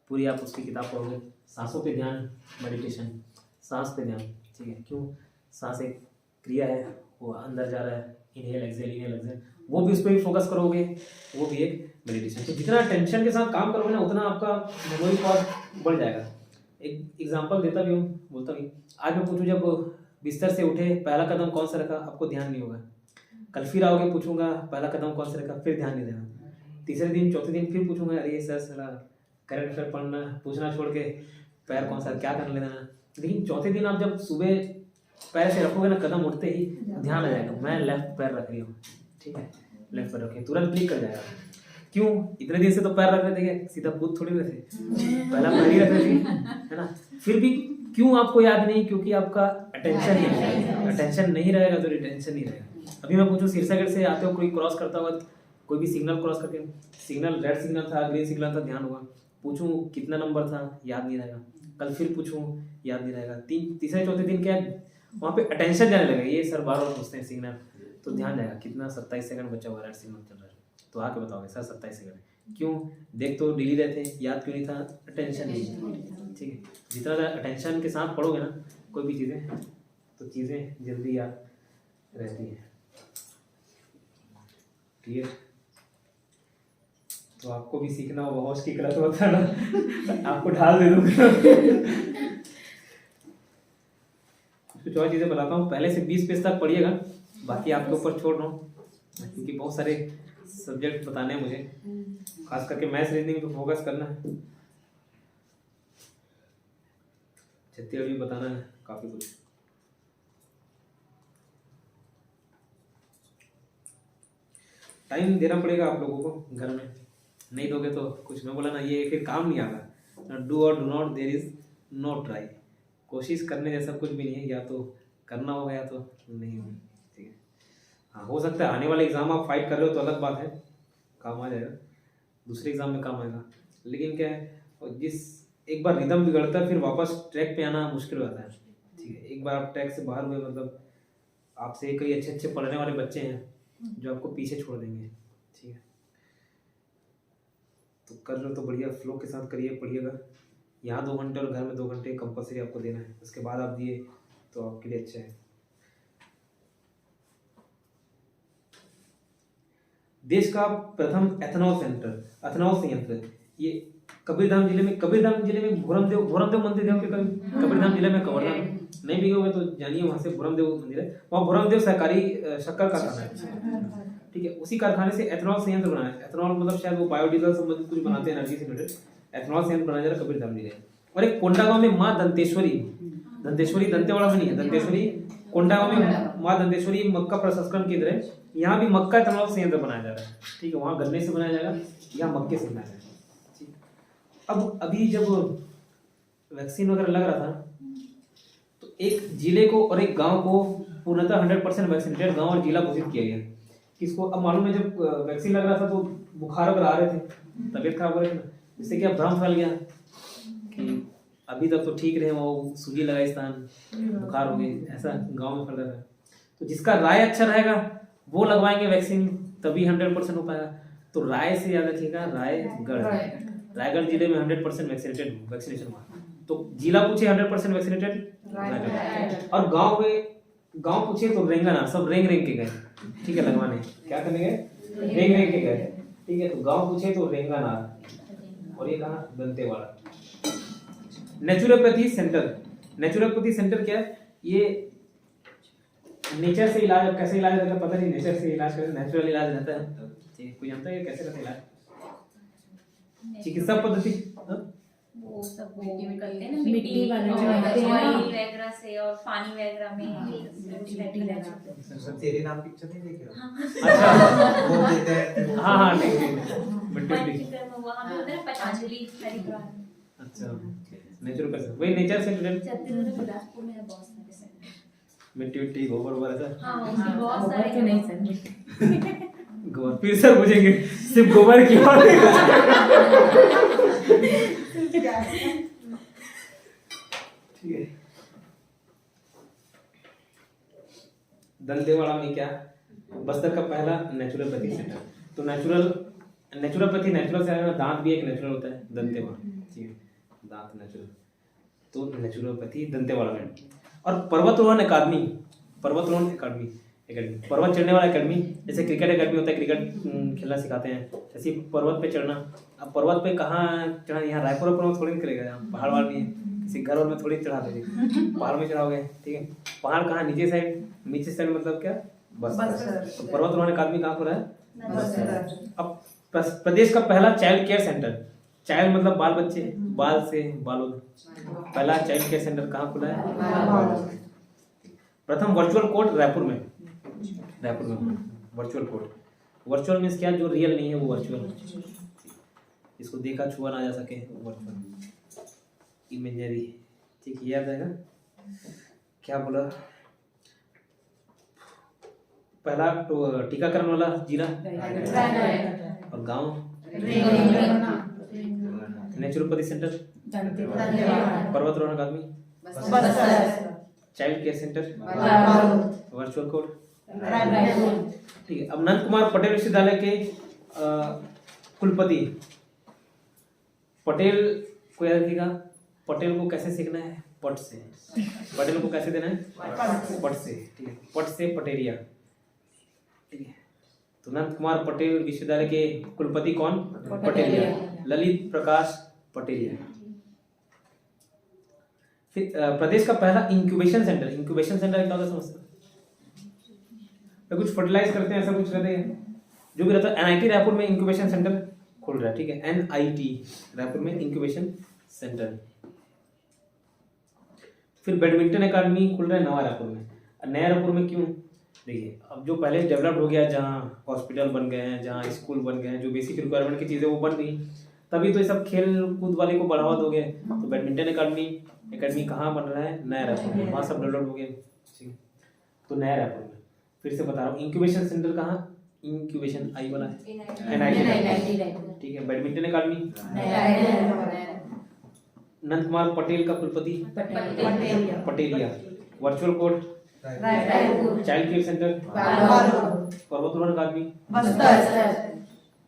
पूरी आप उसकी किताब पढ़ोगे, सांसों पे ध्यान, मेडिटेशन, सांस पे ध्यान, ठीक है। क्यों, सांस एक क्रिया है, वो अंदर जा रहा है, इनहेल एक्सहेल, वो भी उस पर भी फोकस करोगे, वो भी एक मेडिटेशन। तो जितना टेंशन के साथ काम करोगे ना, उतना आपका मेमोरी पावर बढ़ जाएगा। एक एग्जांपल देता भी हूँ, बोलता भी, आज मैं पूछूँ जब बिस्तर से उठे पहला कदम कौन सा रखा, आपको ध्यान नहीं होगा। कल फिर आओगे, पूछूंगा पहला कदम कौन सा रखा, फिर ध्यान नहीं देगा। तीसरे दिन चौथे दिन फिर पूछूंगा, अरे सर साला करंट अफेयर पढ़ना पूछना छोड़ के पैर कौन सा क्या कर लेना। लेकिन चौथे दिन आप जब सुबह पैर से रखोगे ना, कदम उठते ही ध्यान आ जाएगा, मैं लेफ्ट पैर रख रही हूँ, ठीक है, लेफ्ट पैर रखें, तुरंत क्लिक कर जाएगा। क्यों, इतने दिन से तो पैर रख रहे थे, क्या सीधा पूत थोड़ी रहे थे, पहला पैर ही रख रहे थे, है ना। फिर भी क्यों आपको याद नहीं, क्योंकि आपका अटेंशन नहीं रहेगा। अटेंशन नहीं रहेगा तो रिटेंशन नहीं रहेगा। अभी मैं पूछूं, सिरसागढ़ से आते हो, कोई क्रॉस करता हुआ, कोई भी सिग्नल क्रॉस करके, सिग्नल रेड सिग्नल था, ग्रीन सिग्नल था, ध्यान हुआ, पूछूं कितना नंबर था, याद नहीं रहेगा। कल फिर पूछूं, याद नहीं रहेगा। तीसरे चौथे दिन क्या है, वहाँ पे अटेंशन जाने लगेगा, ये सर बार बार पूछते हैं सिग्नल, तो ध्यान जाएगा कितना 27 सेकंड बचा हुआ, रेड सिग्नल चल रहा है, तो आके बताओगे सर 27 सेकंड। क्यों, देख तो डेली रहते हैं, याद क्यों नहीं था, अटेंशन नहीं, ठीक है। जितना ज़्यादा अटेंशन के साथ पढ़ोगे ना कोई भी चीज़ें, तो चीज़ें जल्दी याद रहती हैं, क्लियर। तो आपको भी सीखना होगा, होश की गलत होता है ना, आपको ढाल दे दूंगा। कुछ और चीज़ें बताता हूँ, पहले से 20 पेज तक पढ़िएगा, बाकी आपके ऊपर छोड़ रहा हूँ, क्योंकि बहुत सारे सब्जेक्ट बताने हैं मुझे, खास करके मैथ्स रीजनिंग पे फोकस करना है, छत्तीसगढ़ भी बताना है, काफ़ी कुछ। टाइम देना पड़ेगा आप लोगों को घर में, नहीं दोगे तो कुछ मैं बोला ना, ये फिर काम नहीं आता। Do or do not, there is no try. कोशिश करने जैसा कुछ भी नहीं है, या तो करना होगा या तो नहीं होगा, ठीक है। हाँ, हो सकता है आने वाले एग्जाम आप फाइट कर रहे हो तो अलग बात है, काम आ जाएगा, दूसरे एग्जाम में काम आएगा। लेकिन क्या है, और जिस एक बार रिदम बिगड़ता है फिर वापस ट्रैक पे आना मुश्किल हो जाता है। ठीक है, एक बार आप ट्रैक से बाहर हुए मतलब आपसे कई अच्छे अच्छे पढ़ने वाले बच्चे हैं जो आपको पीछे छोड़ देंगे। ठीक है, तो कर रहे हो तो बढ़िया फ्लो के साथ करिए, पढ़िएगा। यहाँ 2 घंटे और घर में 2 घंटे कंपलसरी आपको देना है, उसके बाद आप दिए तो आपके लिए अच्छा है। देश का प्रथम एथेनॉल संयंत्र ये कबीरधाम जिले में भोरमदेव मंदिर है कभी कबीरधाम जिले में कबीरधाम नहीं भी होगा तो जानिए, वहाँ से भोरमदेव मंदिर है, वहाँ भोरमदेव सहकारी शक्कर कारखाना है। ठीक है, उसी कारखाने से एथेनॉल संयंत्र बना है। एथेनॉल मतलब शायद वो बायोडीजल संबंधित कुछ बनाते हैं, एनर्जी से रिलेटेड। एथेनॉल संयंत्र बनाया जा रहा है कबीरधाम जिले। और एक कोंडागांव में माँ दंतेश्वरी दंतेवाड़ा में नहीं है, दंतेश्वरी कोंडागांव में माँ दंतेश्वरी मक्का प्रसंस्करण केंद्र है। यहाँ भी मक्का एथेनॉल संयंत्र बनाया जा रहा है। ठीक है, वहाँ गन्ने से बनाया जाएगा, यहाँ मक्के से बनाया जाएगा। ठीक, अब अभी जब वैक्सीन वगैरह लग रहा था तो एक जिले को और एक गांव को पूर्णतः 100% वैक्सीनेटेड गांव और जिला घोषित किया गया। किसको अब मालूम है, जब वैक्सीन लग रहा था तो बुखार वगैरह आ रहे थे, तबीयत खराब हो रही थी ना, जिससे क्या भ्रम फैल गया कि अभी तक तो ठीक रहे, वो सूजी लगाई स्थान बुखार हो गई, ऐसा गांव में फैल रहा था। तो जिसका राय अच्छा रहेगा वो लगवाएंगे वैक्सीन, तभी 100% हो पाएगा। तो राय से याद रखिएगा, रायगढ़ जिले में 100% वैक्सीनेशन हुआ। तो जिला पूछे 100% वैक्सीनेटेड रायगढ़, और गांव पूछे तो रेंगाना, सब रेंग के गए। ठीक है, लगवाने क्या करने गए, रेंग के गए। ठीक है, तो गांव पूछे तो रेंगाना, और ये कहाँ, दंतेवाड़ा। नेचुरोपैथी सेंटर क्या है, ये नेचर से इलाज, अब कैसे इलाज रहता है पता नहीं, नेचर से इलाज करते, नेचुरल इलाज रहता है। ठीक, कोई जानता है कैसे रहता है इलाज, चिकित्सा पद्धति? वो सब वो करते हैं ना, मिट्टी वाला जो होते हैं ना, दवाई वगैरह से और पानी वगैरह में मिट्टी लगाते हैं। सब तेरे नाम पिक्चर नहीं देखे हो? अच्छा, वो देते हैं। हाँ ठीक है, मिट्टी। पंचकर्म वहाँ पे होता है ना, पतंजलि हरिद्वार। अच्छा, नेचुरोपैथी वही नेचर से रिलेटेड, छत्तीसगढ़ बिलासपुर में है बहुत सारे सेंटर। मिट्टी गोबर ऐसा। हाँ, उसके बहुत सारे तो नहीं सर, गोबर फिर सर पूछेंगे सिर्फ गोबर की बात ठीक है। दंतेवाड़ा में क्या, बस्तर का पहला नेचुरोपैथी सेंटर। तो नेचुरोपैथी नेचुरल से आया, दांत भी एक नेचुरल होता है, दंतेवाड़ा। ठीक है, दांत नेचुरल, तो नेचुरोपैथी दंतेवाड़ा में। और पर्वतारोहण अकादमी, पर्वत चढ़ने वाला अकेडमी, जैसे क्रिकेट अकेडमी होता है, क्रिकेट खेलना सिखाते हैं, ऐसे पर्वत पे चढ़ना। अब पर्वत पे कहाँ चढ़ा, यहाँ रायपुर में थोड़ी करेगा, यहाँ पहाड़ वाड़ नहीं है, किसी घर में थोड़ी चढ़ा देंगे, पहाड़ में चढ़ाओगे। ठीक है, पहाड़ कहाँ, नीचे साइड मतलब क्या, बस्तर। तो पर्वतारोहण अकादमी कहाँ खुला है? अब प्रदेश का पहला चाइल्ड केयर सेंटर, चाइल्ड मतलब बाल बच्चे, बाल से बालोद, पहला चाइल्ड केयर सेंटर कहाँ खुला है? प्रथम वर्चुअल कोर्ट रायपुर में वर्चुअल कोर्ट। वर्चुअल मींस क्या, जो रियल नहीं है वो वर्चुअल, इसको देखा छुआ ना जा सके, वर्चुअल इमेजरी। ठीक है, याद आएगा क्या बोला, पहला टीकाकरण वाला जिला और गांव, नेचुरोपैथी सेंटर पर्वतारोहण अकादमी, child care centre, virtual court. ठीक है, अब नंद कुमार पटेल विश्वविद्यालय के कुलपति, पटेल को याद रखिएगा, पटेल को कैसे सीखना है, पट से। पटेल को कैसे देना है, पट से। ठीक है, पट से पटेरिया। ठीक है, तो नंद कुमार पटेल विश्वविद्यालय के कुलपति कौन, पटेलिया, ललित प्रकाश पटेलिया। फिर प्रदेश का पहला इंक्यूबेशन सेंटर क्या होता है समझते हैं? तो कुछ फर्टिलाइज करते हैं, ऐसा कुछ रहते हैं, जो भी रहता है। एनआईटी रायपुर में इंक्यूबेशन सेंटर खुल रहा है। ठीक है, एनआईटी रायपुर में इंक्यूबेशन सेंटर। फिर बैडमिंटन अकादमी खुल रहा है नवा रायपुर में। नया रायपुर में क्यों, देखिए अब जो पहले डेवलप्ड हो गया, जहाँ हॉस्पिटल बन गए हैं, जहाँ स्कूल बन गए हैं, जो बेसिक रिक्वायरमेंट की चीज़ें वो बन गई, तभी तो ये सब खेल कूद वाले को बढ़ावा दोगे। तो बैडमिंटन अकादमी कहाँ बन रहा है, नया रायपुर में, वहाँ सब डेवलप हो गए। ठीक है, तो नया रायपुर में फिर से बता रहा हूँ, इंक्यूबेशन सेंटर कहाँ, इंक्यूबेशन आई वाला है एनआईटी। ठीक है, बैडमिंटन अकादमी नंद कुमार पटेल का कुलपति Pateliya. Virtual court child care centre पर्वतरोहण अकादमी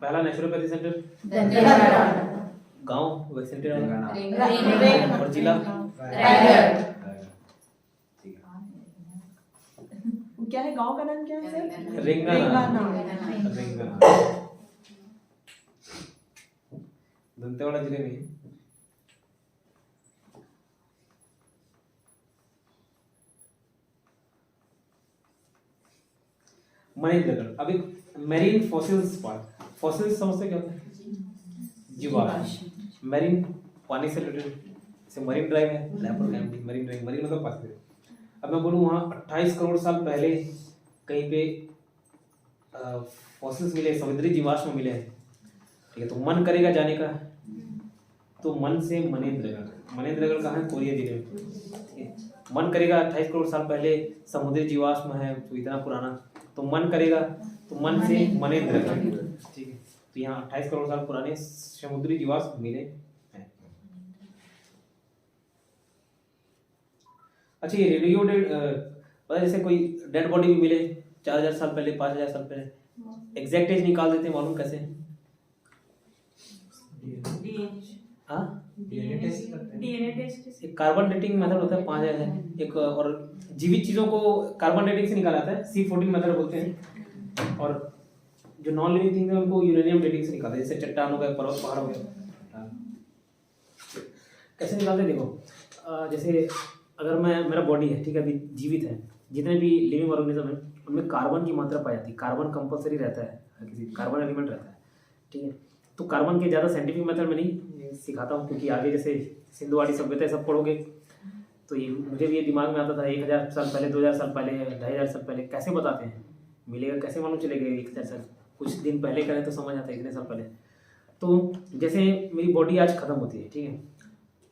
पहला नेचुरोपैथी सेंटर गांव वैक्सीन और जिला क्या है गांव का नाम क्या है सर? रेंगाना। दंतेवाड़ा जिले में महेंद्रगढ़। अब एक मेरीन फॉसिल्स पार्क। फॉसिल्स समझते क्या होता है? जीवाश्म। मेरीन पानी से रिलेटेड, जैसे मरीन ड्राइव है, रायपुर का एमडी मरीन ड्राइव, मरीन मतलब पानी। अब मैं बोलूँ वहाँ 28 करोड़ साल पहले कहीं पे फॉसिल्स मिले, समुद्री जीवाश्म मिले हैं, ठीक है। तो मन करेगा जाने का, तो मन से मनेंद्रगढ़। मनेंद्रगढ़ कहाँ है? कोरिया जिले में, ठीक है। मन करेगा 28 करोड़ साल पहले समुद्री जीवाश्म है, तो इतना पुराना, तो मन करेगा, तो मन से मनेंद्रगढ़, ठीक है। तो यहाँ 28 करोड़ साल पुराने समुद्री जीवाश्म मिले हैं। अच्छा, ये रेडियो पता जैसे कोई डेड बॉडी भी मिले 4000 साल पहले, 5000 साल पहले, एग्जैक्ट एज निकाल देते हैं, मालूम कैसे? डीएनए टेस्ट करते हैं। एक कार्बन डेटिंग मेथड होता है 5000, एक और जीवित चीजों को कार्बन डेटिंग से निकाला जाता है, C14 मेथड बोलते हैं। और जो नॉन लिविंग थिंग है उनको यूरेनियम डेटिंग से निकालते हैं, जैसे चट्टान हो गए, पर्वत पहाड़ हो गए। कैसे निकालते हैं? देखो, जैसे अगर मेरा बॉडी है, ठीक है, अभी जीवित है, जितने भी लिविंग ऑर्गेनिज्म है उनमें कार्बन की मात्रा पाई जाती है। कार्बन कंपलसरी रहता है, किसी कार्बन एलिमेंट रहता है, ठीक है। तो कार्बन के ज़्यादा साइंटिफिक मेथड में नहीं सिखाता हूँ, क्योंकि आगे जैसे सिंधुवाड़ी सभ्यता सब पढ़ोगे तो ये मुझे भी ये दिमाग में आता था 1000 साल पहले, 2000 साल पहले, 2500 साल पहले कैसे बताते हैं, मिलेगा कैसे, मालूम चलेगा 1000 साल, कुछ दिन पहले करें तो समझ आता है इतने साल पहले। तो जैसे मेरी बॉडी आज खत्म होती है, ठीक है,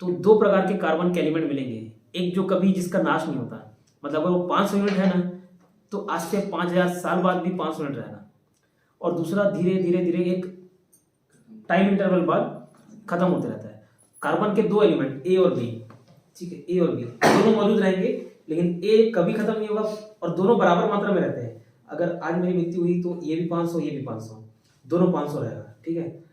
तो 2 प्रकार के कार्बन के एलिमेंट मिलेंगे। एक जो कभी जिसका नाश नहीं होता, मतलब अगर वो 500 यूनिट है ना, तो आज से 5000 साल बाद भी 500 यूनिट रहेगा। और दूसरा धीरे धीरे धीरे एक टाइम इंटरवल बाद खत्म होते रहता है। कार्बन के 2 एलिमेंट ए और बी, ठीक है, ए और बी दोनों मौजूद रहेंगे, लेकिन ए कभी खत्म नहीं होगा और दोनों बराबर मात्रा में रहते हैं। अगर आज मेरी मृत्यु हुई तो ये भी 500, ये भी 500, दोनों 500 रहेगा, ठीक है।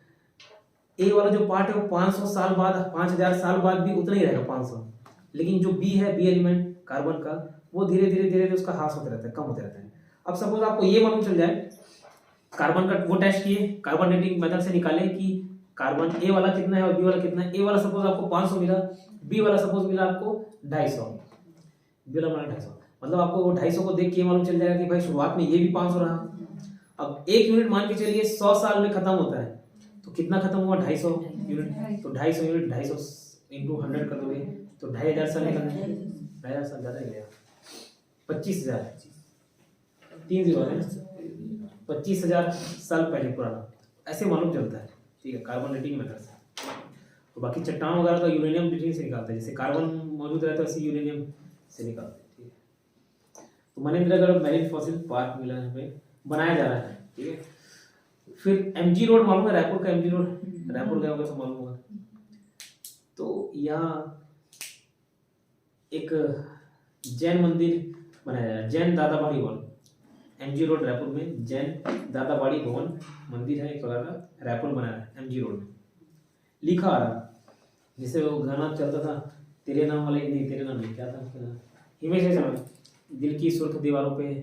ए वाला जो पार्ट है वो 500 साल बाद, 5000 साल बाद भी उतना ही रहेगा 500, लेकिन जो बी है, बी एलिमेंट कार्बन का, वो धीरे धीरे धीरे धीरे उसका ह्रास होते रहता है, कम होते रहता है। अब सपोज आपको ये मालूम चल जाए, कार्बन का वो टेस्ट किए, कार्बन डेटिंग मेथड से निकाले कि कार्बन ए वाला कितना है और बी वाला कितना है। ए वाला सपोज आपको 500 मिला, बी वाला सपोज मिला आपको 250, बी वाला मिला 250, मतलब आपको वो 250 को देख के मालूम चल जाएगा कि भाई शुरुआत में ये भी 500 रहा। अब 1 यूनिट मान के चलिए 100 साल में खत्म होता है, तो कितना खत्म हुआ? 250 यूनिट। तो 250 यूनिट 250 इंटू 100 कर दोगे तो 2500 साल निकल जाएगा। 2500 साल ज़्यादा निकलेगा, 25000, 3 जीरो है, 25000 साल पहले पुराना, ऐसे मालूम चलता है, ठीक है, कार्बन डेटिंग मेथड से। तो बाकी चट्टान वगैरह का यूरेनियम डेटिंग से निकालते हैं, जैसे कार्बन मौजूद रहता है वैसे यूरेनियम से निकालते हैं, ठीक है। तो मनेंद्रगढ़ मैरीन फॉसिल पार्क मिला हमें, बनाया जा रहा है, ठीक है। फिर MG रोड मालूम है, रायपुर का MG रोड, रायपुर गए होगा तो मालूम होगा। तो यहाँ एक जैन मंदिर बनाया जा रहा है, जैन दादाबाड़ी भवन, MG रोड रायपुर में जैन दादाबाड़ी भवन मंदिर है, एक प्रकार का रायपुर बनाया है MG रोड में। लिखा आ रहा, जैसे वो गाना चलता था, तेरे नाम वाले, नहीं तेरे नाम नहीं, क्या था उसका नाम, हिमेश रेशमिया, दिल की सुर्ख दीवारों पे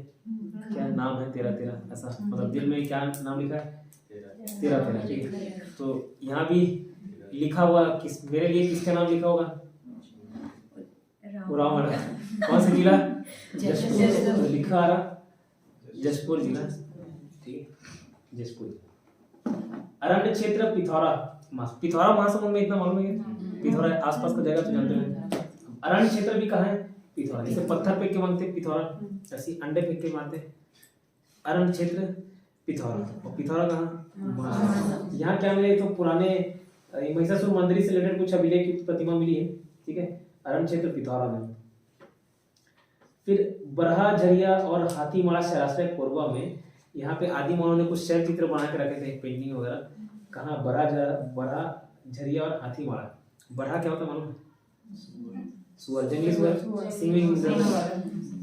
क्या नाम है तेरा तेरा, ऐसा मतलब दिल में क्या नाम लिखा है, तेरा तेरा, ठीक है। तो यहाँ भी लिखा हुआ, किस मेरे लिए किसका नाम लिखा होगा? राम। कौन सा जिला? जशपुर। तो लिखा आ रहा जशपुर जिला, ठीक है, जशपुर। अरण्य क्षेत्र पिथौरा, पिथौरा महासमुंद में, इतना मालूम है कि पिथौरा आसपास का जगह तो जानते हैं। अरण्य क्षेत्र भी कहाँ है? पिथौरा। जैसे पत्थर फेंक के मांगते पिथौरा, ऐसे अंडे फेंक के मारते अरण्य क्षेत्र पिथौरा। और पिथौरा कहाँ? यहाँ क्या मिले तो पुराने महिषासुर मंदिर से रिलेटेड कुछ अभिलेख की प्रतिमा मिली है, ठीक है, अरण्य क्षेत्र पिथौरा में। फिर बरहा झरिया और हाथीमाड़ा शहराश्रय कोरबा में, यहाँ पे आदि मानव ने कुछ शैल चित्र बना के रखे थे, पेंटिंग वगैरह। कहाँ? बरहा झरिया और हाथीमाड़ा, बढ़ा क्या होता है मालूम? सुअर, जंगली सुअर, सिंगिंग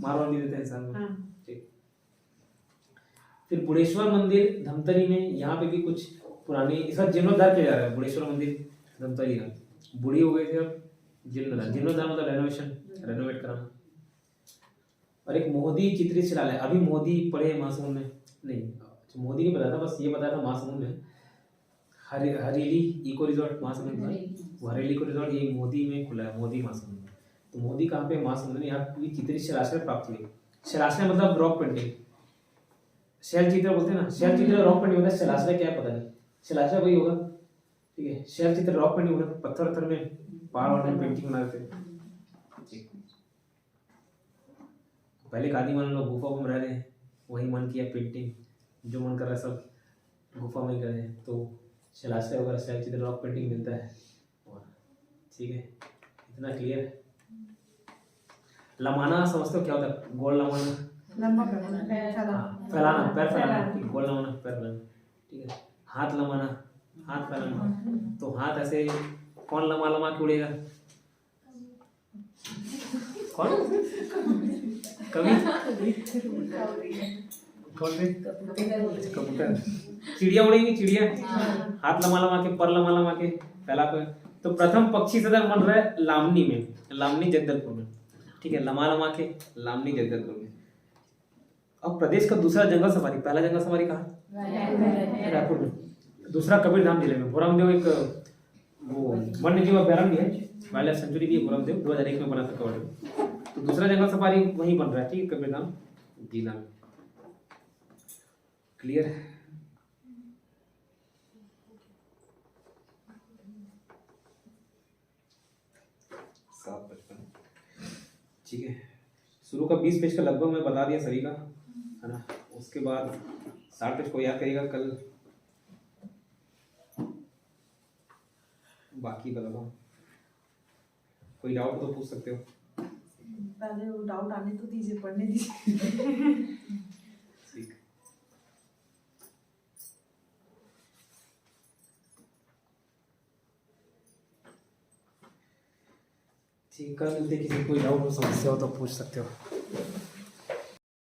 मारवाड़ भी देते हैं इंसान को। ठीक। फिर बुढ़ेश्वर मंदिर धमतरी में, यहाँ पे भी कुछ पुरानी, इस बार जीर्णोद्धार किया जा रहा है बुढ़ेश्वर मंदिर धमतरी का। बुढ़ी हो गई थी, अब जीर्णोद्धार, जीर्णोद्धार मतलब रेनोवेशन, रेनोवेट कराना। और एक मोदी चित्रित शिलालेख, अभी मोदी पढ़े महासमुंद में, नहीं मोदी नहीं पता था, बस ये पता था महासमुंद में हरेली इको रिजॉर्ट महासमुंद में, वो हरेली इको रिजॉर्ट ये मोदी में खुला है, मोदी महासमुंद में। तो मोदी कहाँ पे? महासमुंद में। यहाँ पूरी चित्रित शिलालेख प्राप्त हुई। शिलालेख मतलब रॉक पेंटिंग, शैल चित्र बोलते हैं ना, शैल चित्र रॉक पेंटिंग होता है, शिलालेख क्या है पता नहीं, शिलालेख वही होगा। ठीक है, शैल चित्र रॉक पेंटिंग होता है, पत्थर वत्थर में पहाड़ में पेंटिंग बना देते हैं। पहले के आदिमानव लोग गुफा में रह रहे हैं, वही मन किया पेंटिंग, जो मन कर रहा है सब गुफा में कर रहे हैं, तो शिलालेख वगैरह शैल चित्र रॉक पेंटिंग मिलता है। ठीक है, इतना क्लियर है। लमाना समझते हो क्या होता है? गोल लमाना, लंबा फैलाना, पैर फैलाना। ठीक, गोल लमाना, पैर फैलाना। ठीक है, हाथ लमाना, हाथ फैलाना। तो हाथ ऐसे कौन लमा लमा के उड़ेगा? कौन? कभी कौन से? कबूतर। चिड़िया उड़ेगी, चिड़िया हाथ लमा लमा के, पर लमा लमा के, फैला कर। तो प्रथम पक्षी सदन बन रहा है लामनी में, लामनी जगदलपुर में। ठीक है, लमा लमा के लामनी जगदलपुर में। अब प्रदेश का दूसरा जंगल सफारी, पहला जंगल सफारी कहाँ? रायपुर में। दूसरा कबीरधाम जिले में। भोरामदेव एक वो वन्य जीव अभ्यारण्य है, वाइल्ड लाइफ सेंचुरी भी है भोरामदेव, 2001 में बना था कवर। तो दूसरा जंगल सफारी वहीं बन रहा है। ठीक है, कबीरधाम जिला में। क्लियर है? ठीक है, शुरू का 20 पेज का लगभग मैं बता दिया सभी का, है ना। उसके बाद 60 पेज को याद करिएगा, कल बाकी बताता हूँ। कोई डाउट तो पूछ सकते हो। पहले वो डाउट आने तो दीजिए, पढ़ने दीजिए। ठीक, ठीक, कल मिलते, किसी कोई डाउट हो, समस्या हो तो पूछ सकते हो।